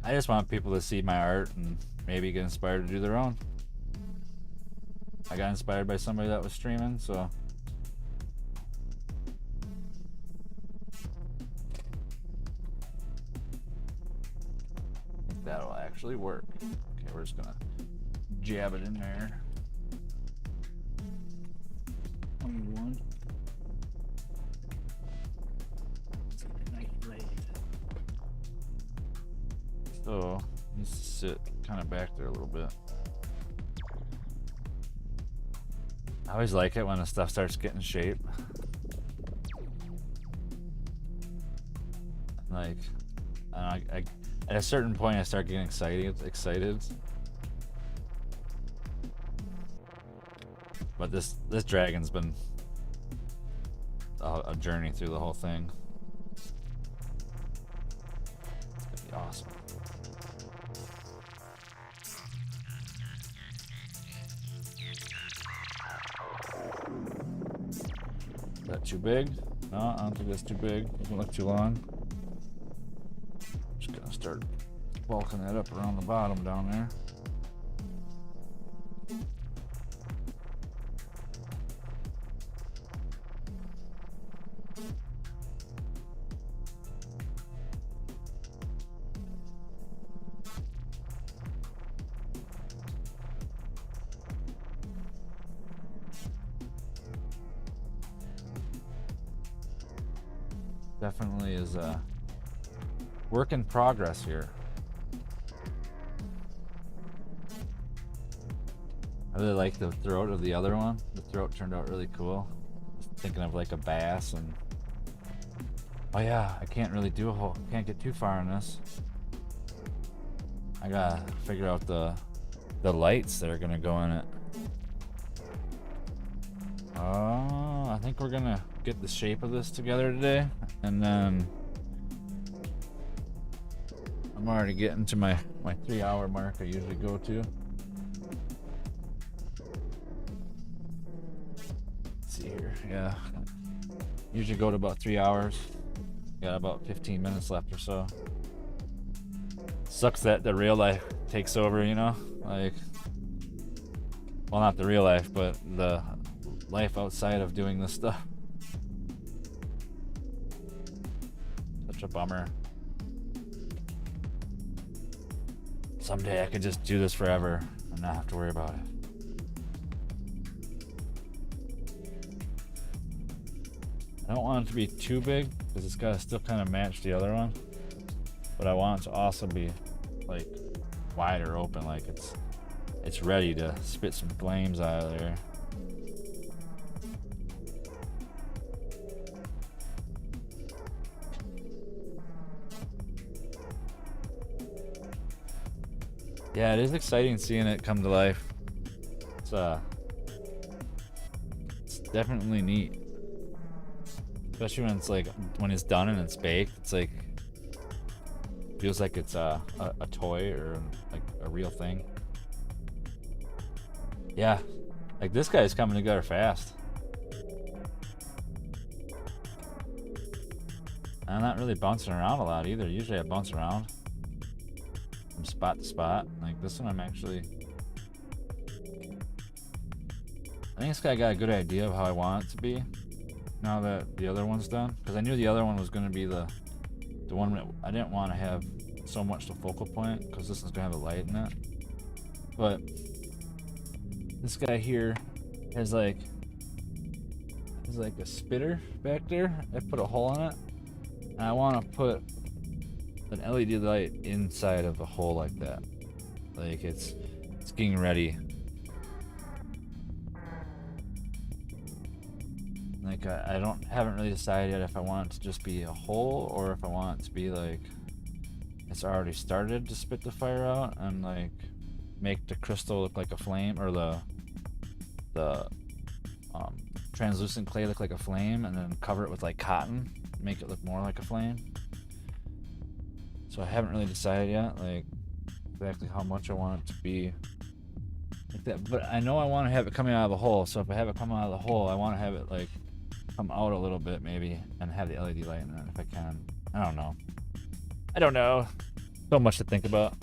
I just want people to see my art and maybe get inspired to do their own. I got inspired by somebody that was streaming, so I think that'll actually work. Okay, we're just gonna jab it in there. 21. So Needs to sit kind of back there a little bit. I always like it when the stuff starts getting shape. Like, I at a certain point I start getting excited. But this dragon's been a journey through the whole thing. It's gonna be awesome. Is that too big? No, I don't think that's too big. Doesn't look too long. Just gonna start bulking that up around the bottom down there. Definitely is a work in progress here. I really like the throat of the other one. The throat turned out really cool. I was thinking of like a bass, and oh yeah, I can't really do a whole, can't get too far in this. I gotta figure out the lights that are gonna go in it. Oh, I think we're gonna get the shape of this together today, and then I'm already getting to my 3-hour mark I usually go to. Let's see here, yeah. Usually go to about 3 hours. Got about 15 minutes left or so. Sucks that the real life takes over, you know? Like, well, not the real life, but the life outside of doing this stuff. Such a bummer. Someday I could just do this forever and not have to worry about it. I don't want it to be too big because it's got to still kind of match the other one, but I want it to also be like wider open, like it's ready to spit some flames out of there. Yeah, it is exciting seeing it come to life. It's definitely neat. Especially when it's like, when it's done and it's baked, it's like, feels like it's a toy or like a real thing. Yeah, like this guy's coming together fast. I'm not really bouncing around a lot either. Usually I bounce around from spot to spot. Like this one, I think this guy got a good idea of how I want it to be now that the other one's done, because I knew the other one was going to be the one that I didn't want to have so much the focal point, because this one's going to have a light in it. But this guy here has like a spitter back there. I put a hole in it, and I want to put an LED light inside of a hole like that. Like it's getting ready. Like I haven't really decided yet if I want it to just be a hole or if I want it to be like it's already started to spit the fire out and like make the crystal look like a flame, or the translucent clay look like a flame, and then cover it with like cotton, make it look more like a flame. So I haven't really decided yet, like exactly how much I want it to be like that. But I know I want to have it coming out of the hole. So if I have it come out of the hole, I want to have it like come out a little bit maybe, and have the LED light in it if I can. I don't know. So much to think about.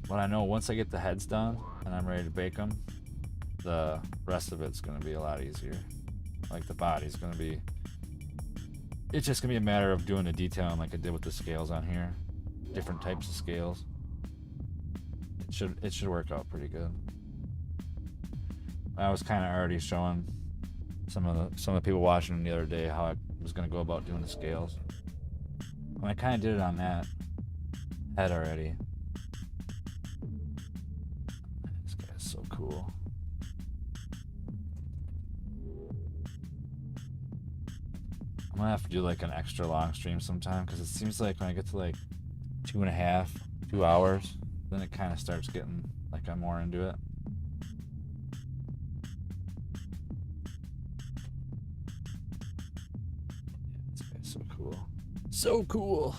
But I know once I get the heads done and I'm ready to bake them, the rest of it's going to be a lot easier. Like the body's going to be, it's just going to be a matter of doing the detailing like I did with the scales on here. Different types of scales. it should work out pretty good. I was kind of already showing some of the people watching the other day how I was going to go about doing the scales. And I kind of did it on that head already. This guy's so cool. I'm gonna have to do like an extra long stream sometime, because it seems like when I get to like 2 hours, then it kind of starts getting like I'm more into it. This guy's so cool. So cool.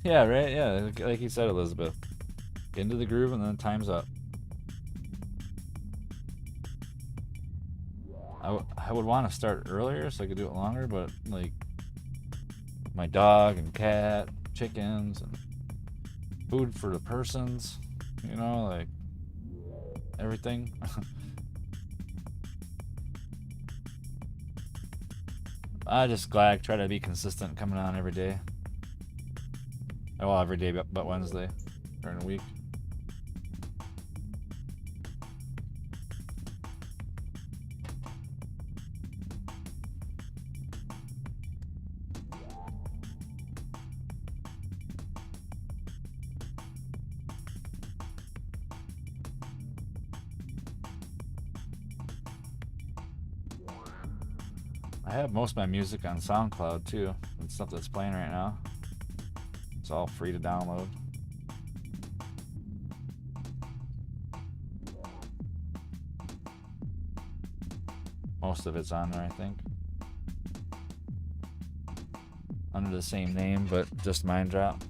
Yeah, right? Yeah, like you said, Elizabeth. Get into the groove and then time's up. I would want to start earlier so I could do it longer, but like my dog and cat, chickens, and food for the persons, you know, like everything. I just glad I try to be consistent coming on every day. Well, every day but Wednesday during the week. I have most of my music on SoundCloud too, and stuff that's playing right now. It's all free to download. Most of it's on there, I think. Under the same name, but just minddrop.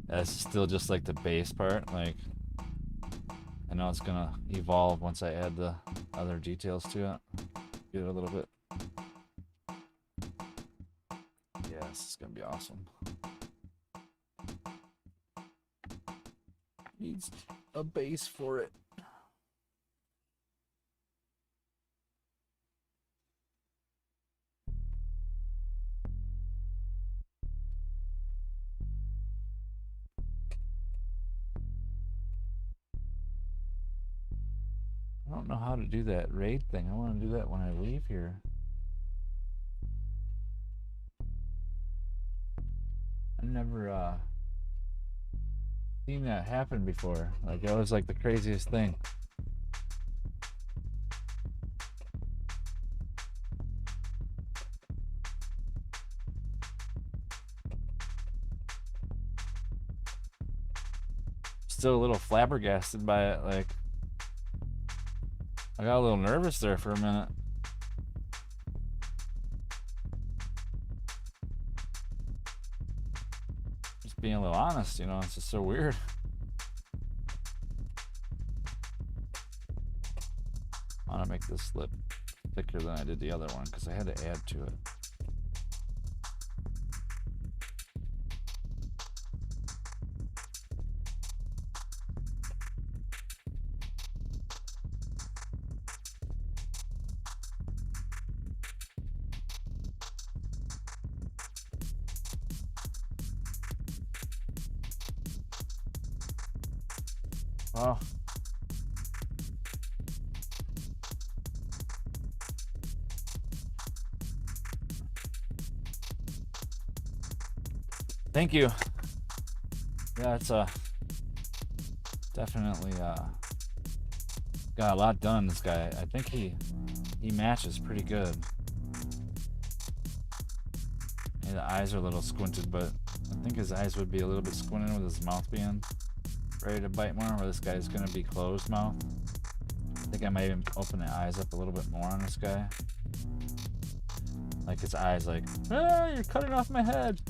That's still just like the bass part. Like, I know it's gonna evolve once I add the other details to it. Get it a little bit. Yeah, this is gonna be awesome. Needs a bass for it. I don't know how to do that raid thing. I want to do that when I leave here. I've never seen that happen before. Like, that was like the craziest thing. Still a little flabbergasted by it. Like, I got a little nervous there for a minute. Just being a little honest, you know, it's just so weird. I want to make this lip thicker than I did the other one because I had to add to it. Oh. Thank you. Yeah, it's definitely got a lot done, this guy. I think he matches pretty good. Yeah, the eyes are a little squinted, but I think his eyes would be a little bit squinted with his mouth being ready to bite more, where this guy's gonna be closed mouth. I think I might even open the eyes up a little bit more on this guy. Like his eyes like, ah, you're cutting off my head.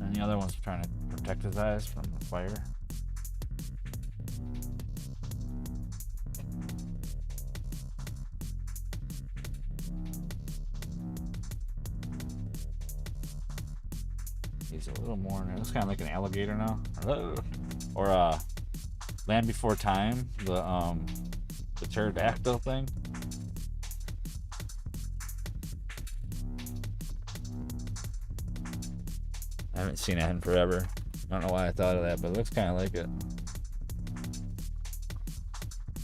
And the other one's trying to protect his eyes from the fire. He's a little more, looks kind of like an alligator now. Or Land Before Time, the pterodactyl thing. I haven't seen it in forever. I don't know why I thought of that, but it looks kind of like it.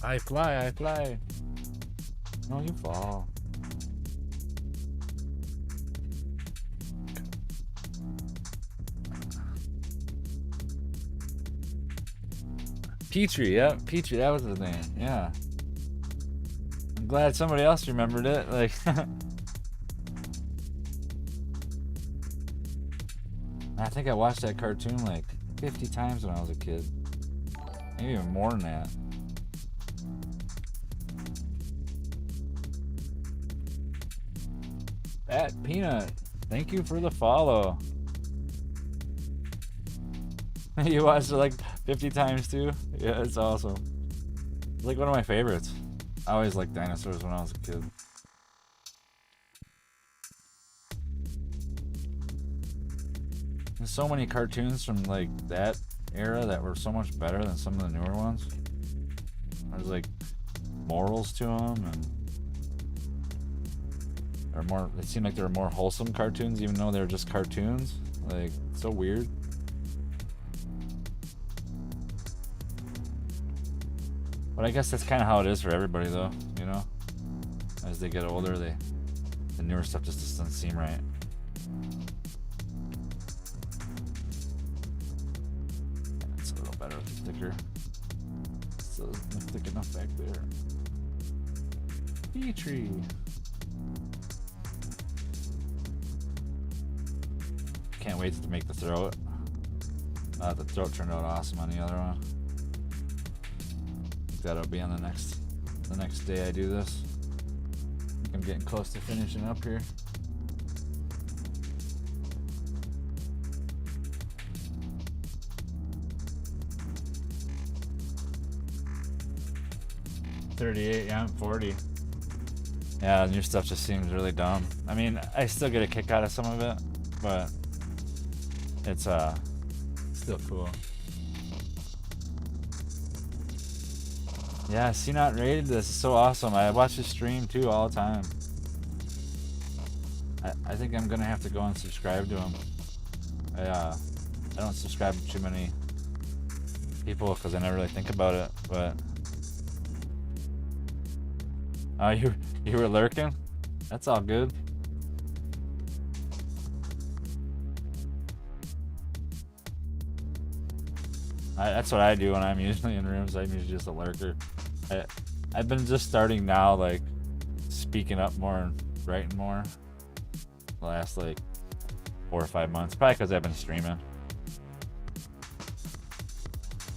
I fly, I fly. No, you fall. Petrie, yeah, Petrie, that was his name. Yeah. I'm glad somebody else remembered it. Like, I think I watched that cartoon like 50 times when I was a kid. Maybe even more than that. Fat Peanut, thank you for the follow. You watched it like 50 times too? Yeah, it's awesome. It's like one of my favorites. I always liked dinosaurs when I was a kid. There's so many cartoons from like that era that were so much better than some of the newer ones. There's like morals to them, and they're more. It seemed like they were more wholesome cartoons, even though they were just cartoons. Like, so weird. But I guess that's kind of how it is for everybody, though. You know, as they get older, the newer stuff just doesn't seem right. It's a little better with the sticker. Still isn't thick enough back there. Petrie. Can't wait to make the throat. The throat turned out awesome on the other one. I think that'll be on the next day I do this. I think I'm getting close to finishing up here. $38, yeah, I'm 40. Yeah, the new stuff just seems really dumb. I mean, I still get a kick out of some of it, but it's still cool. Yeah, C Not rated this is so awesome. I watch his stream too all the time. I think I'm gonna have to go and subscribe to him. I don't subscribe to too many people because I never really think about it, but you were lurking? That's all good. That's what I do when I'm usually in rooms. I'm usually just a lurker. I've been just starting now, like speaking up more and writing more the last like 4 or 5 months, probably because I've been streaming.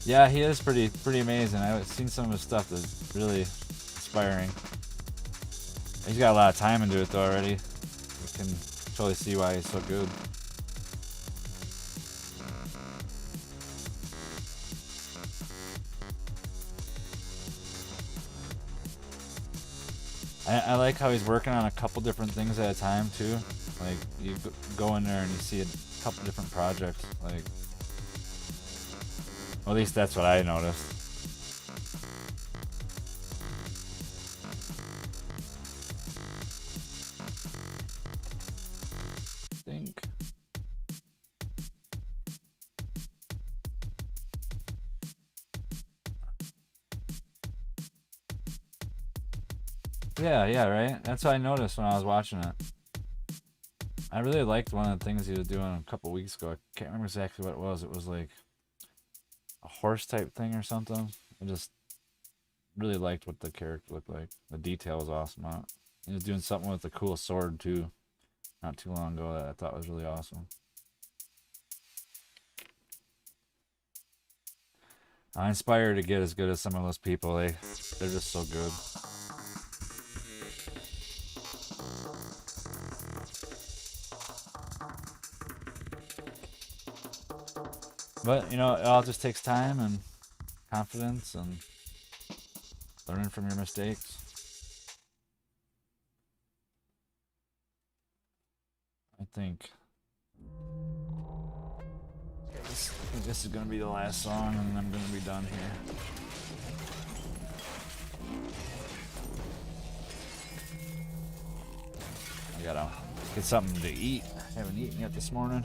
Yeah, he is pretty amazing. I've seen some of his stuff that's really inspiring. He's got a lot of time into it though already. You can totally see why he's so good. I like how he's working on a couple different things at a time too. Like, you go in there and you see a couple different projects. Like, well, at least that's what I noticed. Yeah, right? That's what I noticed when I was watching it. I really liked one of the things he was doing a couple weeks ago. I can't remember exactly what it was. It was like a horse type thing or something. I just really liked what the character looked like. The detail was awesome on it. He was doing something with a cool sword too, not too long ago, that I thought was really awesome. I'm inspired to get as good as some of those people. They're just so good. But, you know, it all just takes time and confidence and learning from your mistakes. I think think this is gonna be the last song, and I'm gonna be done here. I gotta get something to eat. I haven't eaten yet this morning.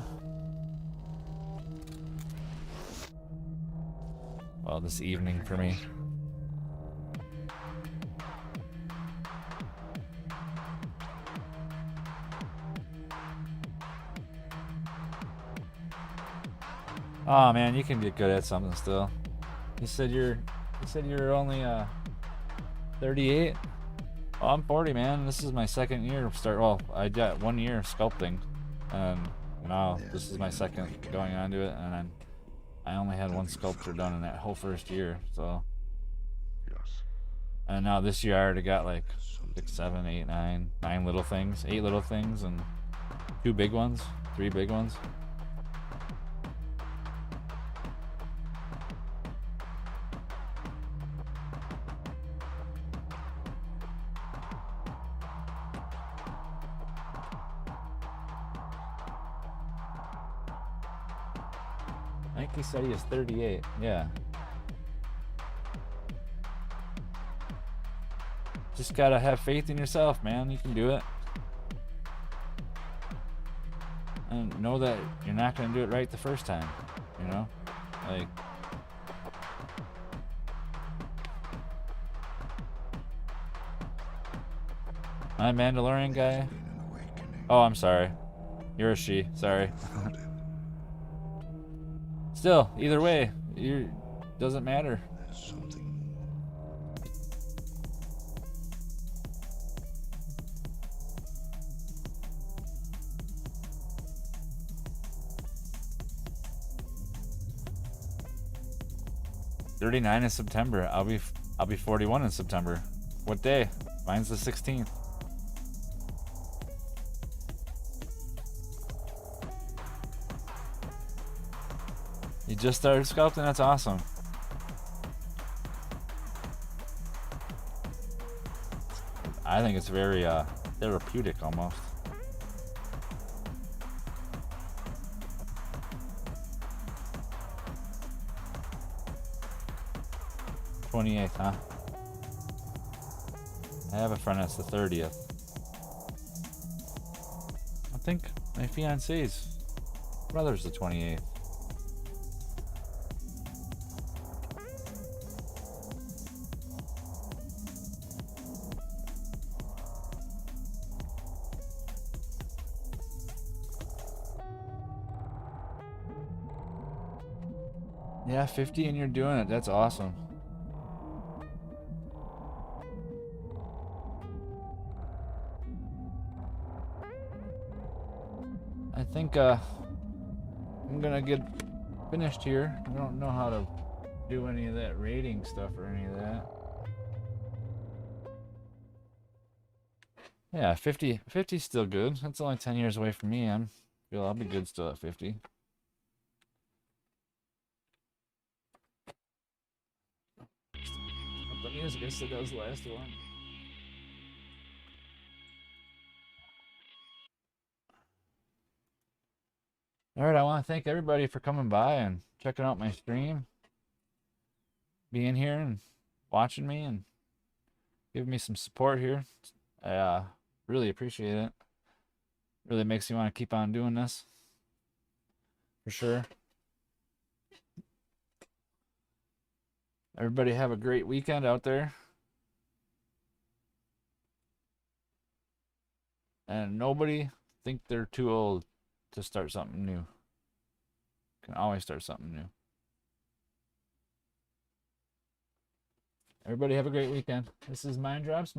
Well, this evening for me. Oh man, you can get good at something still. You said you're only 38. Oh, I'm 40, man. This is my second year well, I got 1 year sculpting, and now this is my second going on to it, and I only had one sculpture done in that whole first year, so. And now this year I already got like 6, 7, 8, 9 little things, 8 little things, and 2 big ones, 3 big ones. I think he said he is 38, yeah. Just gotta have faith in yourself, man. You can do it. And know that you're not gonna do it right the first time, you know? Like, I'm a Mandalorian guy. Oh, I'm sorry. You're a she, sorry. Still, either way, doesn't matter. $39 in September. I'll be 41 in September. What day? Mine's the 16th. You just started sculpting? That's awesome. I think it's very therapeutic almost. '28th, huh? I have a friend that's the 30th. I think my fiance's brother's the 28th. Yeah, 50 and you're doing it. That's awesome. I think I'm gonna get finished here. I don't know how to do any of that rating stuff or any of that. Yeah, 50's still good. That's only 10 years away from me. I'll be good still at 50. The music, I said that was the last one. Alright, I want to thank everybody for coming by and checking out my stream. Being here and watching me and giving me some support here. I really appreciate it. Really makes me want to keep on doing this. For sure. Everybody have a great weekend out there. And nobody think they're too old to start something new. Can always start something new. Everybody have a great weekend. This is Mind Drops.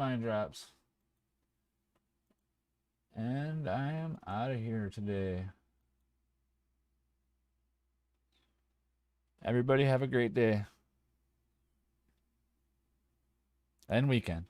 And I am out of here today. Everybody have a great day. And weekend.